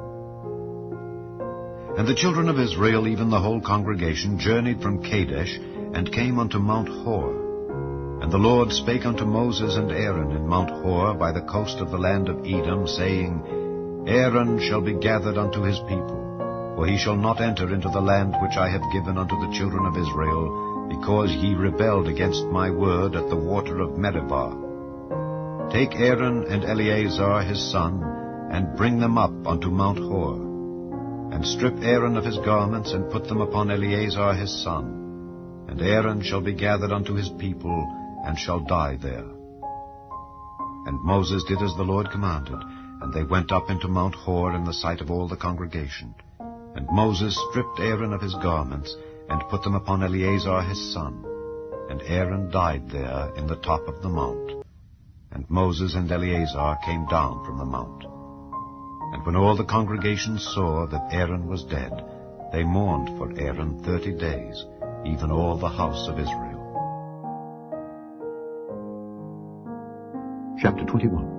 And the children of Israel, even the whole congregation, journeyed from Kadesh, and came unto Mount Hor. And the Lord spake unto Moses and Aaron in Mount Hor by the coast of the land of Edom, saying, Aaron shall be gathered unto his people, for he shall not enter into the land which I have given unto the children of Israel, because ye rebelled against my word at the water of Meribah. Take Aaron and Eleazar his son, and bring them up unto Mount Hor, and strip Aaron of his garments, and put them upon Eleazar his son. And Aaron shall be gathered unto his people, and shall die there. And Moses did as the Lord commanded, and they went up into Mount Hor in the sight of all the congregation. And Moses stripped Aaron of his garments, and put them upon Eleazar his son. And Aaron died there in the top of the mount. and Moses and Eleazar came down from the mount. And when all the congregation saw that Aaron was dead, they mourned for Aaron 30 days, even all the house of Israel. Chapter 21.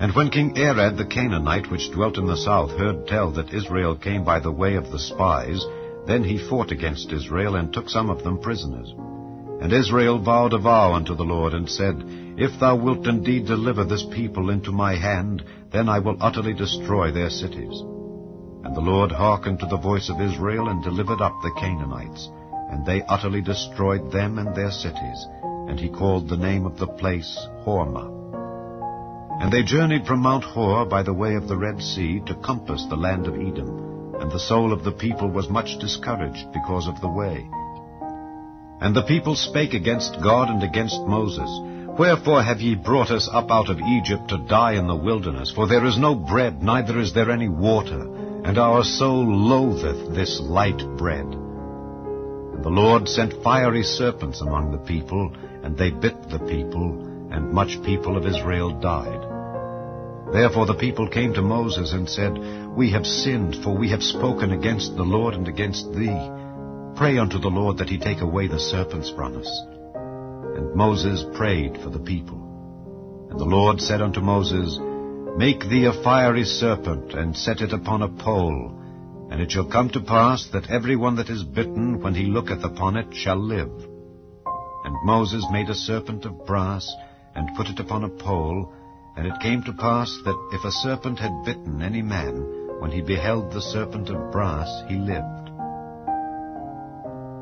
And when King Arad the Canaanite, which dwelt in the south, heard tell that Israel came by the way of the spies, then he fought against Israel, and took some of them prisoners. And Israel vowed a vow unto the Lord, and said, If thou wilt indeed deliver this people into my hand, then I will utterly destroy their cities. And the Lord hearkened to the voice of Israel, and delivered up the Canaanites, and they utterly destroyed them and their cities. And he called the name of the place Hormah. And they journeyed from Mount Hor by the way of the Red Sea to compass the land of Edom, and the soul of the people was much discouraged because of the way. And the people spake against God and against Moses, Wherefore have ye brought us up out of Egypt to die in the wilderness? For there is no bread, neither is there any water, and our soul loatheth this light bread. And the Lord sent fiery serpents among the people, and they bit the people, and much people of Israel died. Therefore the people came to Moses and said, We have sinned, for we have spoken against the Lord and against thee. Pray unto the Lord that he take away the serpents from us. And Moses prayed for the people. And the Lord said unto Moses, Make thee a fiery serpent, and set it upon a pole. And it shall come to pass that every one that is bitten, when he looketh upon it, shall live. And Moses made a serpent of brass, and put it upon a pole. And it came to pass that if a serpent had bitten any man, when he beheld the serpent of brass, he lived.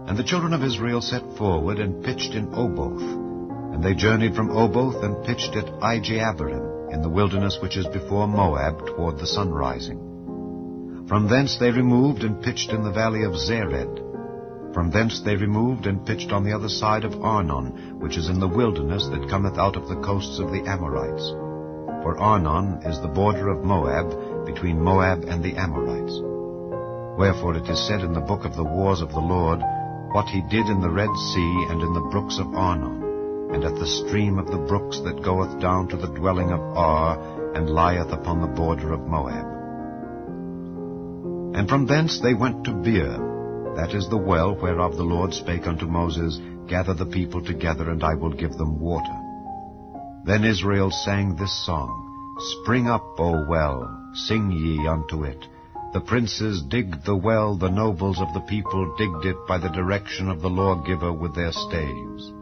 And the children of Israel set forward, and pitched in Oboth. And they journeyed from Oboth, and pitched at Ijeabarim, in the wilderness which is before Moab, toward the sunrising. From thence they removed, and pitched in the valley of Zered. From thence they removed, and pitched on the other side of Arnon, which is in the wilderness that cometh out of the coasts of the Amorites. For Arnon is the border of Moab, between Moab and the Amorites. Wherefore it is said in the book of the wars of the Lord, What he did in the Red Sea, and in the brooks of Arnon, and at the stream of the brooks that goeth down to the dwelling of Ar, and lieth upon the border of Moab. And from thence they went to Beer, that is the well whereof the Lord spake unto Moses, Gather the people together, and I will give them water. Then Israel sang this song, Spring up, O well, sing ye unto it. The princes digged the well, the nobles of the people digged it by the direction of the lawgiver with their staves.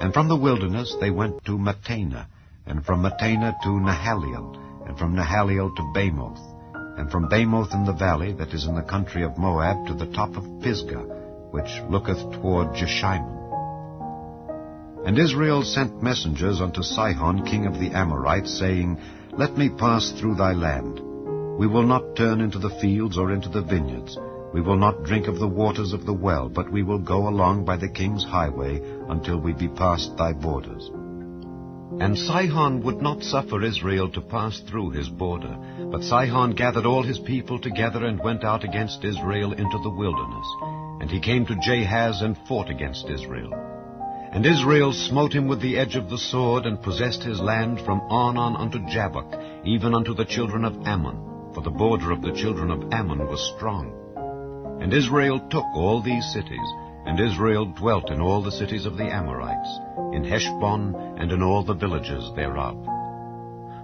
And from the wilderness they went to Mattanah, and from Mattanah to Nahaliel, and from Nahaliel to Bamoth, and from Bamoth in the valley that is in the country of Moab to the top of Pisgah, which looketh toward Jeshimon. And Israel sent messengers unto Sihon king of the Amorites, saying, Let me pass through thy land. We will not turn into the fields or into the vineyards. We will not drink of the waters of the well, but we will go along by the king's highway until we be past thy borders. And Sihon would not suffer Israel to pass through his border. But Sihon gathered all his people together, and went out against Israel into the wilderness. And he came to Jahaz, and fought against Israel. And Israel smote him with the edge of the sword, and possessed his land from Arnon unto Jabbok, even unto the children of Ammon. For the border of the children of Ammon was strong. And Israel took all these cities, and Israel dwelt in all the cities of the Amorites, in Heshbon, and in all the villages thereof.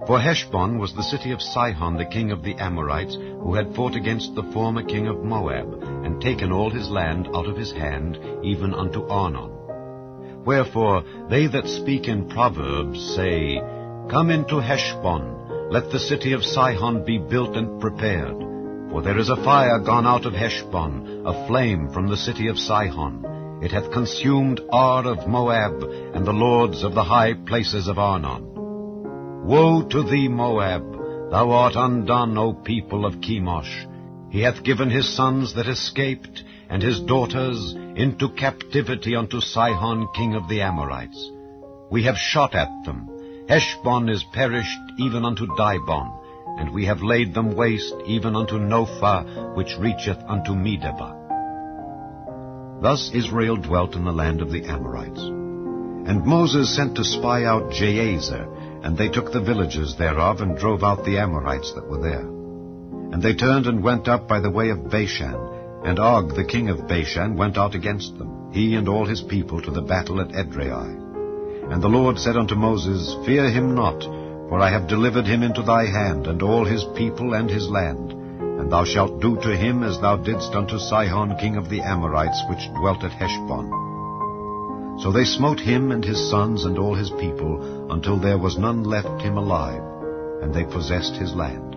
For Heshbon was the city of Sihon the king of the Amorites, who had fought against the former king of Moab, and taken all his land out of his hand, even unto Arnon. Wherefore they that speak in Proverbs say, Come into Heshbon, let the city of Sihon be built and prepared. For there is a fire gone out of Heshbon, a flame from the city of Sihon. It hath consumed Ar of Moab, and the lords of the high places of Arnon. Woe to thee, Moab! Thou art undone, O people of Chemosh. He hath given his sons that escaped, and his daughters into captivity unto Sihon king of the Amorites. We have shot at them. Heshbon is perished even unto Dibon, and we have laid them waste even unto Nophah, which reacheth unto Medeba. Thus Israel dwelt in the land of the Amorites. And Moses sent to spy out Jazer, and they took the villages thereof, and drove out the Amorites that were there. And they turned and went up by the way of Bashan, and Og the king of Bashan went out against them, he and all his people, to the battle at Edrei. And the Lord said unto Moses, Fear him not, for I have delivered him into thy hand, and all his people and his land. And thou shalt do to him as thou didst unto Sihon king of the Amorites, which dwelt at Heshbon. So they smote him and his sons and all his people, until there was none left him alive, and they possessed his land.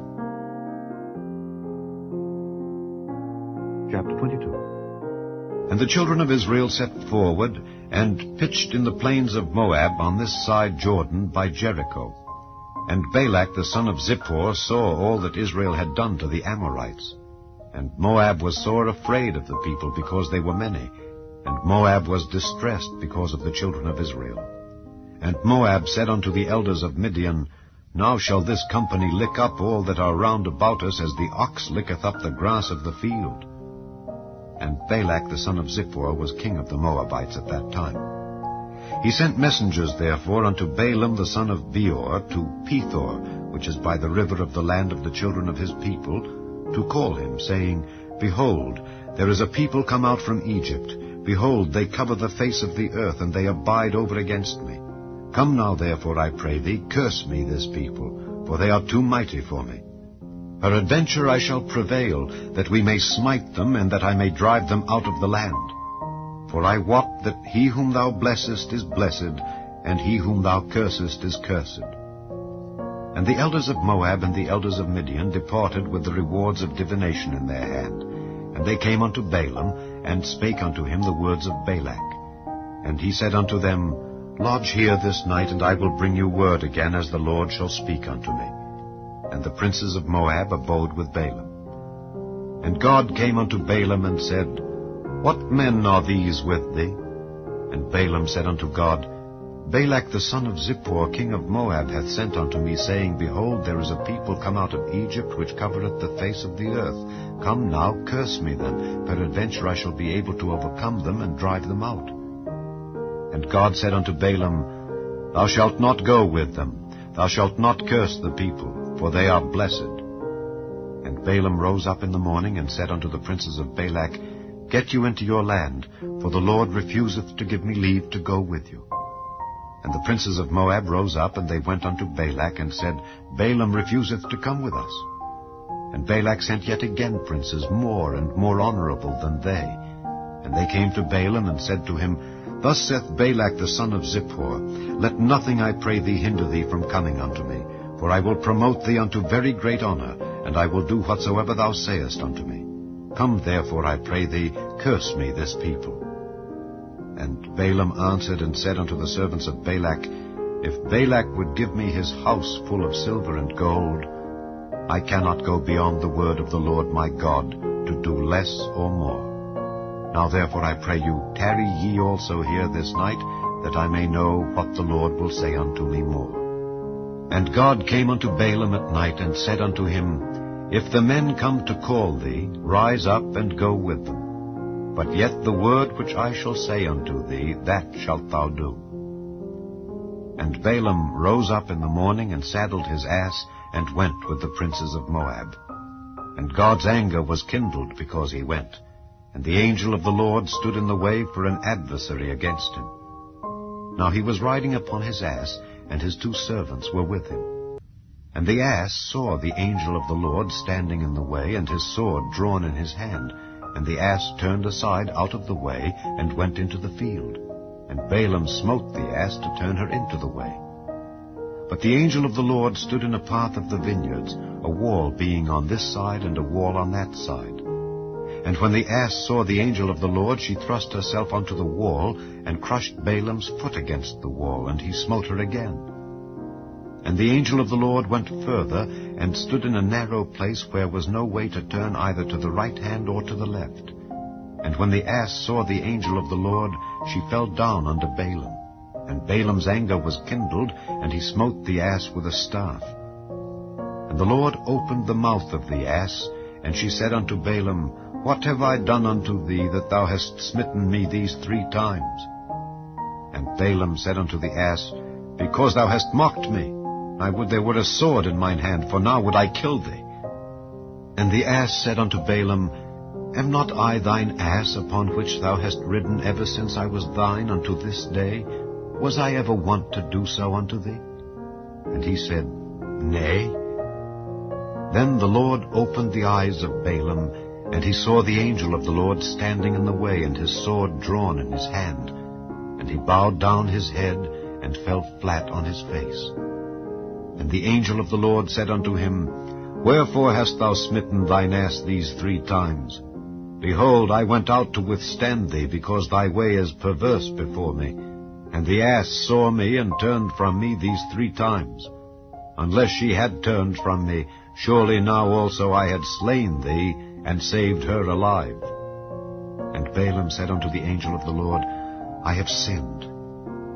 Chapter 22. And the children of Israel set forward, and pitched in the plains of Moab on this side Jordan by Jericho. And Balak the son of Zippor saw all that Israel had done to the Amorites. And Moab was sore afraid of the people, because they were many. And Moab was distressed because of the children of Israel. And Moab said unto the elders of Midian, Now shall this company lick up all that are round about us, as the ox licketh up the grass of the field. And Balak the son of Zippor was king of the Moabites at that time. He sent messengers therefore unto Balaam the son of Beor to Pethor, which is by the river of the land of the children of his people, to call him, saying, Behold, there is a people come out from Egypt. Behold, they cover the face of the earth, and they abide over against me. Come now, therefore, I pray thee, curse me this people, for they are too mighty for me. Peradventure I shall prevail, that we may smite them, and that I may drive them out of the land. For I wot that he whom thou blessest is blessed, and he whom thou cursest is cursed. And the elders of Moab and the elders of Midian departed with the rewards of divination in their hand. And they came unto Balaam, and spake unto him the words of Balak. And he said unto them, Lodge here this night, and I will bring you word again, as the Lord shall speak unto me. And the princes of Moab abode with Balaam. And God came unto Balaam, and said, What men are these with thee? And Balaam said unto God, Balak the son of Zippor, king of Moab, hath sent unto me, saying, Behold, there is a people come out of Egypt, which covereth the face of the earth. Come now, curse me them, peradventure I shall be able to overcome them, and drive them out. And God said unto Balaam, Thou shalt not go with them, thou shalt not curse the people, for they are blessed. And Balaam rose up in the morning, and said unto the princes of Balak, Get you into your land, for the Lord refuseth to give me leave to go with you. And the princes of Moab rose up, and they went unto Balak, and said, Balaam refuseth to come with us. And Balak sent yet again princes more and more honorable than they. And they came to Balaam, and said to him, Thus saith Balak the son of Zippor, Let nothing, I pray thee, hinder thee from coming unto me, for I will promote thee unto very great honor, and I will do whatsoever thou sayest unto me. Come therefore, I pray thee, curse me this people. And Balaam answered and said unto the servants of Balak, If Balak would give me his house full of silver and gold, I cannot go beyond the word of the Lord my God, to do less or more. Now therefore I pray you, tarry ye also here this night, that I may know what the Lord will say unto me more. And God came unto Balaam at night, and said unto him, If the men come to call thee, rise up and go with them. But yet the word which I shall say unto thee, that shalt thou do. And Balaam rose up in the morning, and saddled his ass, and went with the princes of Moab. And God's anger was kindled because he went. And the angel of the Lord stood in the way for an adversary against him. Now he was riding upon his ass, and his 2 servants were with him. And the ass saw the angel of the Lord standing in the way, and his sword drawn in his hand. And the ass turned aside out of the way, and went into the field. And Balaam smote the ass to turn her into the way. But the angel of the Lord stood in a path of the vineyards, a wall being on this side, and a wall on that side. And when the ass saw the angel of the Lord, she thrust herself unto the wall, and crushed Balaam's foot against the wall, and he smote her again. And the angel of the Lord went further, and stood in a narrow place, where was no way to turn either to the right hand or to the left. And when the ass saw the angel of the Lord, she fell down under Balaam. And Balaam's anger was kindled, and he smote the ass with a staff. And the Lord opened the mouth of the ass, and she said unto Balaam, What have I done unto thee, that thou hast smitten me these 3 times? And Balaam said unto the ass, Because thou hast mocked me, I would there were a sword in mine hand, for now would I kill thee. And the ass said unto Balaam, Am not I thine ass, upon which thou hast ridden ever since I was thine unto this day? Was I ever wont to do so unto thee? And he said, Nay. Then the Lord opened the eyes of Balaam, and he saw the angel of the Lord standing in the way, and his sword drawn in his hand. And he bowed down his head, and fell flat on his face. And the angel of the Lord said unto him, Wherefore hast thou smitten thine ass these 3 times? Behold, I went out to withstand thee, because thy way is perverse before me. And the ass saw me, and turned from me these 3 times. Unless she had turned from me, surely now also I had slain thee, and saved her alive. And Balaam said unto the angel of the Lord, I have sinned,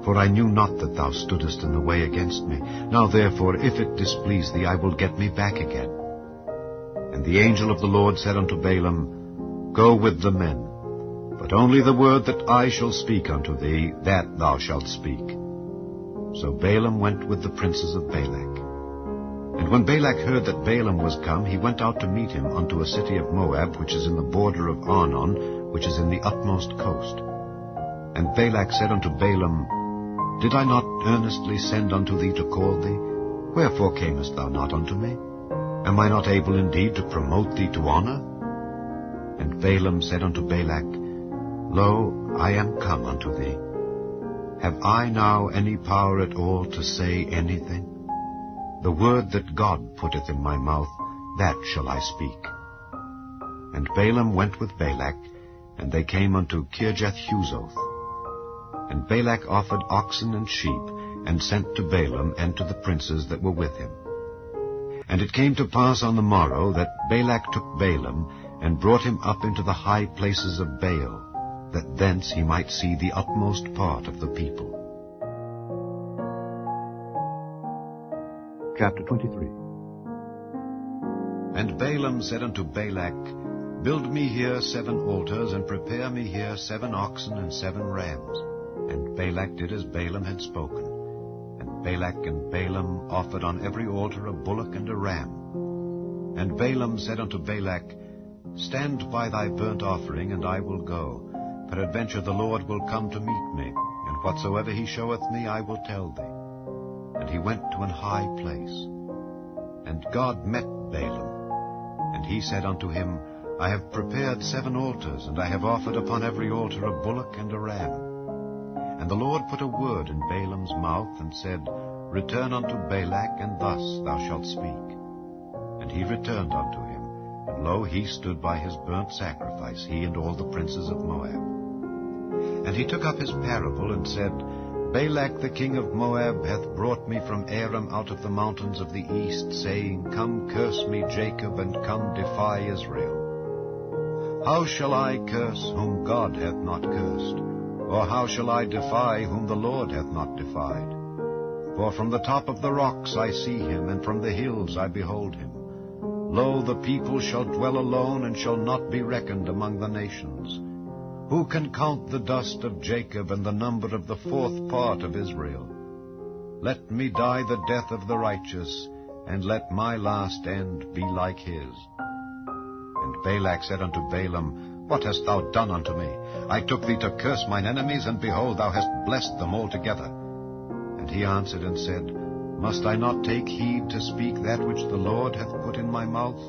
for I knew not that thou stoodest in the way against me. Now therefore, if it displease thee, I will get me back again. And the angel of the Lord said unto Balaam, Go with the men, but only the word that I shall speak unto thee, that thou shalt speak. So Balaam went with the princes of Balak. And when Balak heard that Balaam was come, he went out to meet him unto a city of Moab, which is in the border of Arnon, which is in the utmost coast. And Balak said unto Balaam, Did I not earnestly send unto thee to call thee? Wherefore camest thou not unto me? Am I not able indeed to promote thee to honor? And Balaam said unto Balak, Lo, I am come unto thee. Have I now any power at all to say anything? The word that God putteth in my mouth, that shall I speak. And Balaam went with Balak, and they came unto Kirjath-Huzoth. And Balak offered oxen and sheep, and sent to Balaam and to the princes that were with him. And it came to pass on the morrow that Balak took Balaam, and brought him up into the high places of Baal, that thence he might see the utmost part of the people. Chapter 23. And Balaam said unto Balak, Build me here 7 altars, and prepare me here 7 oxen and 7 rams. And Balak did as Balaam had spoken. And Balak and Balaam offered on every altar a bullock and a ram. And Balaam said unto Balak, Stand by thy burnt offering, and I will go. Peradventure the Lord will come to meet me, and whatsoever he showeth me I will tell thee. And he went to an high place. And God met Balaam. And he said unto him, I have prepared 7 altars, and I have offered upon every altar a bullock and a ram. And the Lord put a word in Balaam's mouth, and said, Return unto Balak, and thus thou shalt speak. And he returned unto him, and lo, he stood by his burnt sacrifice, he and all the princes of Moab. And he took up his parable, and said, Balak the king of Moab hath brought me from Aram out of the mountains of the east, saying, Come curse me, Jacob, and come defy Israel. How shall I curse whom God hath not cursed? Or how shall I defy whom the Lord hath not defied? For from the top of the rocks I see him, and from the hills I behold him. Lo, the people shall dwell alone, and shall not be reckoned among the nations. Who can count the dust of Jacob, and the number of the 4th part of Israel? Let me die the death of the righteous, and let my last end be like his. And Balak said unto Balaam, What hast thou done unto me? I took thee to curse mine enemies, and behold, thou hast blessed them altogether. And he answered and said, Must I not take heed to speak that which the Lord hath put in my mouth?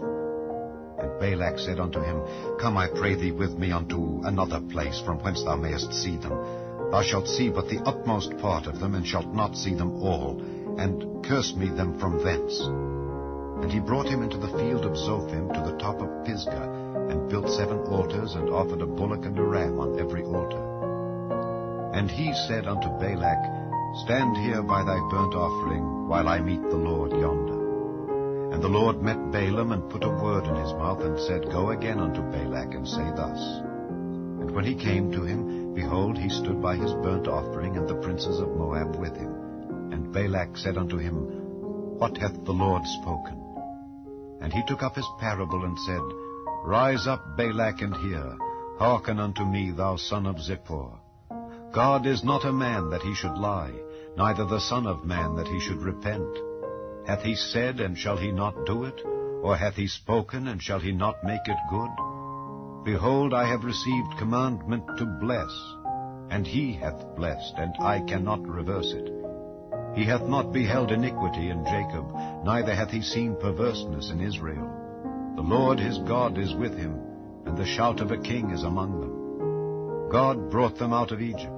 And Balak said unto him, Come, I pray thee, with me unto another place, from whence thou mayest see them. Thou shalt see but the utmost part of them, and shalt not see them all, and curse me them from thence. And he brought him into the field of Zophim to the top of Pisgah, and built 7 altars, and offered a bullock and a ram on every altar. And he said unto Balak, Stand here by thy burnt offering, while I meet the Lord yonder. And the Lord met Balaam, and put a word in his mouth, and said, Go again unto Balak, and say thus. And when he came to him, behold, he stood by his burnt offering, and the princes of Moab with him. And Balak said unto him, What hath the Lord spoken? And he took up his parable, and said, Rise up, Balak, and hear. Hearken unto me, thou son of Zippor. God is not a man that he should lie, neither the Son of Man that he should repent. Hath he said, and shall he not do it? Or hath he spoken, and shall he not make it good? Behold, I have received commandment to bless, and he hath blessed, and I cannot reverse it. He hath not beheld iniquity in Jacob, neither hath he seen perverseness in Israel. The Lord his God is with him, and the shout of a king is among them. God brought them out of Egypt.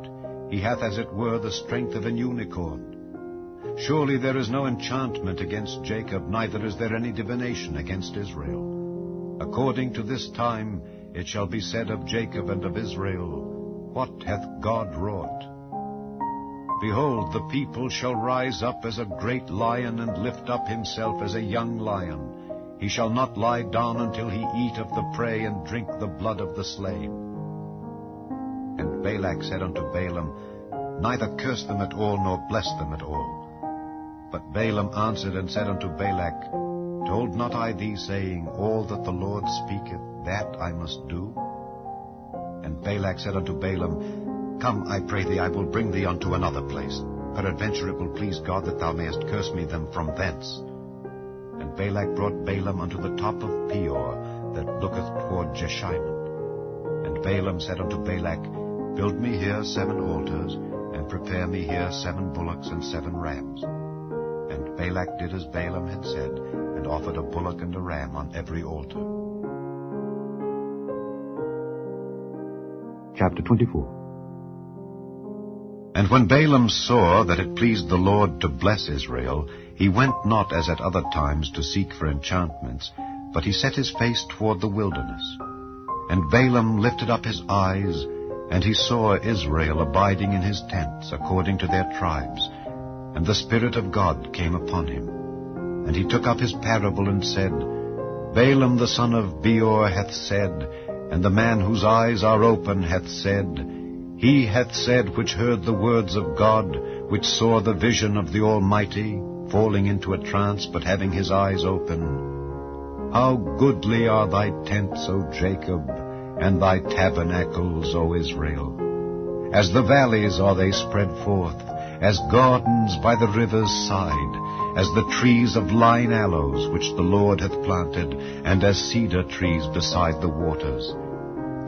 He hath as it were the strength of an unicorn. Surely there is no enchantment against Jacob, neither is there any divination against Israel. According to this time it shall be said of Jacob and of Israel, What hath God wrought? Behold, the people shall rise up as a great lion, and lift up himself as a young lion. He shall not lie down until he eat of the prey, and drink the blood of the slain. And Balak said unto Balaam, Neither curse them at all, nor bless them at all. But Balaam answered and said unto Balak, Told not I thee, saying, All that the Lord speaketh, that I must do? And Balak said unto Balaam, Come, I pray thee, I will bring thee unto another place. Peradventure it will please God that thou mayest curse me them from thence. And Balak brought Balaam unto the top of Peor, that looketh toward Jeshimon. And Balaam said unto Balak, Build me here 7 altars, and prepare me here 7 bullocks and 7 rams. And Balak did as Balaam had said, and offered a bullock and a ram on every altar. Chapter 24. And when Balaam saw that it pleased the Lord to bless Israel, he went not as at other times to seek for enchantments, but he set his face toward the wilderness. And Balaam lifted up his eyes, and he saw Israel abiding in his tents according to their tribes. And the Spirit of God came upon him. And he took up his parable and said, Balaam the son of Beor hath said, and the man whose eyes are open hath said, He hath said which heard the words of God, which saw the vision of the Almighty, falling into a trance, but having his eyes open. How goodly are thy tents, O Jacob, and thy tabernacles, O Israel. As the valleys are they spread forth, as gardens by the river's side, as the trees of lign aloes which the Lord hath planted, and as cedar trees beside the waters.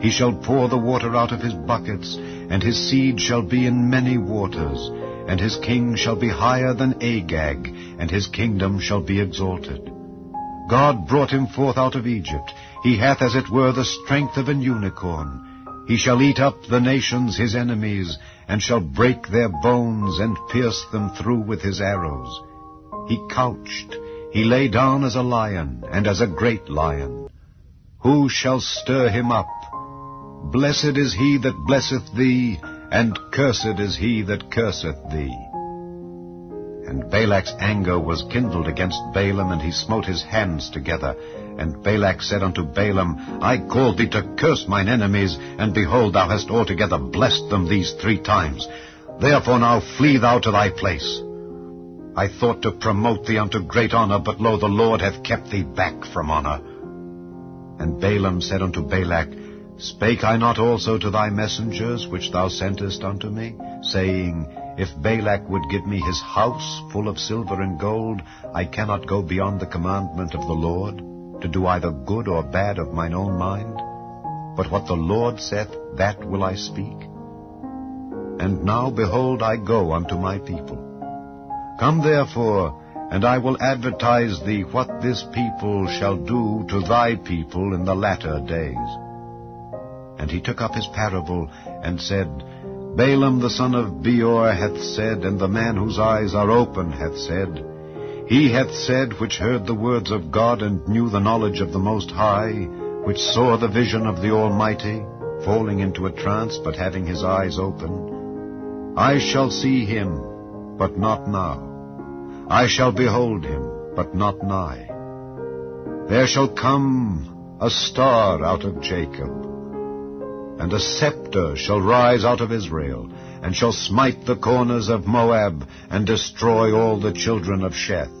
He shall pour the water out of his buckets, and his seed shall be in many waters, and his king shall be higher than Agag, and his kingdom shall be exalted. God brought him forth out of Egypt. He hath as it were the strength of an unicorn. He shall eat up the nations his enemies, and shall break their bones, and pierce them through with his arrows. He couched, he lay down as a lion, and as a great lion. Who shall stir him up? Blessed is he that blesseth thee, and cursed is he that curseth thee. And Balak's anger was kindled against Balaam, and he smote his hands together. And Balak said unto Balaam, I called thee to curse mine enemies, and behold, thou hast altogether blessed them these 3 times. Therefore now flee thou to thy place. I thought to promote thee unto great honor, but lo, the Lord hath kept thee back from honor. And Balaam said unto Balak, Spake I not also to thy messengers, which thou sentest unto me, saying, If Balak would give me his house full of silver and gold, I cannot go beyond the commandment of the Lord, to do either good or bad of mine own mind? But what the Lord saith, that will I speak. And now, behold, I go unto my people. Come therefore, and I will advertise thee what this people shall do to thy people in the latter days. And he took up his parable, and said, Balaam the son of Beor hath said, and the man whose eyes are open hath said, He hath said which heard the words of God, and knew the knowledge of the Most High, which saw the vision of the Almighty, falling into a trance, but having his eyes open. I shall see him, but not now. I shall behold him, but not nigh. There shall come a star out of Jacob, and a scepter shall rise out of Israel, and shall smite the corners of Moab, and destroy all the children of Sheth.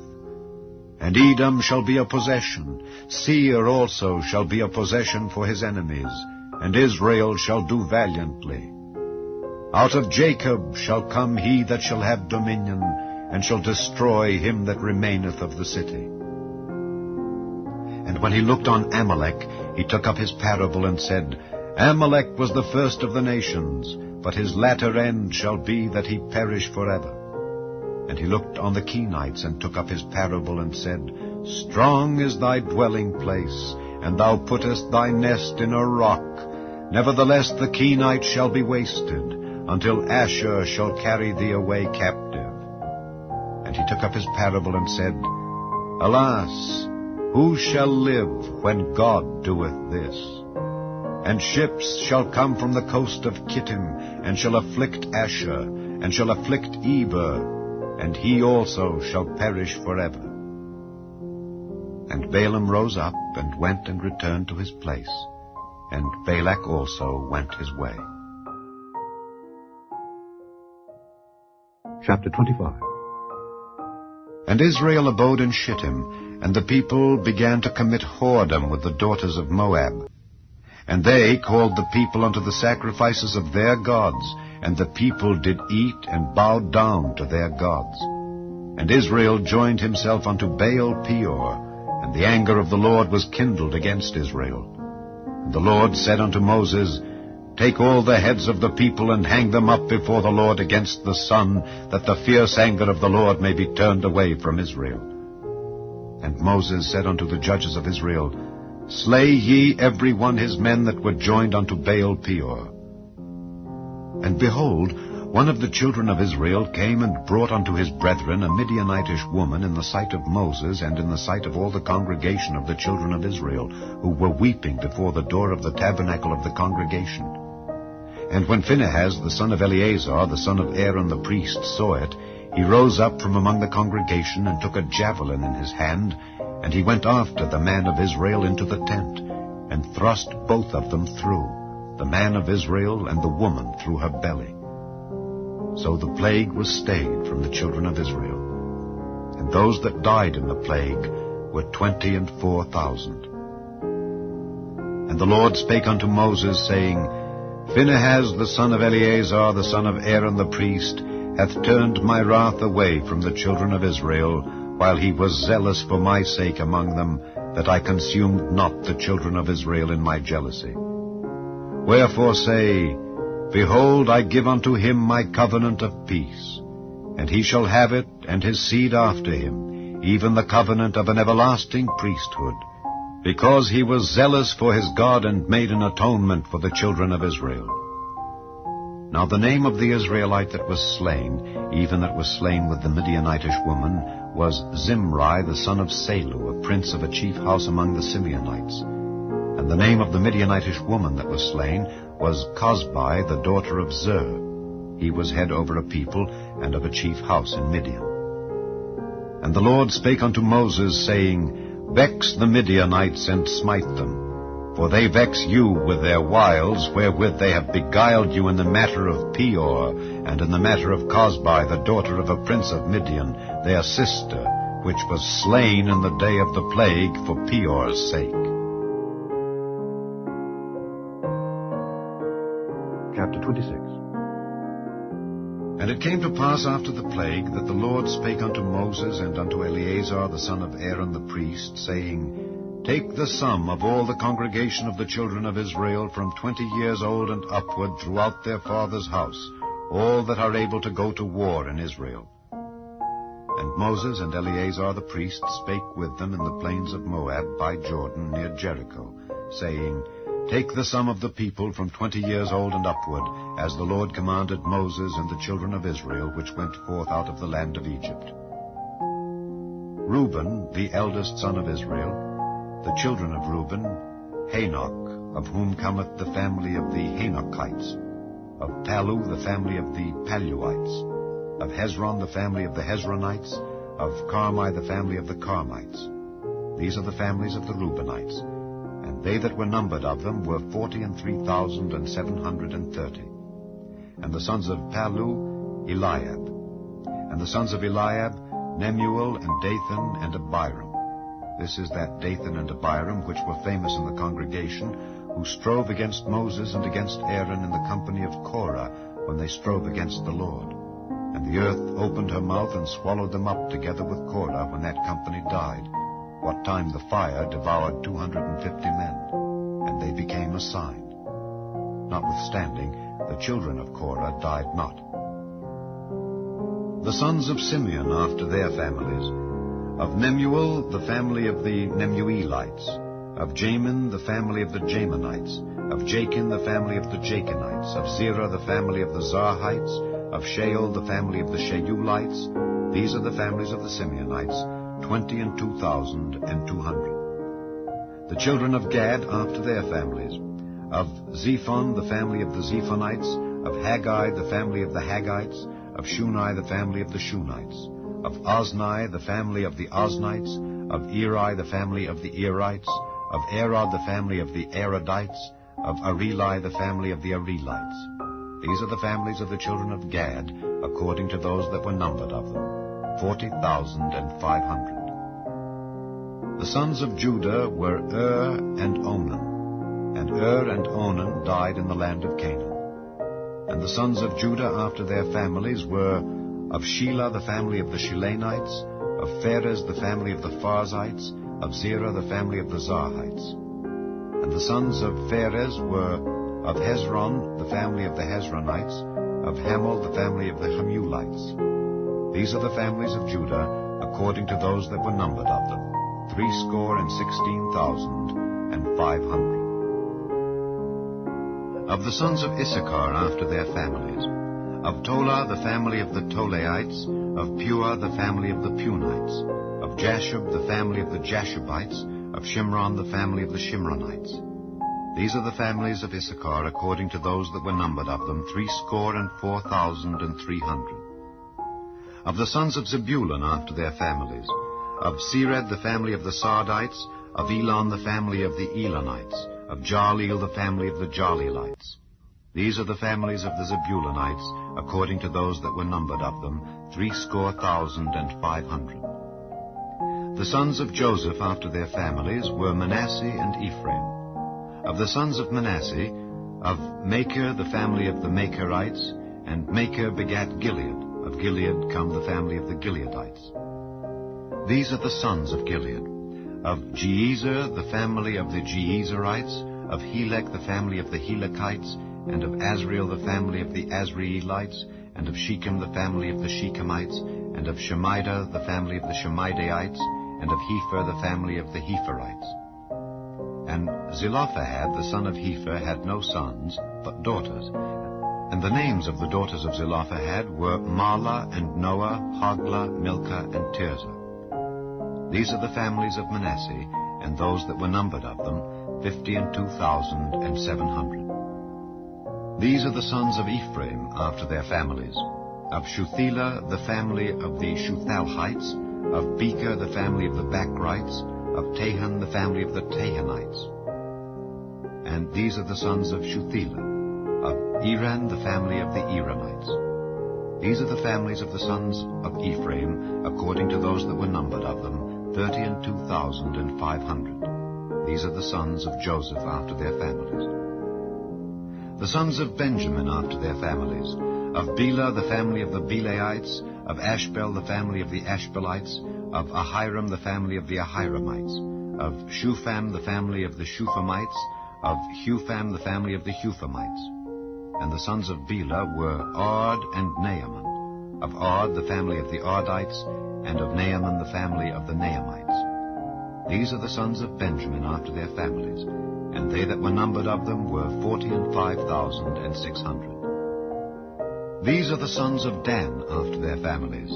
And Edom shall be a possession, Seir also shall be a possession for his enemies, and Israel shall do valiantly. Out of Jacob shall come he that shall have dominion, and shall destroy him that remaineth of the city. And when he looked on Amalek, he took up his parable, and said, Amalek was the first of the nations, but his latter end shall be that he perish forever. And he looked on the Kenites, and took up his parable, and said, Strong is thy dwelling place, and thou puttest thy nest in a rock. Nevertheless the Kenites shall be wasted, until Asher shall carry thee away captive. And he took up his parable, and said, Alas, who shall live when God doeth this? And ships shall come from the coast of Kittim, and shall afflict Asher, and shall afflict Eber, and he also shall perish forever. And Balaam rose up, and went and returned to his place, and Balak also went his way. Chapter 25. And Israel abode in Shittim, and the people began to commit whoredom with the daughters of Moab. And they called the people unto the sacrifices of their gods, and the people did eat and bowed down to their gods. And Israel joined himself unto Baal Peor, and the anger of the Lord was kindled against Israel. And the Lord said unto Moses, Take all the heads of the people, and hang them up before the Lord against the sun, that the fierce anger of the Lord may be turned away from Israel. And Moses said unto the judges of Israel, Slay ye every one his men that were joined unto Baal Peor. And behold, one of the children of Israel came and brought unto his brethren a Midianitish woman in the sight of Moses, and in the sight of all the congregation of the children of Israel, who were weeping before the door of the tabernacle of the congregation. And when Phinehas, the son of Eleazar, the son of Aaron the priest, saw it, he rose up from among the congregation, and took a javelin in his hand, and he went after the man of Israel into the tent, and thrust both of them through, the man of Israel and the woman through her belly. So the plague was stayed from the children of Israel. And those that died in the plague were 24,000. And the Lord spake unto Moses, saying, Phinehas the son of Eleazar, the son of Aaron the priest, hath turned my wrath away from the children of Israel, while he was zealous for my sake among them, that I consumed not the children of Israel in my jealousy. Wherefore say, Behold, I give unto him my covenant of peace, and he shall have it, and his seed after him, even the covenant of an everlasting priesthood, because he was zealous for his God, and made an atonement for the children of Israel. Now the name of the Israelite that was slain, even that was slain with the Midianitish woman, was Zimri the son of Salu, a prince of a chief house among the Simeonites. And the name of the Midianitish woman that was slain was Cosbi, the daughter of Zer. He was head over a people, and of a chief house in Midian. And the Lord spake unto Moses, saying, Vex the Midianites, and smite them. For they vex you with their wiles, wherewith they have beguiled you in the matter of Peor, and in the matter of Cosbi, the daughter of a prince of Midian, their sister, which was slain in the day of the plague for Peor's sake. Chapter 26. And it came to pass after the plague, that the Lord spake unto Moses and unto Eleazar the son of Aaron the priest, saying, Take the sum of all the congregation of the children of Israel from 20 years old and upward throughout their father's house, all that are able to go to war in Israel. And Moses and Eleazar the priest spake with them in the plains of Moab by Jordan near Jericho, saying, Take the sum of the people from 20 years old and upward, as the Lord commanded Moses and the children of Israel, which went forth out of the land of Egypt. Reuben, the eldest son of Israel, the children of Reuben, Hanok, of whom cometh the family of the Hanokites, of Palu the family of the Paluites, of Hezron the family of the Hezronites, of Carmi the family of the Carmites. These are the families of the Reubenites, and they that were numbered of them were 43,730. And the sons of Palu, Eliab. And the sons of Eliab, Nemuel, and Dathan, and Abiram. This is that Dathan and Abiram which were famous in the congregation, who strove against Moses and against Aaron in the company of Korah, when they strove against the Lord. And the earth opened her mouth and swallowed them up together with Korah when that company died, what time the fire devoured 250 men, and they became a sign. Notwithstanding, the children of Korah died not. The sons of Simeon after their families: of Nemuel, the family of the Nemuelites; of Jamin, the family of the Jaminites; of Jachin, the family of the Jachinites; of Zerah, the family of the Zarhites; of Shael, the family of the Sheulites. These are the families of the Simeonites, 22,200. The children of Gad after their families: of Zephon, the family of the Zephonites; of Haggai, the family of the Haggites; of Shuni, the family of the Shunites; of Ozni, the family of the Oznites; of Eri, the family of the Erites; of Arod, the family of the Arodites; of Areli, the family of the Arelites. These are the families of the children of Gad, according to those that were numbered of them, 40,500. The sons of Judah were and Onan. And and Onan died in the land of Canaan. And the sons of Judah after their families were: of Shelah, the family of the Shilanites; of Pharez, the family of the Pharzites; of Zerah, the family of the Zarhites. And the sons of Pharez were: of Hezron, the family of the Hezronites; of Hamul, the family of the Hamulites. These are the families of Judah, according to those that were numbered of them, 316,500. Of the sons of Issachar after their families: of Tola, the family of the Tolaites; of Pua, the family of the Punites; of Jashub, the family of the Jashubites; of Shimron, the family of the Shimronites. These are the families of Issachar, according to those that were numbered of them, 304,300. Of the sons of Zebulun after their families: of Sered, the family of the Sardites; of Elon, the family of the Elonites; of Jaleel, the family of the Jaleelites. These are the families of the Zebulunites, according to those that were numbered of them, 300,500. The sons of Joseph after their families were Manasseh and Ephraim. Of the sons of Manasseh: of Machir, the family of the Machirites; and Machir begat Gilead. Of Gilead come the family of the Gileadites. These are the sons of Gilead: of Jeezer, the family of the Jeezerites; of Helek, the family of the Helekites; and of Azriel, the family of the Azrielites; and of Shechem, the family of the Shechemites; and of Shemida, the family of the Shemidaites; and of Hepher, the family of the Hepherites. And Zelophehad, the son of Hepher, had no sons, but daughters. And the names of the daughters of Zelophehad were Mahlah, and Noah, Hoglah, Milcah, and Tirzah. These are the families of Manasseh, and those that were numbered of them, 52,700. These are the sons of Ephraim after their families: of Shuthelah, the family of the Shuthalhites; of Becher, the family of the Bachrites; of Tahan, the family of the Tahanites. And these are the sons of Shuthelah: of Eran, the family of the Eranites. These are the families of the sons of Ephraim, according to those that were numbered of them, 32,500. These are the sons of Joseph after their families. The sons of Benjamin after their families: of Bela, the family of the Belaites; of Ashbel, the family of the Ashbelites; of Ahiram, the family of the Ahiramites; of Shupham, the family of the Shuphamites; of Hupham, the family of the Huphamites. And the sons of Bela were Ard and Naaman; of Ard, the family of the Ardites; and of Naaman, the family of the Naamites. These are the sons of Benjamin after their families, and they that were numbered of them were 45,600. These are the sons of Dan after their families: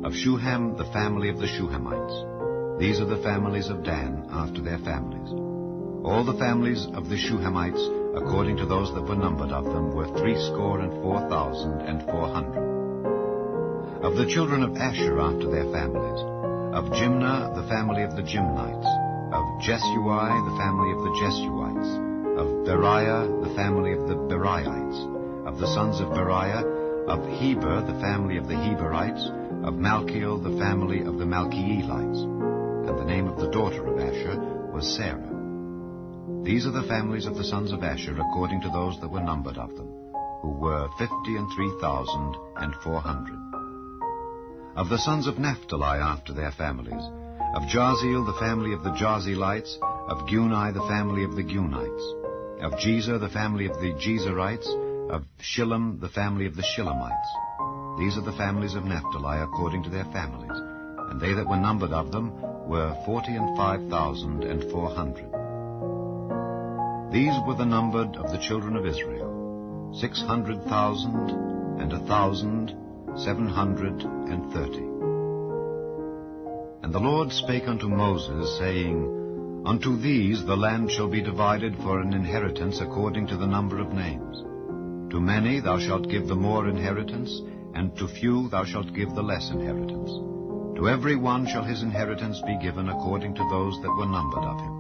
of Shuham, the family of the Shuhamites. These are the families of Dan after their families. All the families of the Shuhamites, according to those that were numbered of them, were 304,400. Of the children of Asher after their families: of Jimnah, the family of the Jimnites; of Jesui, the family of the Jesuites; of Beriah, the family of the Beraites; of the sons of Beriah: of Heber, the family of the Heberites; of Malchiel, the family of the Malchielites. And the name of the daughter of Asher was Sarah. These are the families of the sons of Asher, according to those that were numbered of them, who were 53,400. Of the sons of Naphtali after their families, of Jaziel the family of the Jazelites, of Guni the family of the Gunites, of Jezer the family of the Jezerites, of Shillem the family of the Shillemites. These are the families of Naphtali according to their families, and they that were numbered of them were 45,400. These were the numbered of the children of Israel, 600,000 and 1,730. And the Lord spake unto Moses, saying, Unto these the land shall be divided for an inheritance according to the number of names. To many thou shalt give the more inheritance, and to few thou shalt give the less inheritance. To every one shall his inheritance be given according to those that were numbered of him.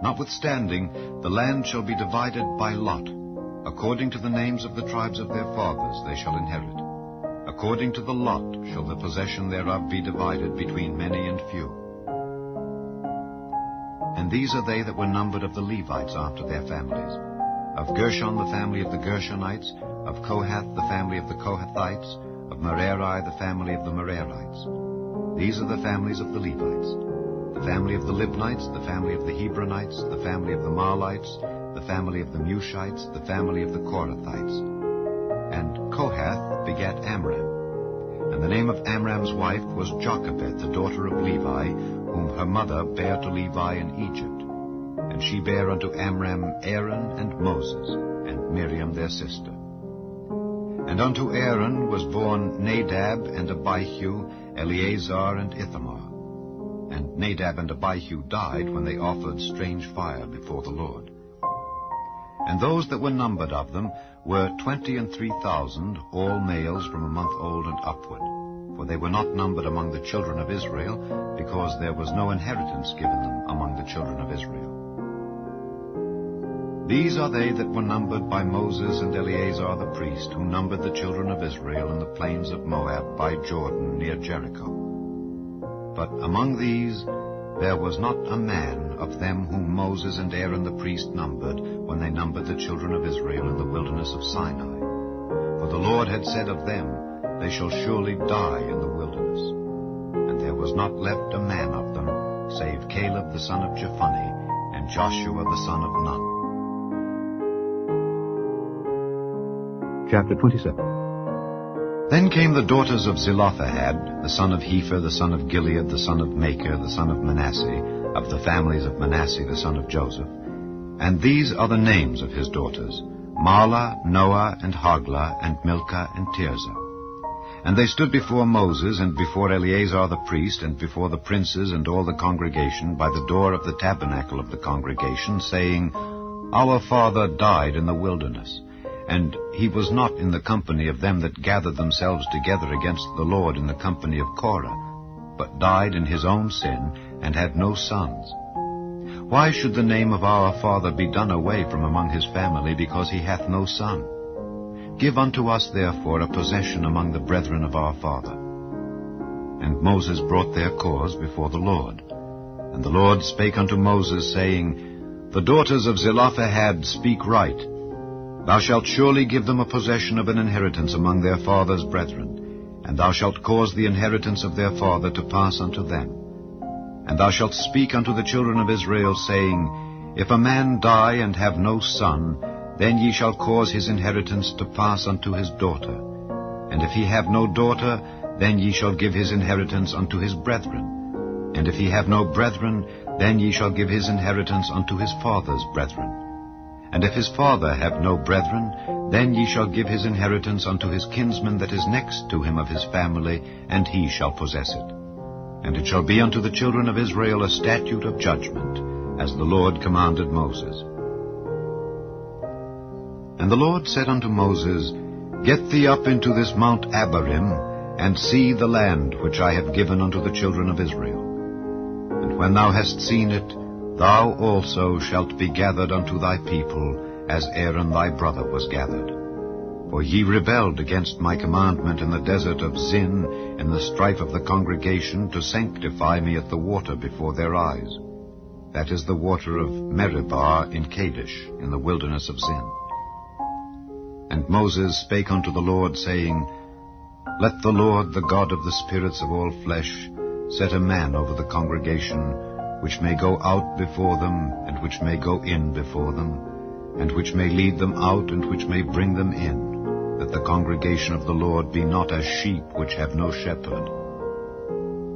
Notwithstanding, the land shall be divided by lot. According to the names of the tribes of their fathers they shall inherit. According to the lot shall the possession thereof be divided between many and few. And these are they that were numbered of the Levites after their families. Of Gershon the family of the Gershonites, of Kohath the family of the Kohathites, of Merari the family of the Merarites. These are the families of the Levites. The family of the Libnites, the family of the Hebronites, the family of the Mahlites, the family of the Mushites, the family of the Korathites. And Kohath begat Amram. And the name of Amram's wife was Jochebed, the daughter of Levi, whom her mother bare to Levi in Egypt. And she bare unto Amram Aaron and Moses, and Miriam their sister. And unto Aaron was born Nadab and Abihu, Eleazar and Ithamar. And Nadab and Abihu died when they offered strange fire before the Lord. And those that were numbered of them were 23,000, all males from a month old and upward. For they were not numbered among the children of Israel, because there was no inheritance given them among the children of Israel. These are they that were numbered by Moses and Eleazar the priest, who numbered the children of Israel in the plains of Moab by Jordan near Jericho. But among these there was not a man of them whom Moses and Aaron the priest numbered, when they numbered the children of Israel in the wilderness of Sinai. For the Lord had said of them, They shall surely die in the wilderness. And there was not left a man of them, save Caleb the son of Jephunneh, and Joshua the son of Nun. Chapter 27. Then came the daughters of Zelophehad, the son of Hepher, the son of Gilead, the son of Machir, the son of Manasseh, of the families of Manasseh, the son of Joseph. And these are the names of his daughters, Mahlah, Noah, and Hoglah, and Milcah, and Tirzah. And they stood before Moses, and before Eleazar the priest, and before the princes and all the congregation, by the door of the tabernacle of the congregation, saying, Our father died in the wilderness, and he was not in the company of them that gathered themselves together against the Lord in the company of Korah, but died in his own sin, and had no sons. Why should the name of our father be done away from among his family, because he hath no son? Give unto us therefore a possession among the brethren of our father. And Moses brought their cause before the Lord. And the Lord spake unto Moses, saying, The daughters of Zelophehad speak right. Thou shalt surely give them a possession of an inheritance among their father's brethren, and thou shalt cause the inheritance of their father to pass unto them. And thou shalt speak unto the children of Israel, saying, If a man die and have no son, then ye shall cause his inheritance to pass unto his daughter. And if he have no daughter, then ye shall give his inheritance unto his brethren. And if he have no brethren, then ye shall give his inheritance unto his father's brethren. And if his father have no brethren, then ye shall give his inheritance unto his kinsman that is next to him of his family, and he shall possess it. And it shall be unto the children of Israel a statute of judgment, as the Lord commanded Moses. And the Lord said unto Moses, Get thee up into this Mount Abarim, and see the land which I have given unto the children of Israel. And when thou hast seen it, thou also shalt be gathered unto thy people, as Aaron thy brother was gathered. For ye rebelled against my commandment in the desert of Zin, in the strife of the congregation, to sanctify me at the water before their eyes. That is the water of Meribah in Kadesh, in the wilderness of Zin. And Moses spake unto the Lord, saying, Let the Lord, the God of the spirits of all flesh, set a man over the congregation, which may go out before them, and which may go in before them, and which may lead them out, and which may bring them in, that the congregation of the Lord be not as sheep which have no shepherd.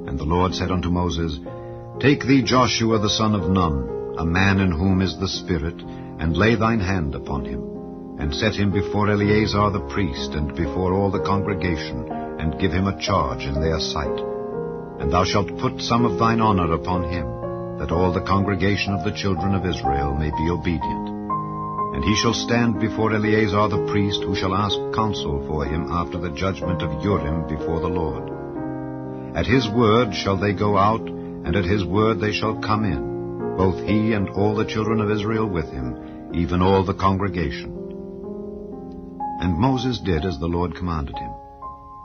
And the Lord said unto Moses, Take thee Joshua the son of Nun, a man in whom is the Spirit, and lay thine hand upon him, and set him before Eleazar the priest, and before all the congregation, and give him a charge in their sight. And thou shalt put some of thine honor upon him, that all the congregation of the children of Israel may be obedient. And he shall stand before Eleazar the priest, who shall ask counsel for him after the judgment of Urim before the Lord. At his word shall they go out, and at his word they shall come in, both he and all the children of Israel with him, even all the congregation. And Moses did as the Lord commanded him.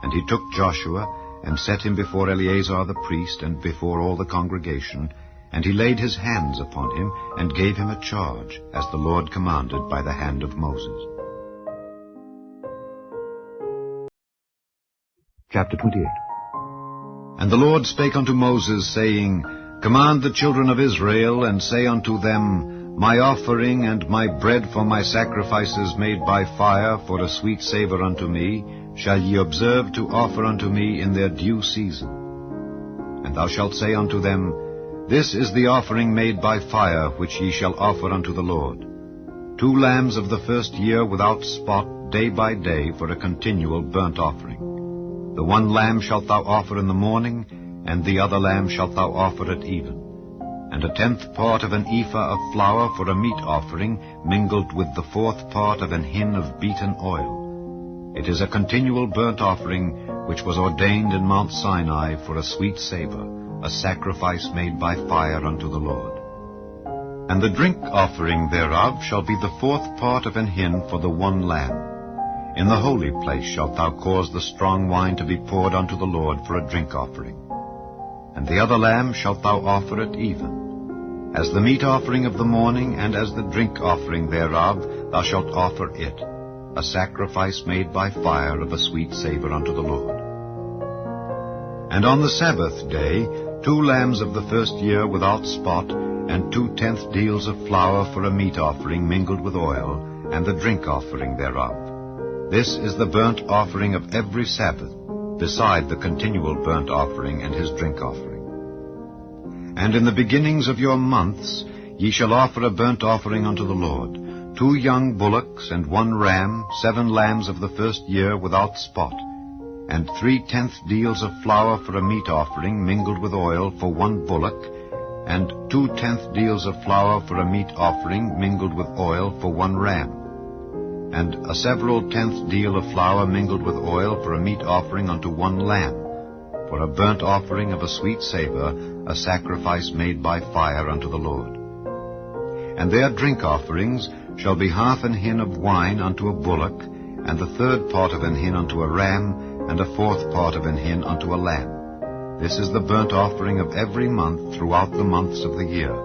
And he took Joshua, and set him before Eleazar the priest, and before all the congregation, and he laid his hands upon him, and gave him a charge, as the Lord commanded by the hand of Moses. Chapter 28. And the Lord spake unto Moses, saying, Command the children of Israel, and say unto them, My offering and my bread for my sacrifices made by fire for a sweet savour unto me, shall ye observe to offer unto me in their due season. And thou shalt say unto them, This is the offering made by fire, which ye shall offer unto the Lord. 2 lambs of the first year without spot, day by day, for a continual burnt offering. The 1 lamb shalt thou offer in the morning, and the other lamb shalt thou offer at even. And a 10th part of an ephah of flour for a meat offering, mingled with the 4th part of an hin of beaten oil. It is a continual burnt offering, which was ordained in Mount Sinai for a sweet savour, a sacrifice made by fire unto the Lord. And the drink offering thereof shall be the 4th part of an hin for the 1 lamb. In the holy place shalt thou cause the strong wine to be poured unto the Lord for a drink offering. And the other lamb shalt thou offer at even. As the meat offering of the morning, and as the drink offering thereof, thou shalt offer it, a sacrifice made by fire of a sweet savour unto the Lord. And on the Sabbath day, 2 lambs of the first year without spot, and 2/10 deals of flour for a meat offering mingled with oil, and the drink offering thereof. This is the burnt offering of every Sabbath, beside the continual burnt offering and his drink offering. And in the beginnings of your months ye shall offer a burnt offering unto the Lord, 2 young bullocks and 1 ram, 7 lambs of the first year without spot, and 3/10 deals of flour for a meat offering mingled with oil for 1 bullock, and 2/10 deals of flour for a meat offering mingled with oil for 1 ram, and a several 10th deal of flour mingled with oil for a meat offering unto 1 lamb, for a burnt offering of a sweet savour, a sacrifice made by fire unto the Lord. And their drink offerings shall be 1/2 an hin of wine unto a bullock, and the 3rd part of an hin unto a ram, and a 4th part of an hin unto a lamb. This is the burnt offering of every month throughout the months of the year.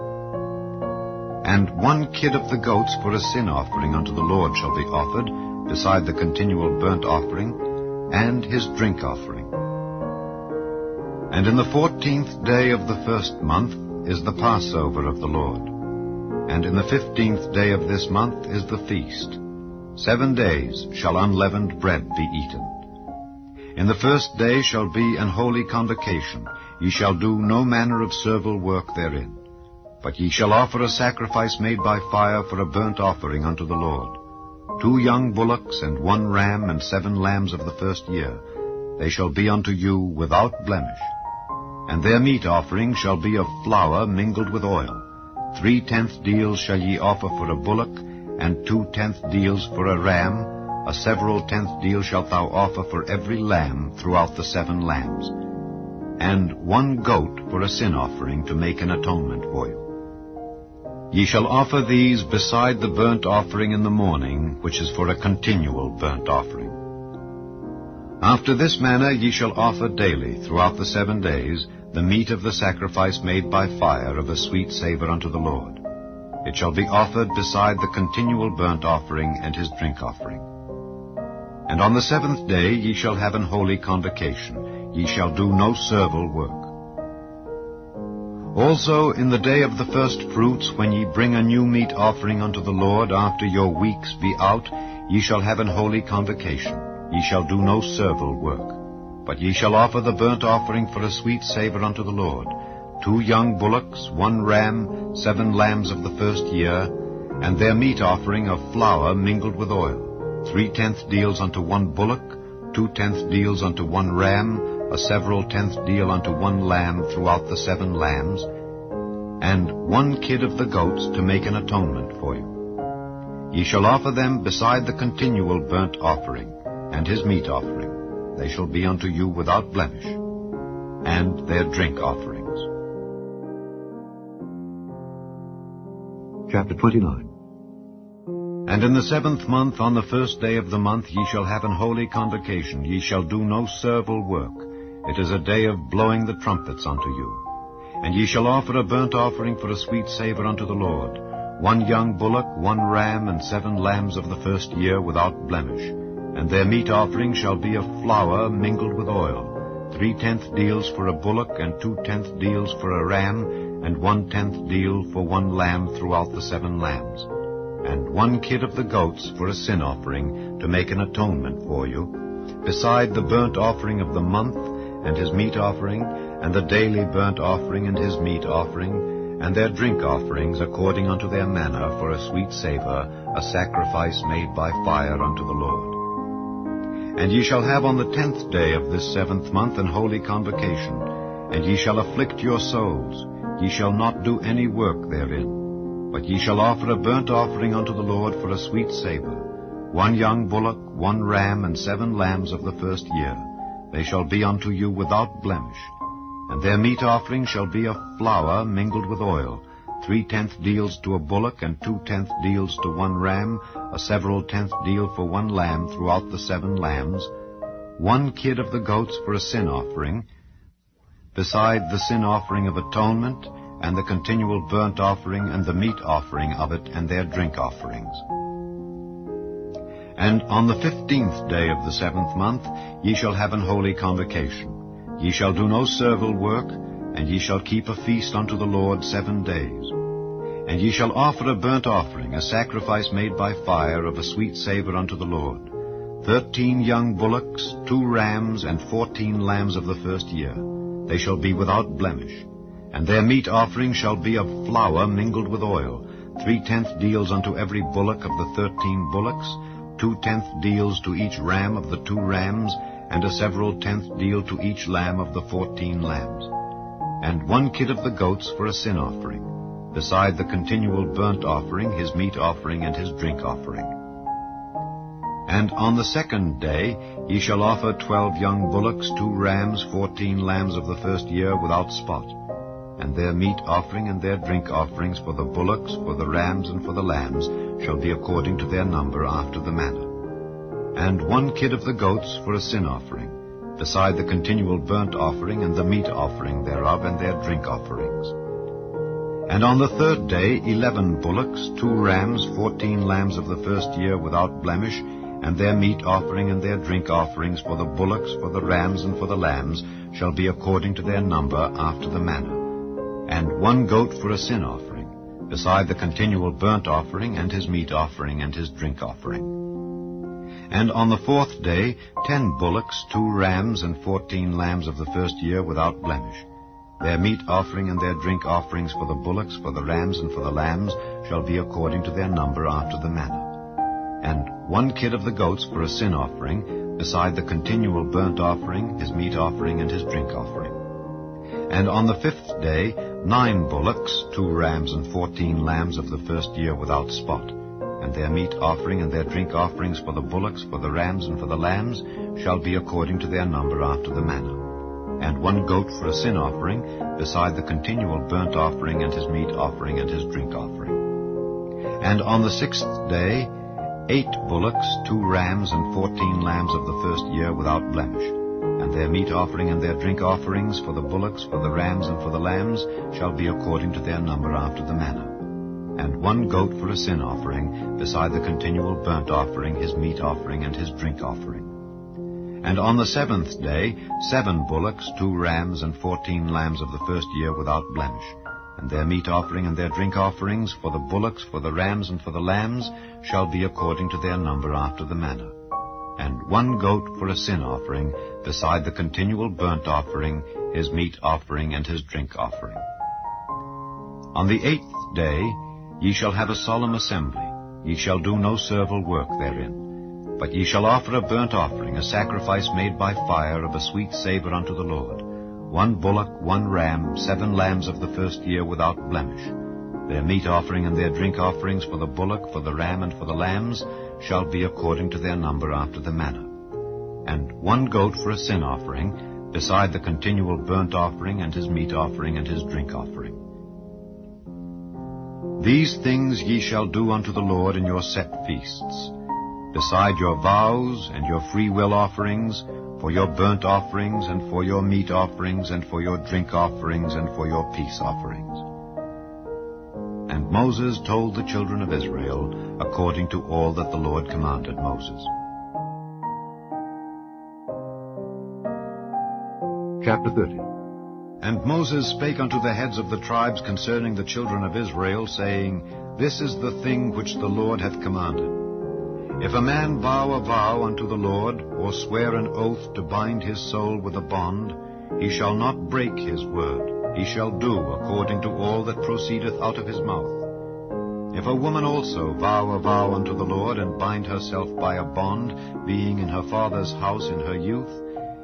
And 1 kid of the goats for a sin offering unto the Lord shall be offered, beside the continual burnt offering, and his drink offering. And in the 14th day of the 1st month is the Passover of the Lord. And in the 15th day of this month is the feast. 7 days shall unleavened bread be eaten. In the 1st day shall be an holy convocation. Ye shall do no manner of servile work therein. But ye shall offer a sacrifice made by fire for a burnt offering unto the Lord. 2 young bullocks and 1 ram and 7 lambs of the first year. They shall be unto you without blemish. And their meat offering shall be of flour mingled with oil. 3/10 deals shall ye offer for a bullock, and 2/10 deals for a ram. A several 10th deal shalt thou offer for every lamb throughout the 7 lambs. And 1 goat for a sin offering to make an atonement for you. Ye shall offer these beside the burnt offering in the morning, which is for a continual burnt offering. After this manner ye shall offer daily throughout the 7 days the meat of the sacrifice made by fire of a sweet savour unto the Lord. It shall be offered beside the continual burnt offering and his drink offering. And on the 7th day ye shall have an holy convocation. Ye shall do no servile work. Also in the day of the first fruits, when ye bring a new meat offering unto the Lord, after your weeks be out, ye shall have an holy convocation. Ye shall do no servile work. But ye shall offer the burnt offering for a sweet savor unto the Lord, 2 young bullocks, 1 ram, 7 lambs of the first year, and their meat offering of flour mingled with oil, 3/10 deals unto 1 bullock, 2/10 deals unto 1 ram, a several 10th deal unto 1 lamb throughout the 7 lambs, and 1 kid of the goats to make an atonement for you. Ye shall offer them beside the continual burnt offering, and his meat offering. They shall be unto you without blemish, and their drink offerings. Chapter 29. And in the 7th month, on the 1st day of the month, ye shall have an holy convocation. Ye shall do no servile work. It is a day of blowing the trumpets unto you. And ye shall offer a burnt offering for a sweet savor unto the Lord, 1 young bullock, 1 ram, and 7 lambs of the first year without blemish. And their meat offering shall be of flour mingled with oil, 3/10 deals for a bullock, and 2/10 deals for a ram, and 1/10 deal for 1 lamb throughout the 7 lambs, and 1 kid of the goats for a sin offering, to make an atonement for you, beside the burnt offering of the month, and his meat offering, and the daily burnt offering and his meat offering, and their drink offerings according unto their manner, for a sweet savor, a sacrifice made by fire unto the Lord. And ye shall have on the 10th day of this 7th month an holy convocation, and ye shall afflict your souls. Ye shall not do any work therein, but ye shall offer a burnt offering unto the Lord for a sweet savor, 1 young bullock, 1 ram, and 7 lambs of the first year. They shall be unto you without blemish. And their meat offering shall be of flour mingled with oil, 3/10 deals to a bullock, and 2/10 deals to 1 ram, a several 10th deal for 1 lamb throughout the 7 lambs, 1 kid of the goats for a sin offering, beside the sin offering of atonement, and the continual burnt offering, and the meat offering of it, and their drink offerings. And on the 15th day of the 7th month ye shall have an holy convocation. Ye shall do no servile work, and ye shall keep a feast unto the Lord 7 days. And ye shall offer a burnt offering, a sacrifice made by fire, of a sweet savor unto the Lord, 13 young bullocks, 2 rams, and 14 lambs of the first year. They shall be without blemish. And their meat offering shall be of flour mingled with oil, 3/10 deals unto every bullock of the 13 bullocks, 2/10 deals to each ram of the 2 rams, and a several 10th deal to each lamb of the 14 lambs, and 1 kid of the goats for a sin offering, beside the continual burnt offering, his meat offering, and his drink offering. And on the 2nd day ye shall offer 12 young bullocks, 2 rams, 14 lambs of the first year without spot, and their meat offering and their drink offerings for the bullocks, for the rams, and for the lambs shall be according to their number after the manner. And 1 kid of the goats for a sin offering, beside the continual burnt offering and the meat offering thereof, and their drink offerings. And on the 3rd day 11 bullocks, 2 rams, 14 lambs of the first year without blemish, and their meat offering and their drink offerings for the bullocks, for the rams, and for the lambs shall be according to their number after the manner. And 1 goat for a sin offering, beside the continual burnt offering, and his meat offering, and his drink offering. And on the 4th day 10 bullocks, 2 rams, and 14 lambs of the first year without blemish. Their meat offering and their drink offerings for the bullocks, for the rams, and for the lambs shall be according to their number after the manner. And 1 kid of the goats for a sin offering, beside the continual burnt offering, his meat offering, and his drink offering. And on the 5th day 9 bullocks, 2 rams, and 14 lambs of the first year without spot, and their meat offering and their drink offerings for the bullocks, for the rams, and for the lambs shall be according to their number after the manner. And 1 goat for a sin offering, beside the continual burnt offering, and his meat offering, and his drink offering. And on the 6th day 8 bullocks, 2 rams, and 14 lambs of the first year without blemish, and their meat offering and their drink offerings for the bullocks, for the rams, and for the lambs shall be according to their number after the manner. and 1 goat for a sin offering, beside the continual burnt offering, his meat offering, and his drink offering. And on the 7th day 7 bullocks, 2 rams, and 14 lambs of the first year without blemish. And their meat offering and their drink offerings, for the bullocks, for the rams, and for the lambs, shall be according to their number after the manner. And 1 goat for a sin offering, beside the continual burnt offering, his meat offering, and his drink offering. On the 8th day ye shall have a solemn assembly. Ye shall do no servile work therein. But ye shall offer a burnt offering, a sacrifice made by fire, of a sweet savour unto the Lord. 1 bullock, 1 ram, 7 lambs of the first year without blemish. Their meat offering and their drink offerings, for the bullock, for the ram, and for the lambs, shall be according to their number after the manner. And 1 goat for a sin offering, beside the continual burnt offering, and his meat offering, and his drink offering. These things ye shall do unto the Lord in your set feasts, beside your vows and your freewill offerings, for your burnt offerings, and for your meat offerings, and for your drink offerings, and for your peace offerings. And Moses told the children of Israel according to all that the Lord commanded Moses. Chapter 30. And Moses spake unto the heads of the tribes concerning the children of Israel, saying, This is the thing which the Lord hath commanded. If a man vow a vow unto the Lord, or swear an oath to bind his soul with a bond, he shall not break his word. He shall do according to all that proceedeth out of his mouth. If a woman also vow a vow unto the Lord, and bind herself by a bond, being in her father's house in her youth,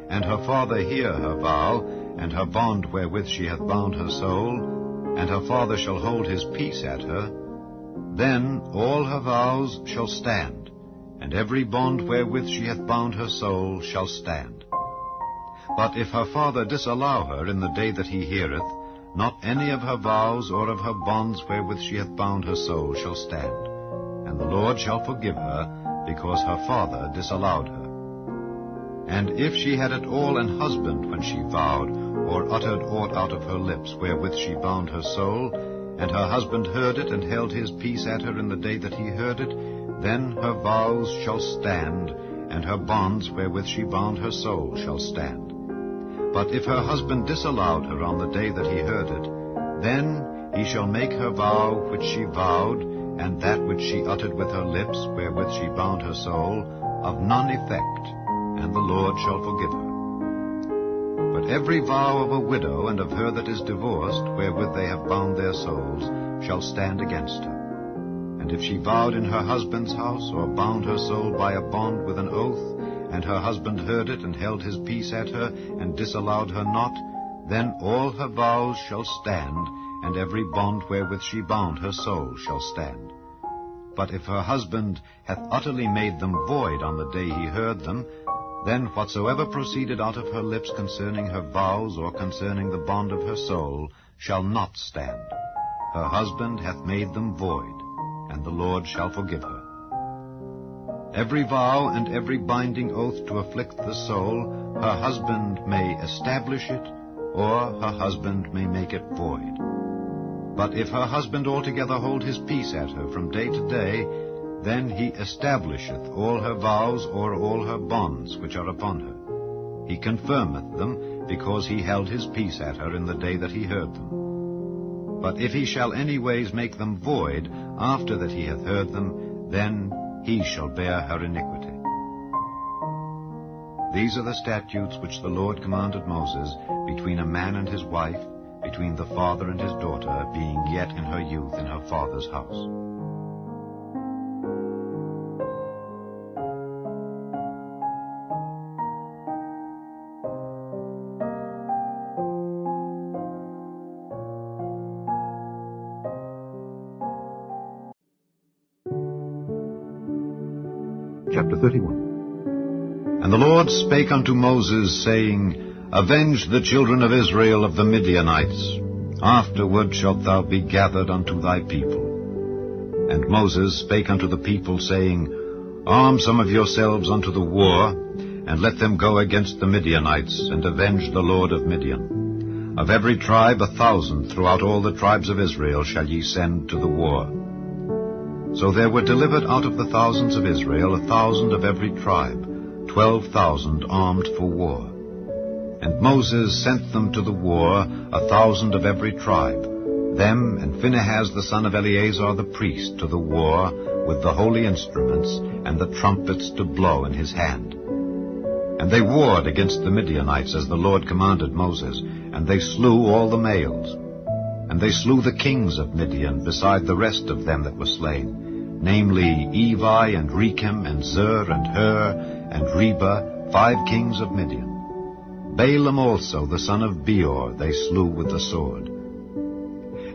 and her father hear her vow, and her bond wherewith she hath bound her soul, and her father shall hold his peace at her, then all her vows shall stand, and every bond wherewith she hath bound her soul shall stand. But if her father disallow her in the day that he heareth, not any of her vows or of her bonds wherewith she hath bound her soul shall stand. And the Lord shall forgive her, because her father disallowed her. And if she had at all an husband when she vowed, or uttered aught out of her lips wherewith she bound her soul, and her husband heard it, and held his peace at her in the day that he heard it, then her vows shall stand, and her bonds wherewith she bound her soul shall stand. But if her husband disallowed her on the day that he heard it, then he shall make her vow which she vowed, and that which she uttered with her lips, wherewith she bound her soul, of none effect, and the Lord shall forgive her. But every vow of a widow and of her that is divorced, wherewith they have bound their souls, shall stand against her. And if she vowed in her husband's house, or bound her soul by a bond with an oath, and her husband heard it, and held his peace at her, and disallowed her not, then all her vows shall stand, and every bond wherewith she bound her soul shall stand. But if her husband hath utterly made them void on the day he heard them, then whatsoever proceeded out of her lips concerning her vows, or concerning the bond of her soul, shall not stand. Her husband hath made them void, and the Lord shall forgive her. Every vow and every binding oath to afflict the soul, her husband may establish it, or her husband may make it void. But if her husband altogether hold his peace at her from day to day, then he establisheth all her vows or all her bonds which are upon her. He confirmeth them, because he held his peace at her in the day that he heard them. But if he shall anyways make them void after that he hath heard them, then he shall bear her iniquity. These are the statutes which the Lord commanded Moses between a man and his wife, between the father and his daughter, being yet in her youth in her father's house. Chapter 31. And the Lord spake unto Moses, saying, Avenge the children of Israel of the Midianites. Afterward shalt thou be gathered unto thy people. And Moses spake unto the people, saying, Arm some of yourselves unto the war, and let them go against the Midianites, and avenge the lord of Midian. Of every tribe 1,000 throughout all the tribes of Israel shall ye send to the war. So there were delivered out of the thousands of Israel 1,000 of every tribe, 12,000 armed for war. And Moses sent them to the war, 1,000 of every tribe, them and Phinehas the son of Eleazar the priest to the war, with the holy instruments and the trumpets to blow in his hand. And they warred against the Midianites as the Lord commanded Moses, and they slew all the males. And they slew the kings of Midian beside the rest of them that were slain, namely Evi and Rechem and Zur and Hur and Reba, 5 kings of Midian. Balaam also the son of Beor they slew with the sword.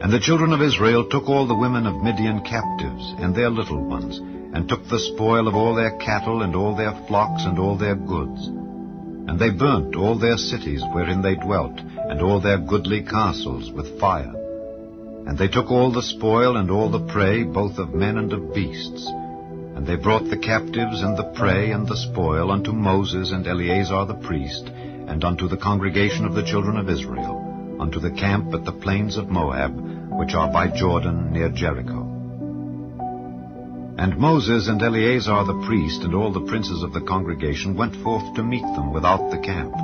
And the children of Israel took all the women of Midian captives, and their little ones, and took the spoil of all their cattle, and all their flocks, and all their goods. And they burnt all their cities wherein they dwelt, and all their goodly castles with fire. And they took all the spoil and all the prey, both of men and of beasts. And they brought the captives and the prey and the spoil unto Moses and Eleazar the priest, and unto the congregation of the children of Israel, unto the camp at the plains of Moab, which are by Jordan near Jericho. And Moses and Eleazar the priest and all the princes of the congregation went forth to meet them without the camp.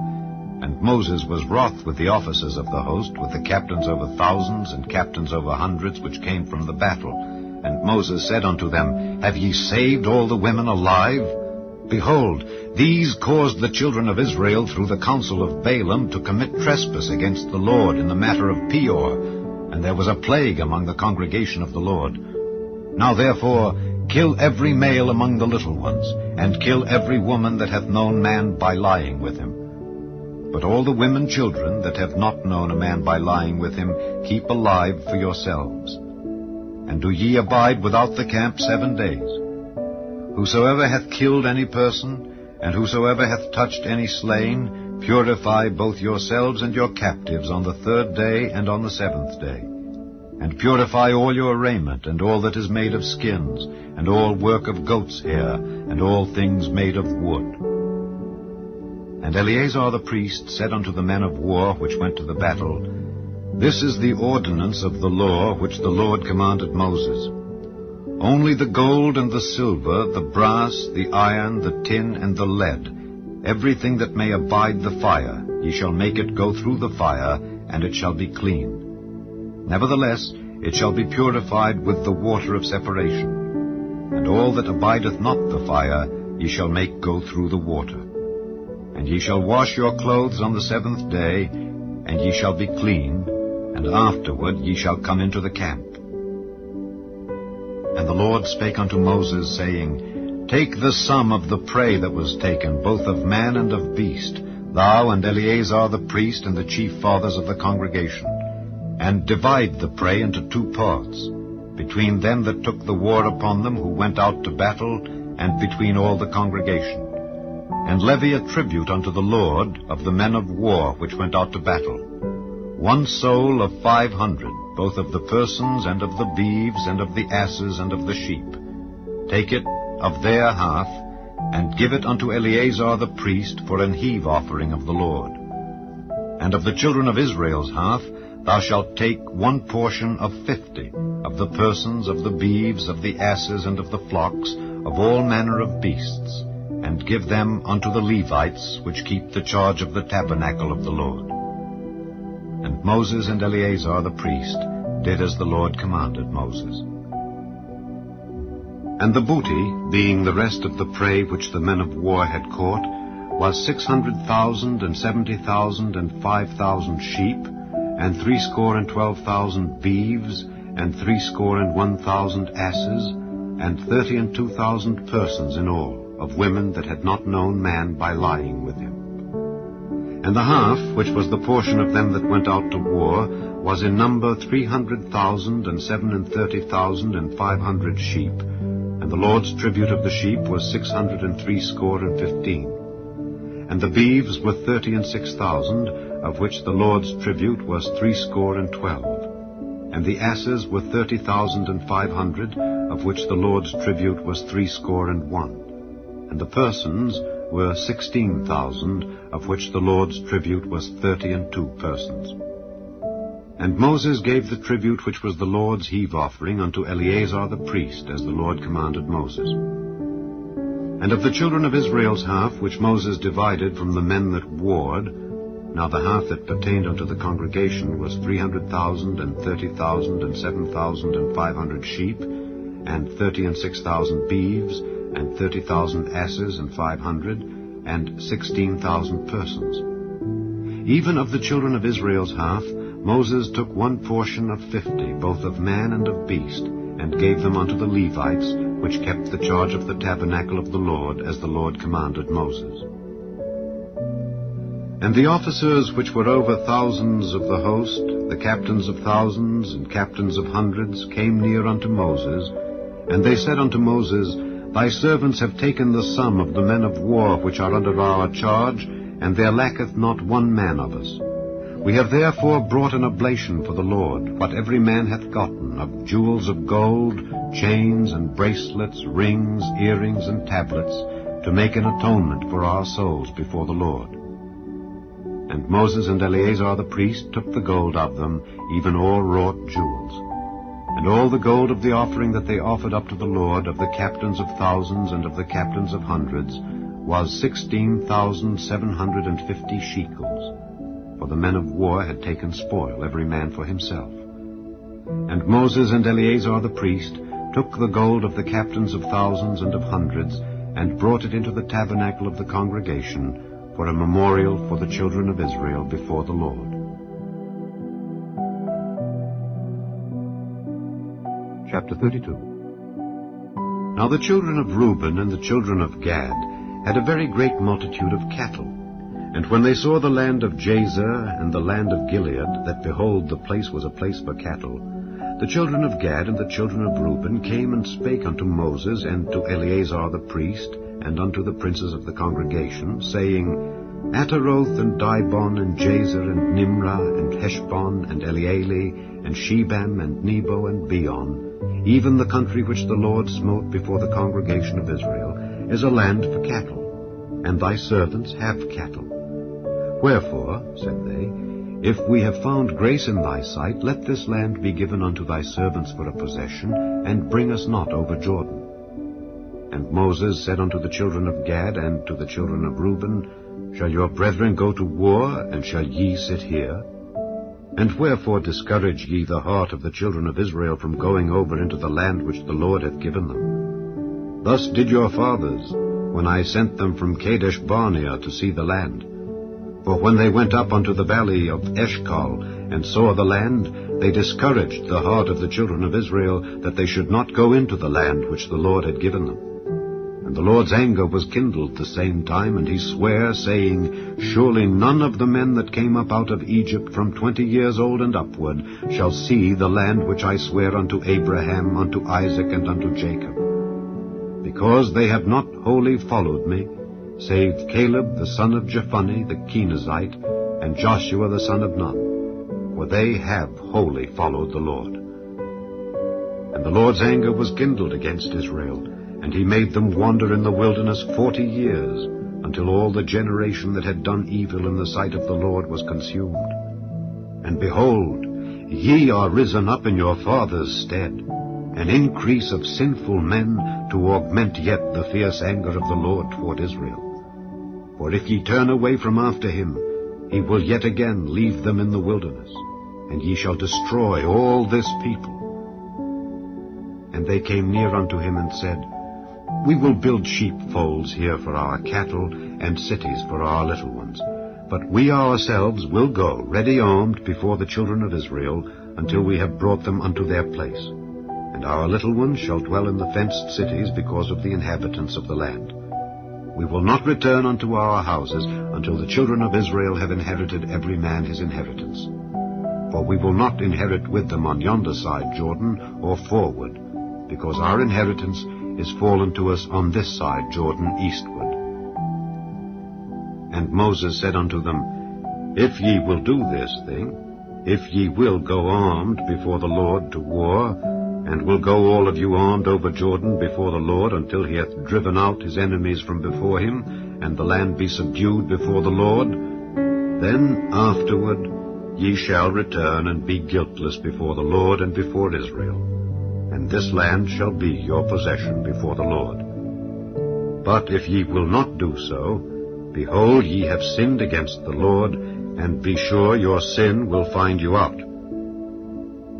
And Moses was wroth with the officers of the host, with the captains over thousands and captains over hundreds, which came from the battle. And Moses said unto them, Have ye saved all the women alive? Behold, these caused the children of Israel through the counsel of Balaam to commit trespass against the Lord in the matter of Peor, and there was a plague among the congregation of the Lord. Now therefore kill every male among the little ones, and kill every woman that hath known man by lying with him. But all the women children that have not known a man by lying with him, keep alive for yourselves. And do ye abide without the camp 7 days. Whosoever hath killed any person, and whosoever hath touched any slain, purify both yourselves and your captives on the 3rd day and on the 7th day. And purify all your raiment, and all that is made of skins, and all work of goat's hair, and all things made of wood. And Eleazar the priest said unto the men of war which went to the battle, This is the ordinance of the law which the Lord commanded Moses. Only the gold and the silver, the brass, the iron, the tin, and the lead, everything that may abide the fire, ye shall make it go through the fire, and it shall be clean. Nevertheless, it shall be purified with the water of separation. And all that abideth not the fire, ye shall make go through the water. And ye shall wash your clothes on the 7th day, and ye shall be clean, and afterward ye shall come into the camp. And the Lord spake unto Moses, saying, Take the sum of the prey that was taken, both of man and of beast, thou and Eleazar the priest and the chief fathers of the congregation, and divide the prey into 2 parts, between them that took the war upon them who went out to battle, and between all the congregation. And levy a tribute unto the Lord of the men of war which went out to battle, 1 soul of 500, both of the persons and of the beeves and of the asses and of the sheep. Take it of their half, and give it unto Eleazar the priest for an heave offering of the Lord. And of the children of Israel's half, thou shalt take 1 portion of 50, of the persons, of the beeves, of the asses, and of the flocks, of all manner of beasts, and give them unto the Levites, which keep the charge of the tabernacle of the Lord. And Moses and Eleazar the priest did as the Lord commanded Moses. And the booty, being the rest of the prey which the men of war had caught, was 600,000 and 70,000 and 5,000 sheep, and 62,000 beeves, and 61,000 asses, and 32,000 persons in all, of women that had not known man by lying with him. And the half, which was the portion of them that went out to war, was in number 300,000 and 37,000 and 500 sheep, and the Lord's tribute of the sheep was 615. And the beeves were 36,000, of which the Lord's tribute was 312. And the asses were 30,500, of which the Lord's tribute was 301. And the persons were 16,000, of which the Lord's tribute was 32 persons. And Moses gave the tribute which was the Lord's heave offering unto Eleazar the priest, as the Lord commanded Moses. And of the children of Israel's half, which Moses divided from the men that warred, now the half that pertained unto the congregation was 300,000, and 30,000, and 7,500 sheep, and 30 and 6,000 beeves, and 30,000 asses, and 500, and 16,000 persons. Even of the children of Israel's half, Moses took one portion of 50, both of man and of beast, and gave them unto the Levites, which kept the charge of the tabernacle of the Lord, as the Lord commanded Moses. And the officers which were over thousands of the host, the captains of thousands and captains of hundreds, came near unto Moses, and they said unto Moses, Thy servants have taken the sum of the men of war which are under our charge, and there lacketh not one man of us. We have therefore brought an oblation for the Lord, what every man hath gotten, of jewels of gold, chains and bracelets, rings, earrings, and tablets, to make an atonement for our souls before the Lord. And Moses and Eleazar the priest took the gold of them, even all wrought jewels. And all the gold of the offering that they offered up to the Lord, of the captains of thousands and of the captains of hundreds, was 16,750 shekels. For the men of war had taken spoil, every man for himself. And Moses and Eleazar the priest took the gold of the captains of thousands and of hundreds, and brought it into the tabernacle of the congregation, for a memorial for the children of Israel before the Lord. Chapter 32. Now the children of Reuben and the children of Gad had a very great multitude of cattle. And when they saw the land of Jazer and the land of Gilead, that behold, the place was a place for cattle, the children of Gad and the children of Reuben came and spake unto Moses and to Eleazar the priest, and unto the princes of the congregation, saying, Ataroth and Dibon and Jazer and Nimrah and Heshbon and Elealeh and Shebam and Nebo and Beon, even the country which the Lord smote before the congregation of Israel, is a land for cattle, and thy servants have cattle. Wherefore, said they, if we have found grace in thy sight, let this land be given unto thy servants for a possession, and bring us not over Jordan. And Moses said unto the children of Gad and to the children of Reuben, Shall your brethren go to war, and shall ye sit here? And wherefore discourage ye the heart of the children of Israel from going over into the land which the Lord hath given them? Thus did your fathers, when I sent them from Kadesh Barnea to see the land. For when they went up unto the valley of Eshcol, and saw the land, they discouraged the heart of the children of Israel, that they should not go into the land which the Lord had given them. And the Lord's anger was kindled the same time, and he sware, saying, Surely none of the men that came up out of Egypt from 20 years old and upward shall see the land which I swear unto Abraham, unto Isaac, and unto Jacob. Because they have not wholly followed me, save Caleb the son of Jephunneh the Kenizzite, and Joshua the son of Nun, for they have wholly followed the Lord. And the Lord's anger was kindled against Israel, and he made them wander in the wilderness 40 years, until all the generation that had done evil in the sight of the Lord was consumed. And behold, ye are risen up in your fathers' stead, an increase of sinful men, to augment yet the fierce anger of the Lord toward Israel. For if ye turn away from after him, he will yet again leave them in the wilderness, and ye shall destroy all this people. And they came near unto him and said, We will build sheepfolds here for our cattle, and cities for our little ones. But we ourselves will go, ready armed, before the children of Israel, until we have brought them unto their place. And our little ones shall dwell in the fenced cities because of the inhabitants of the land. We will not return unto our houses until the children of Israel have inherited every man his inheritance. For we will not inherit with them on yonder side Jordan, or forward, because our inheritance is fallen to us on this side Jordan eastward. And Moses said unto them, If ye will do this thing, if ye will go armed before the Lord to war, and will go all of you armed over Jordan before the Lord, until he hath driven out his enemies from before him, and the land be subdued before the Lord, then afterward ye shall return and be guiltless before the Lord and before Israel, and this land shall be your possession before the Lord. But if ye will not do so, behold, ye have sinned against the Lord, and be sure your sin will find you out.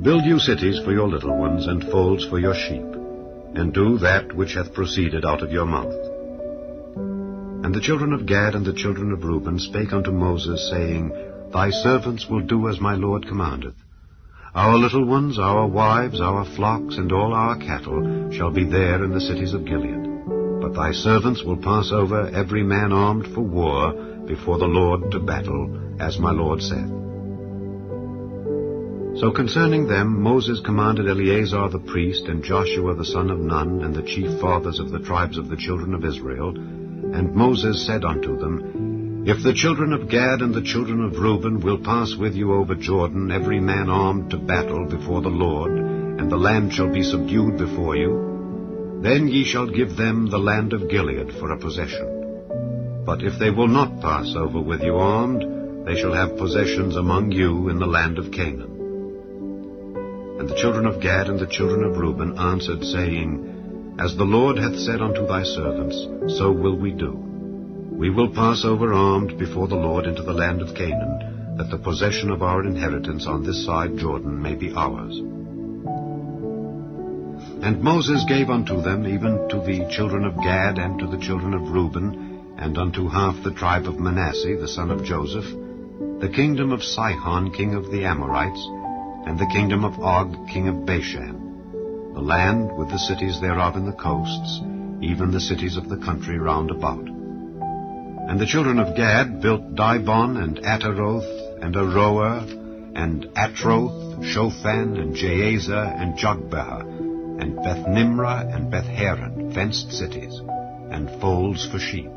Build you cities for your little ones, and folds for your sheep, and do that which hath proceeded out of your mouth. And the children of Gad and the children of Reuben spake unto Moses, saying, Thy servants will do as my Lord commandeth. Our little ones, our wives, our flocks, and all our cattle shall be there in the cities of Gilead. But thy servants will pass over, every man armed for war, before the Lord to battle, as my Lord saith. So concerning them Moses commanded Eleazar the priest, and Joshua the son of Nun, and the chief fathers of the tribes of the children of Israel. And Moses said unto them, If the children of Gad and the children of Reuben will pass with you over Jordan, every man armed to battle before the Lord, and the land shall be subdued before you, then ye shall give them the land of Gilead for a possession. But if they will not pass over with you armed, they shall have possessions among you in the land of Canaan. And the children of Gad and the children of Reuben answered, saying, As the Lord hath said unto thy servants, so will we do. We will pass over armed before the Lord into the land of Canaan, that the possession of our inheritance on this side Jordan may be ours. And Moses gave unto them, even to the children of Gad and to the children of Reuben, and unto half the tribe of Manasseh, the son of Joseph, the kingdom of Sihon, king of the Amorites, and the kingdom of Og, king of Bashan, the land with the cities thereof in the coasts, even the cities of the country round about. And the children of Gad built Dibon, and Ataroth, and Aroer, and Atroth, Shophan, and Jazer, and Jogbehah, and Beth-Nimrah, and Beth-Haran, fenced cities, and folds for sheep.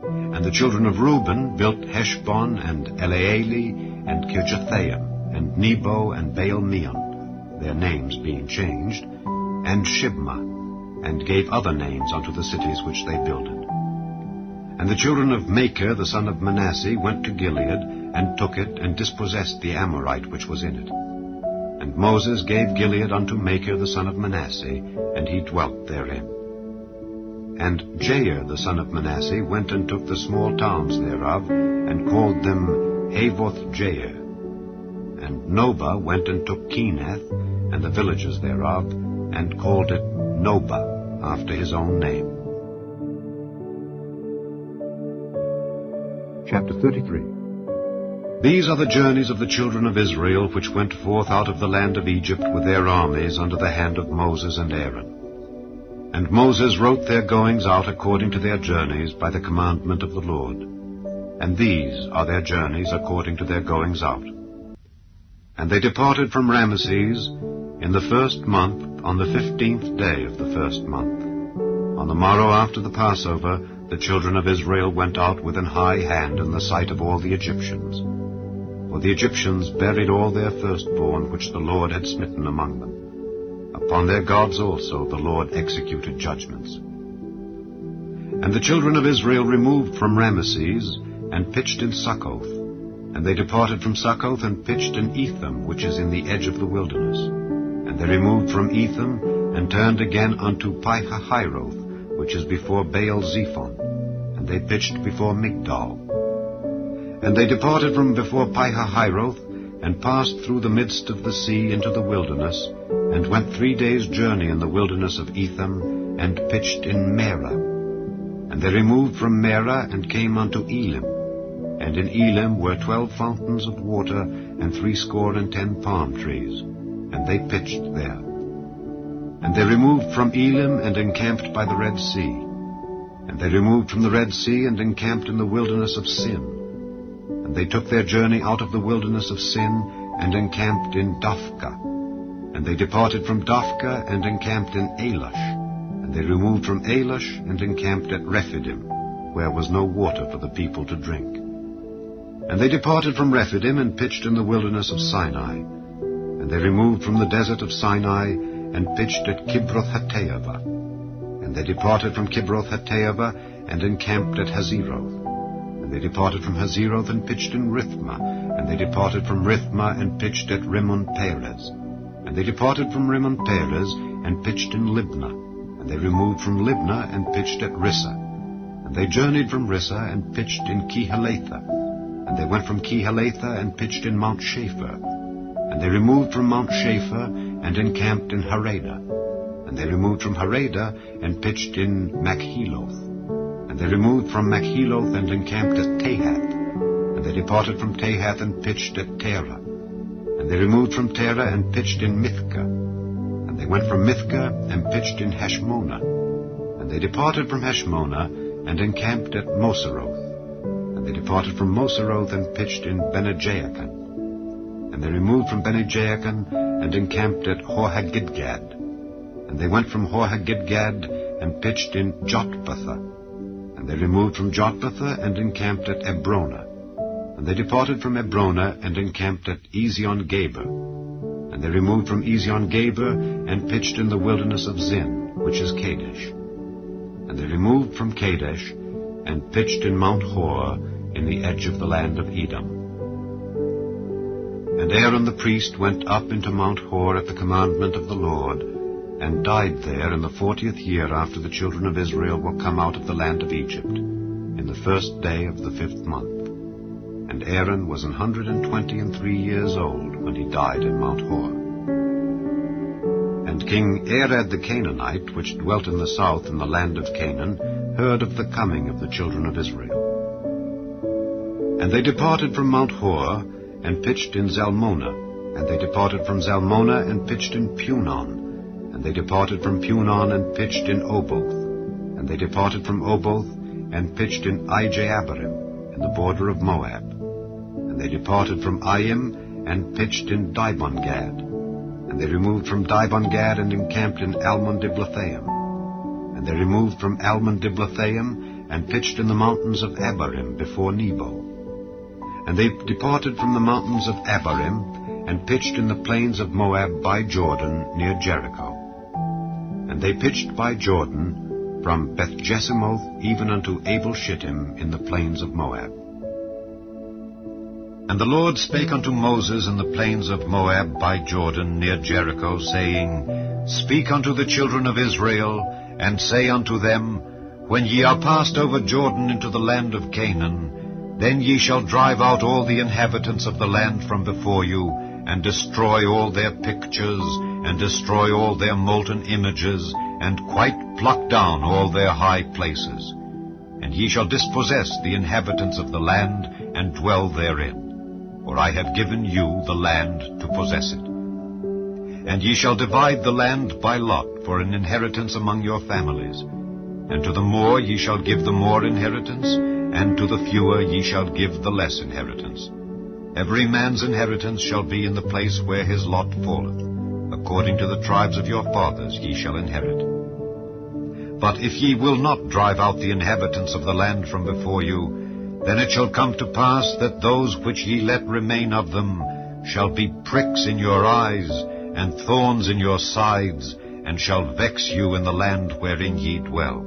And the children of Reuben built Heshbon, and Elealeh, and Kirjathaim, and Nebo, and Baal-meon, their names being changed, and Shibmah, and gave other names unto the cities which they builded. And the children of Machir, the son of Manasseh, went to Gilead, and took it, and dispossessed the Amorite which was in it. And Moses gave Gilead unto Machir the son of Manasseh, and he dwelt therein. And Jair the son of Manasseh went and took the small towns thereof, and called them Havoth-Jair. And Nobah went and took Kenath, and the villages thereof, and called it Nobah, after his own name. Chapter 33. These are the journeys of the children of Israel, which went forth out of the land of Egypt with their armies under the hand of Moses and Aaron. And Moses wrote their goings out according to their journeys by the commandment of the Lord. And these are their journeys according to their goings out. And they departed from Ramesses in the 1st month, on the 15th day of the 1st month. On the morrow after the Passover, the children of Israel went out with an high hand in the sight of all the Egyptians. For the Egyptians buried all their firstborn which the Lord had smitten among them. Upon their gods also the Lord executed judgments. And the children of Israel removed from Ramesses, and pitched in Succoth. And they departed from Succoth, and pitched in Etham, which is in the edge of the wilderness. And they removed from Etham, and turned again unto Pi-hahiroth, which is before Baal-zephon. And they pitched before Migdol. And they departed from before Pi-hahiroth, and passed through the midst of the sea into the wilderness, and went 3 days' journey in the wilderness of Etham, and pitched in Merah. And they removed from Merah, and came unto Elim. And in Elim were 12 fountains of water, and 60 palm trees, and they pitched there. And they removed from Elim, and encamped by the Red Sea. And they removed from the Red Sea, and encamped in the wilderness of Sin. And they took their journey out of the wilderness of Sin, and encamped in Dophkah. And they departed from Dophkah, and encamped in Elash. And they removed from Elash, and encamped at Rephidim, where was no water for the people to drink. And they departed from Rephidim, and pitched in the wilderness of Sinai. And they removed from the desert of Sinai, and pitched at Kibroth-Hattaavah. And they departed from Kibroth-Hattaavah, and encamped at Hazeroth. And they departed from Hazeroth, and pitched in Rithmah, And they departed from Rithmah, and pitched at Rimmon-Perez. And they departed from Rimmon-Perez, and pitched in Libnah. And they removed from Libnah, and pitched at Rissah. And they journeyed from Rissah, and pitched in Kehelatha. And they went from Kehelatha, and pitched in Mount Shapher. And they removed from Mount Shapher, and encamped in Harada. And they removed from Harada, and pitched in Machheloth. And they removed from Machheloth, and encamped at Tahath. And they departed from Tahath, and pitched at Terah. And they removed from Terah, and pitched in Mithka. And they went from Mithka, and pitched in Heshmonah. And they departed from Heshmonah, and encamped at Moseroth. And they departed from Moseroth, and pitched in Bene-Jaakan. And they removed from Bene-Jaakan, and encamped at Hor-Haggidgad. And they went from Hor-Haggidgad, and pitched in Jotbatha. And they removed from Jotbatha, and encamped at Ebrona. And they departed from Ebrona, and encamped at Ezion-Geber. And they removed from Ezion-Geber, and pitched in the wilderness of Zin, which is Kadesh. And they removed from Kadesh, and pitched in Mount Hor, in the edge of the land of Edom. And Aaron the priest went up into Mount Hor at the commandment of the Lord, and died there in the 40th year after the children of Israel were come out of the land of Egypt, in the 1st day of the 5th month. And Aaron was 123 years old when he died in Mount Hor. And King Arad the Canaanite, which dwelt in the south in the land of Canaan, heard of the coming of the children of Israel. And they departed from Mount Hor, and pitched in Zalmonah. And they departed from Zalmonah, and pitched in Punon. And they departed from Punon, and pitched in Oboth. And they departed from Oboth, and pitched in Ijeabarim, in the border of Moab. And they departed from Aim, and pitched in Dibon-Gad. And they removed from Dibon-Gad, and encamped in Almon-Diblathaim. And they removed from Almon-Diblathaim, and pitched in the mountains of Abarim before Nebo. And they departed from the mountains of Abarim, and pitched in the plains of Moab by Jordan, near Jericho. And they pitched by Jordan, from Beth-Jesimoth even unto Abel-Shittim in the plains of Moab. And the Lord spake unto Moses in the plains of Moab by Jordan, near Jericho, saying, Speak unto the children of Israel, and say unto them, When ye are passed over Jordan into the land of Canaan, then ye shall drive out all the inhabitants of the land from before you, and destroy all their pictures, and destroy all their molten images, and quite pluck down all their high places. And ye shall dispossess the inhabitants of the land, and dwell therein. For I have given you the land to possess it. And ye shall divide the land by lot for an inheritance among your families. And to the more ye shall give the more inheritance, and to the fewer ye shall give the less inheritance. Every man's inheritance shall be in the place where his lot falleth. According to the tribes of your fathers ye shall inherit. But if ye will not drive out the inhabitants of the land from before you, then it shall come to pass that those which ye let remain of them shall be pricks in your eyes, and thorns in your sides, and shall vex you in the land wherein ye dwell.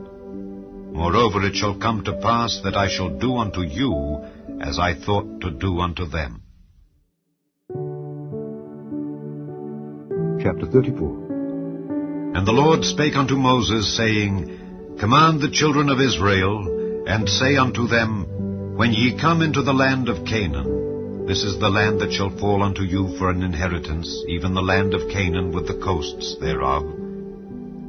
Moreover, it shall come to pass that I shall do unto you as I thought to do unto them. Chapter 34. And the Lord spake unto Moses, saying, Command the children of Israel, and say unto them, When ye come into the land of Canaan, this is the land that shall fall unto you for an inheritance, even the land of Canaan with the coasts thereof.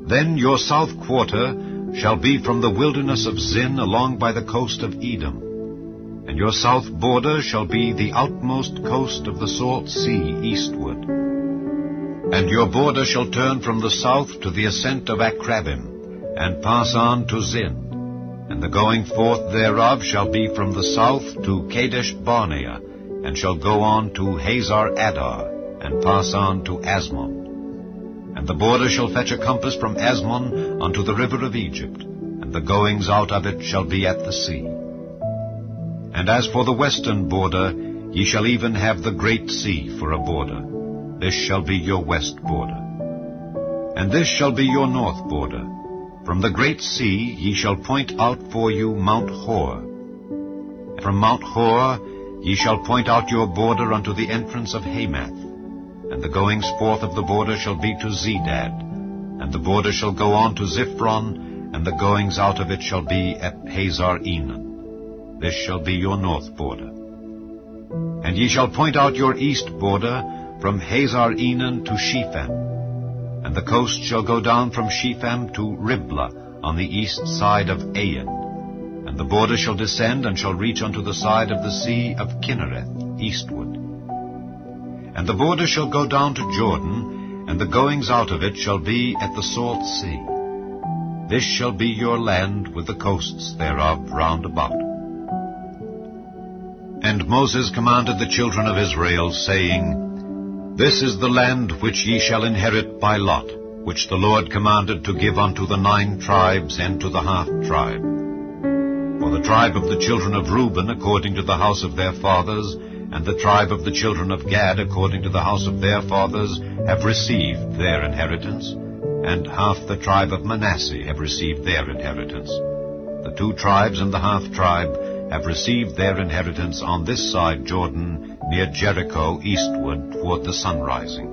Then your south quarter shall be from the wilderness of Zin along by the coast of Edom. And your south border shall be the outmost coast of the salt sea eastward. And your border shall turn from the south to the ascent of Akrabim, and pass on to Zin. And the going forth thereof shall be from the south to Kadesh Barnea, and shall go on to Hazar Adar, and pass on to Asmon. And the border shall fetch a compass from Asmon unto the river of Egypt, and the goings out of it shall be at the sea. And as for the western border, ye shall even have the great sea for a border. This shall be your west border. And this shall be your north border. From the great sea ye shall point out for you Mount Hor. From Mount Hor ye shall point out your border unto the entrance of Hamath, and the goings forth of the border shall be to Zedad, and the border shall go on to Ziphron, and the goings out of it shall be at Hazar Enan. This shall be your north border. And ye shall point out your east border from Hazar Enan to Shepham, and the coast shall go down from Shepham to Riblah on the east side of Ain, and the border shall descend and shall reach unto the side of the sea of Kinnereth eastward. And the border shall go down to Jordan, and the goings out of it shall be at the salt sea. This shall be your land with the coasts thereof round about. And Moses commanded the children of Israel, saying, This is the land which ye shall inherit by lot, which the Lord commanded to give unto the 9 tribes and to the half-tribe. For the tribe of the children of Reuben according to the house of their fathers, and the tribe of the children of Gad according to the house of their fathers, have received their inheritance, and half the tribe of Manasseh have received their inheritance. The 2 tribes and the half-tribe have received their inheritance on this side Jordan, near Jericho, eastward toward the sunrising.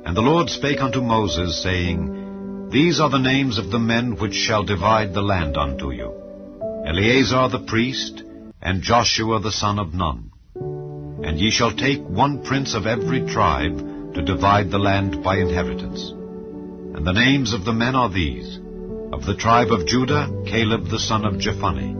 And the Lord spake unto Moses, saying, These are the names of the men which shall divide the land unto you, Eleazar the priest, and Joshua the son of Nun. And ye shall take 1 prince of every tribe to divide the land by inheritance. And the names of the men are these: of the tribe of Judah, Caleb the son of Jephunneh;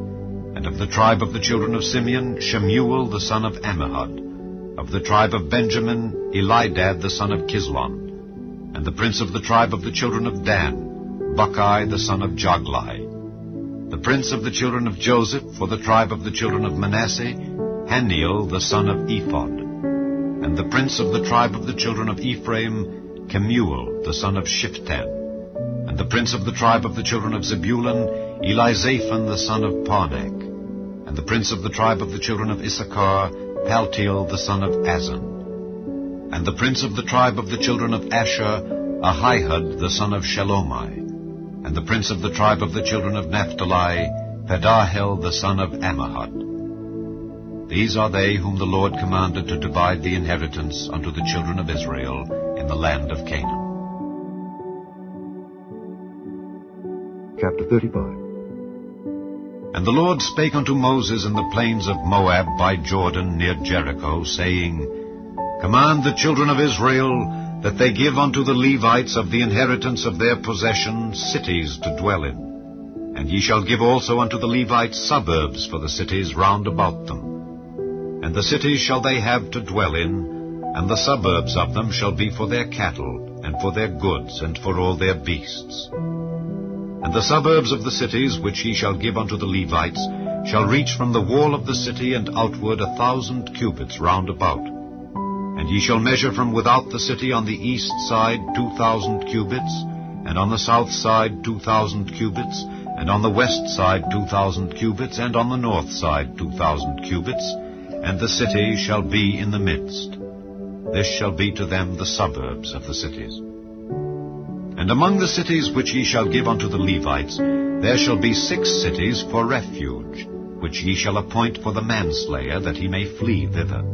and of the tribe of the children of Simeon, Shemuel the son of Ammihud; of the tribe of Benjamin, Elidad the son of Kislon; and the prince of the tribe of the children of Dan, Buckai the son of Joglai; the prince of the children of Joseph, for the tribe of the children of Manasseh, Haniel the son of Ephod; and the prince of the tribe of the children of Ephraim, Kemuel the son of Shiftan; and the prince of the tribe of the children of Zebulun, Elizaphan the son of Parnak; and the prince of the tribe of the children of Issachar, Paltiel the son of Azan; and the prince of the tribe of the children of Asher, Ahihud the son of Shelomai; and the prince of the tribe of the children of Naphtali, Pedahel the son of Ammihud. These are they whom the Lord commanded to divide the inheritance unto the children of Israel in the land of Canaan. Chapter 35. And the Lord spake unto Moses in the plains of Moab by Jordan near Jericho, saying, Command the children of Israel that they give unto the Levites of the inheritance of their possession cities to dwell in. And ye shall give also unto the Levites suburbs for the cities round about them. And the cities shall they have to dwell in, and the suburbs of them shall be for their cattle, and for their goods, and for all their beasts. And the suburbs of the cities which ye shall give unto the Levites shall reach from the wall of the city and outward 1,000 cubits round about. And ye shall measure from without the city on the east side 2,000 cubits, and on the south side 2,000 cubits, and on the west side 2,000 cubits, and on the north side 2,000 cubits, and the city shall be in the midst. This shall be to them the suburbs of the cities. And among the cities which ye shall give unto the Levites, there shall be 6 cities for refuge, which ye shall appoint for the manslayer, that he may flee thither.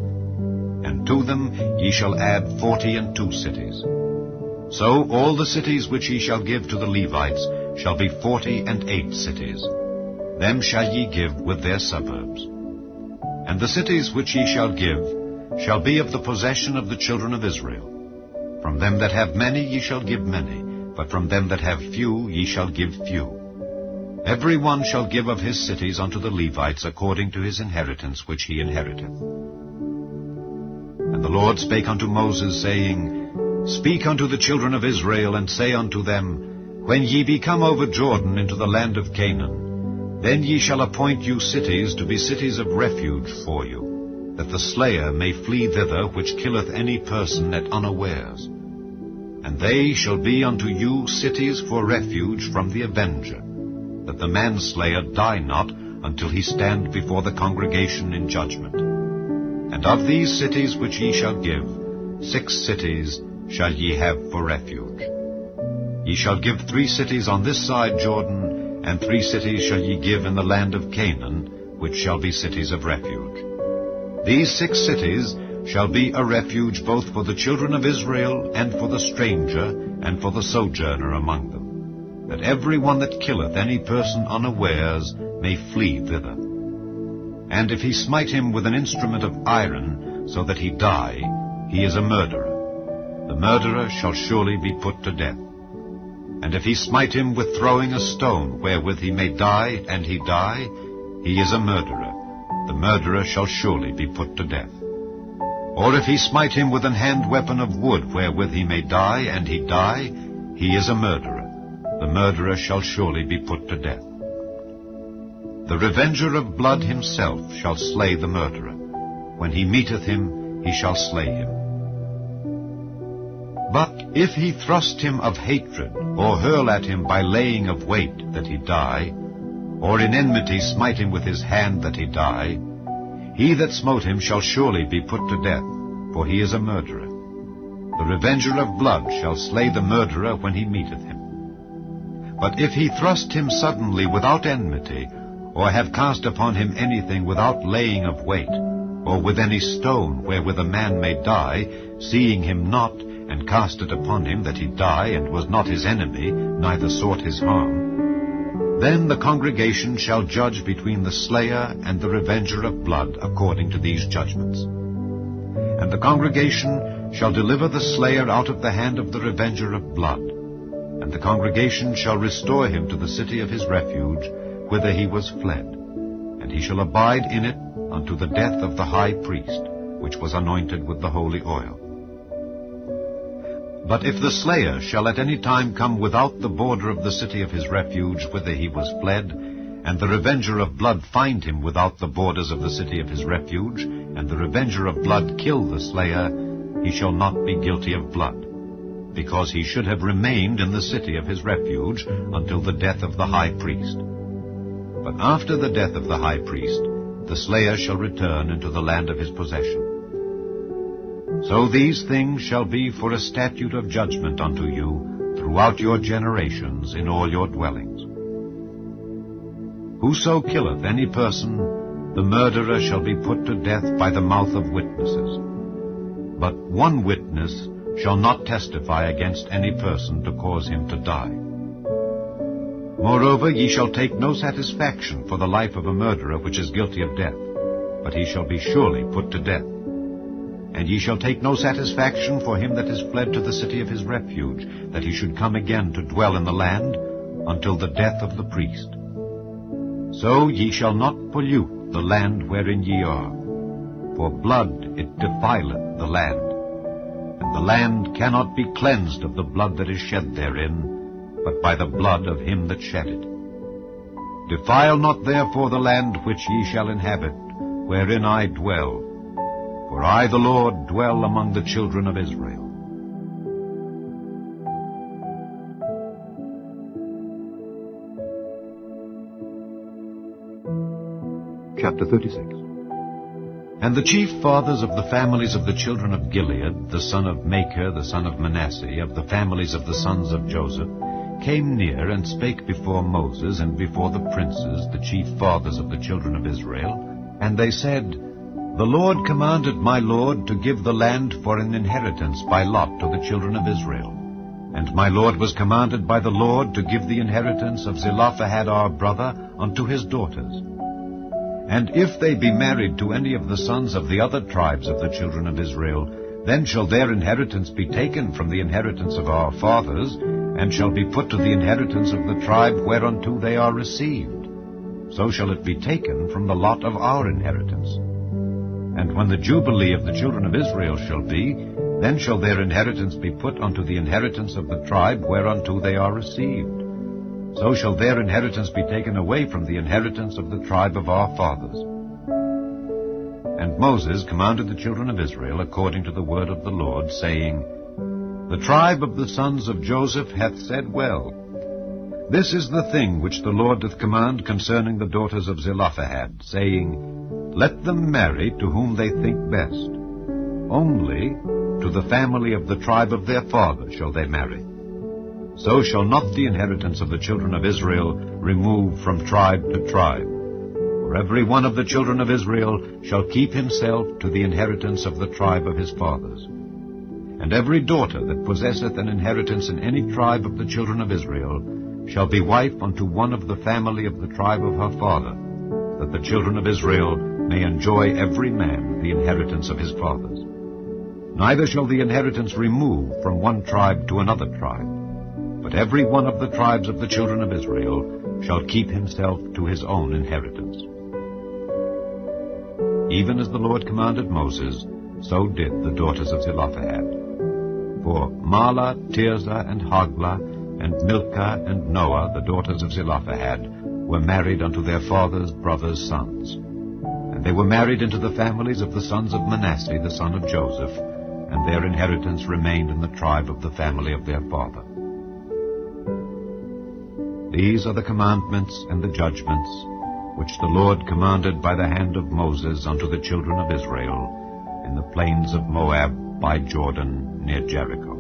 And to them ye shall add 42 cities. So all the cities which ye shall give to the Levites shall be 48 cities. Them shall ye give with their suburbs. And the cities which ye shall give shall be of the possession of the children of Israel. From them that have many ye shall give many, but from them that have few ye shall give few. Every one shall give of his cities unto the Levites according to his inheritance which he inheriteth. And the Lord spake unto Moses, saying, Speak unto the children of Israel, and say unto them, When ye be come over Jordan into the land of Canaan, then ye shall appoint you cities to be cities of refuge for you, that the slayer may flee thither which killeth any person at unawares. And they shall be unto you cities for refuge from the avenger, that the manslayer die not until he stand before the congregation in judgment. And of these cities which ye shall give, 6 cities shall ye have for refuge. Ye shall give 3 cities on this side Jordan, and 3 cities shall ye give in the land of Canaan, which shall be cities of refuge. These 6 cities shall be a refuge both for the children of Israel, and for the stranger, and for the sojourner among them, that every one that killeth any person unawares may flee thither. And if he smite him with an instrument of iron, so that he die, he is a murderer. The murderer shall surely be put to death. And if he smite him with throwing a stone, wherewith he may die, and he die, he is a murderer. The murderer shall surely be put to death. Or if he smite him with an hand weapon of wood, wherewith he may die, and he die, he is a murderer. The murderer shall surely be put to death. The revenger of blood himself shall slay the murderer. When he meeteth him, he shall slay him. But if he thrust him of hatred, or hurl at him by laying of weight, that he die, or in enmity smite him with his hand, that he die, he that smote him shall surely be put to death, for he is a murderer. The revenger of blood shall slay the murderer when he meeteth him. But if he thrust him suddenly without enmity, or have cast upon him anything without laying of weight, or with any stone wherewith a man may die, seeing him not, and cast it upon him that he die, and was not his enemy, neither sought his harm, then the congregation shall judge between the slayer and the revenger of blood according to these judgments. And the congregation shall deliver the slayer out of the hand of the revenger of blood, and the congregation shall restore him to the city of his refuge, whither he was fled, and he shall abide in it unto the death of the high priest, which was anointed with the holy oil. But if the slayer shall at any time come without the border of the city of his refuge, whither he was fled, and the revenger of blood find him without the borders of the city of his refuge, and the revenger of blood kill the slayer, he shall not be guilty of blood, because he should have remained in the city of his refuge until the death of the high priest. But after the death of the high priest, the slayer shall return into the land of his possession. So these things shall be for a statute of judgment unto you throughout your generations in all your dwellings. Whoso killeth any person, the murderer shall be put to death by the mouth of witnesses. But one witness shall not testify against any person to cause him to die. Moreover, ye shall take no satisfaction for the life of a murderer which is guilty of death, but he shall be surely put to death. And ye shall take no satisfaction for him that is fled to the city of his refuge, that he should come again to dwell in the land, until the death of the priest. So ye shall not pollute the land wherein ye are, for blood it defileth the land, and the land cannot be cleansed of the blood that is shed therein, but by the blood of him that shed it. Defile not therefore the land which ye shall inhabit, wherein I dwell, for I, the Lord, dwell among the children of Israel. Chapter 36. And the chief fathers of the families of the children of Gilead, the son of Machir, the son of Manasseh, of the families of the sons of Joseph, came near and spake before Moses and before the princes, the chief fathers of the children of Israel. And they said, The Lord commanded my Lord to give the land for an inheritance by lot to the children of Israel. And my Lord was commanded by the Lord to give the inheritance of Zelophehad our brother unto his daughters. And if they be married to any of the sons of the other tribes of the children of Israel, then shall their inheritance be taken from the inheritance of our fathers, and shall be put to the inheritance of the tribe whereunto they are received. So shall it be taken from the lot of our inheritance. And when the jubilee of the children of Israel shall be, then shall their inheritance be put unto the inheritance of the tribe whereunto they are received. So shall their inheritance be taken away from the inheritance of the tribe of our fathers. And Moses commanded the children of Israel according to the word of the Lord, saying, The tribe of the sons of Joseph hath said well. This is the thing which the Lord doth command concerning the daughters of Zelophehad, saying, Let them marry to whom they think best. Only to the family of the tribe of their father shall they marry. So shall not the inheritance of the children of Israel remove from tribe to tribe. For every one of the children of Israel shall keep himself to the inheritance of the tribe of his fathers. And every daughter that possesseth an inheritance in any tribe of the children of Israel shall be wife unto one of the family of the tribe of her father, that the children of Israel may enjoy every man the inheritance of his fathers. Neither shall the inheritance remove from one tribe to another tribe, but every one of the tribes of the children of Israel shall keep himself to his own inheritance. Even as the Lord commanded Moses, so did the daughters of Zelophehad. For Mahlah, Tirzah, and Hoglah, and Milcah, and Noah, the daughters of Zelophehad, were married unto their father's brothers' sons. And they were married into the families of the sons of Manasseh, the son of Joseph, and their inheritance remained in the tribe of the family of their father. These are the commandments and the judgments which the Lord commanded by the hand of Moses unto the children of Israel in the plains of Moab by Jordan near Jericho.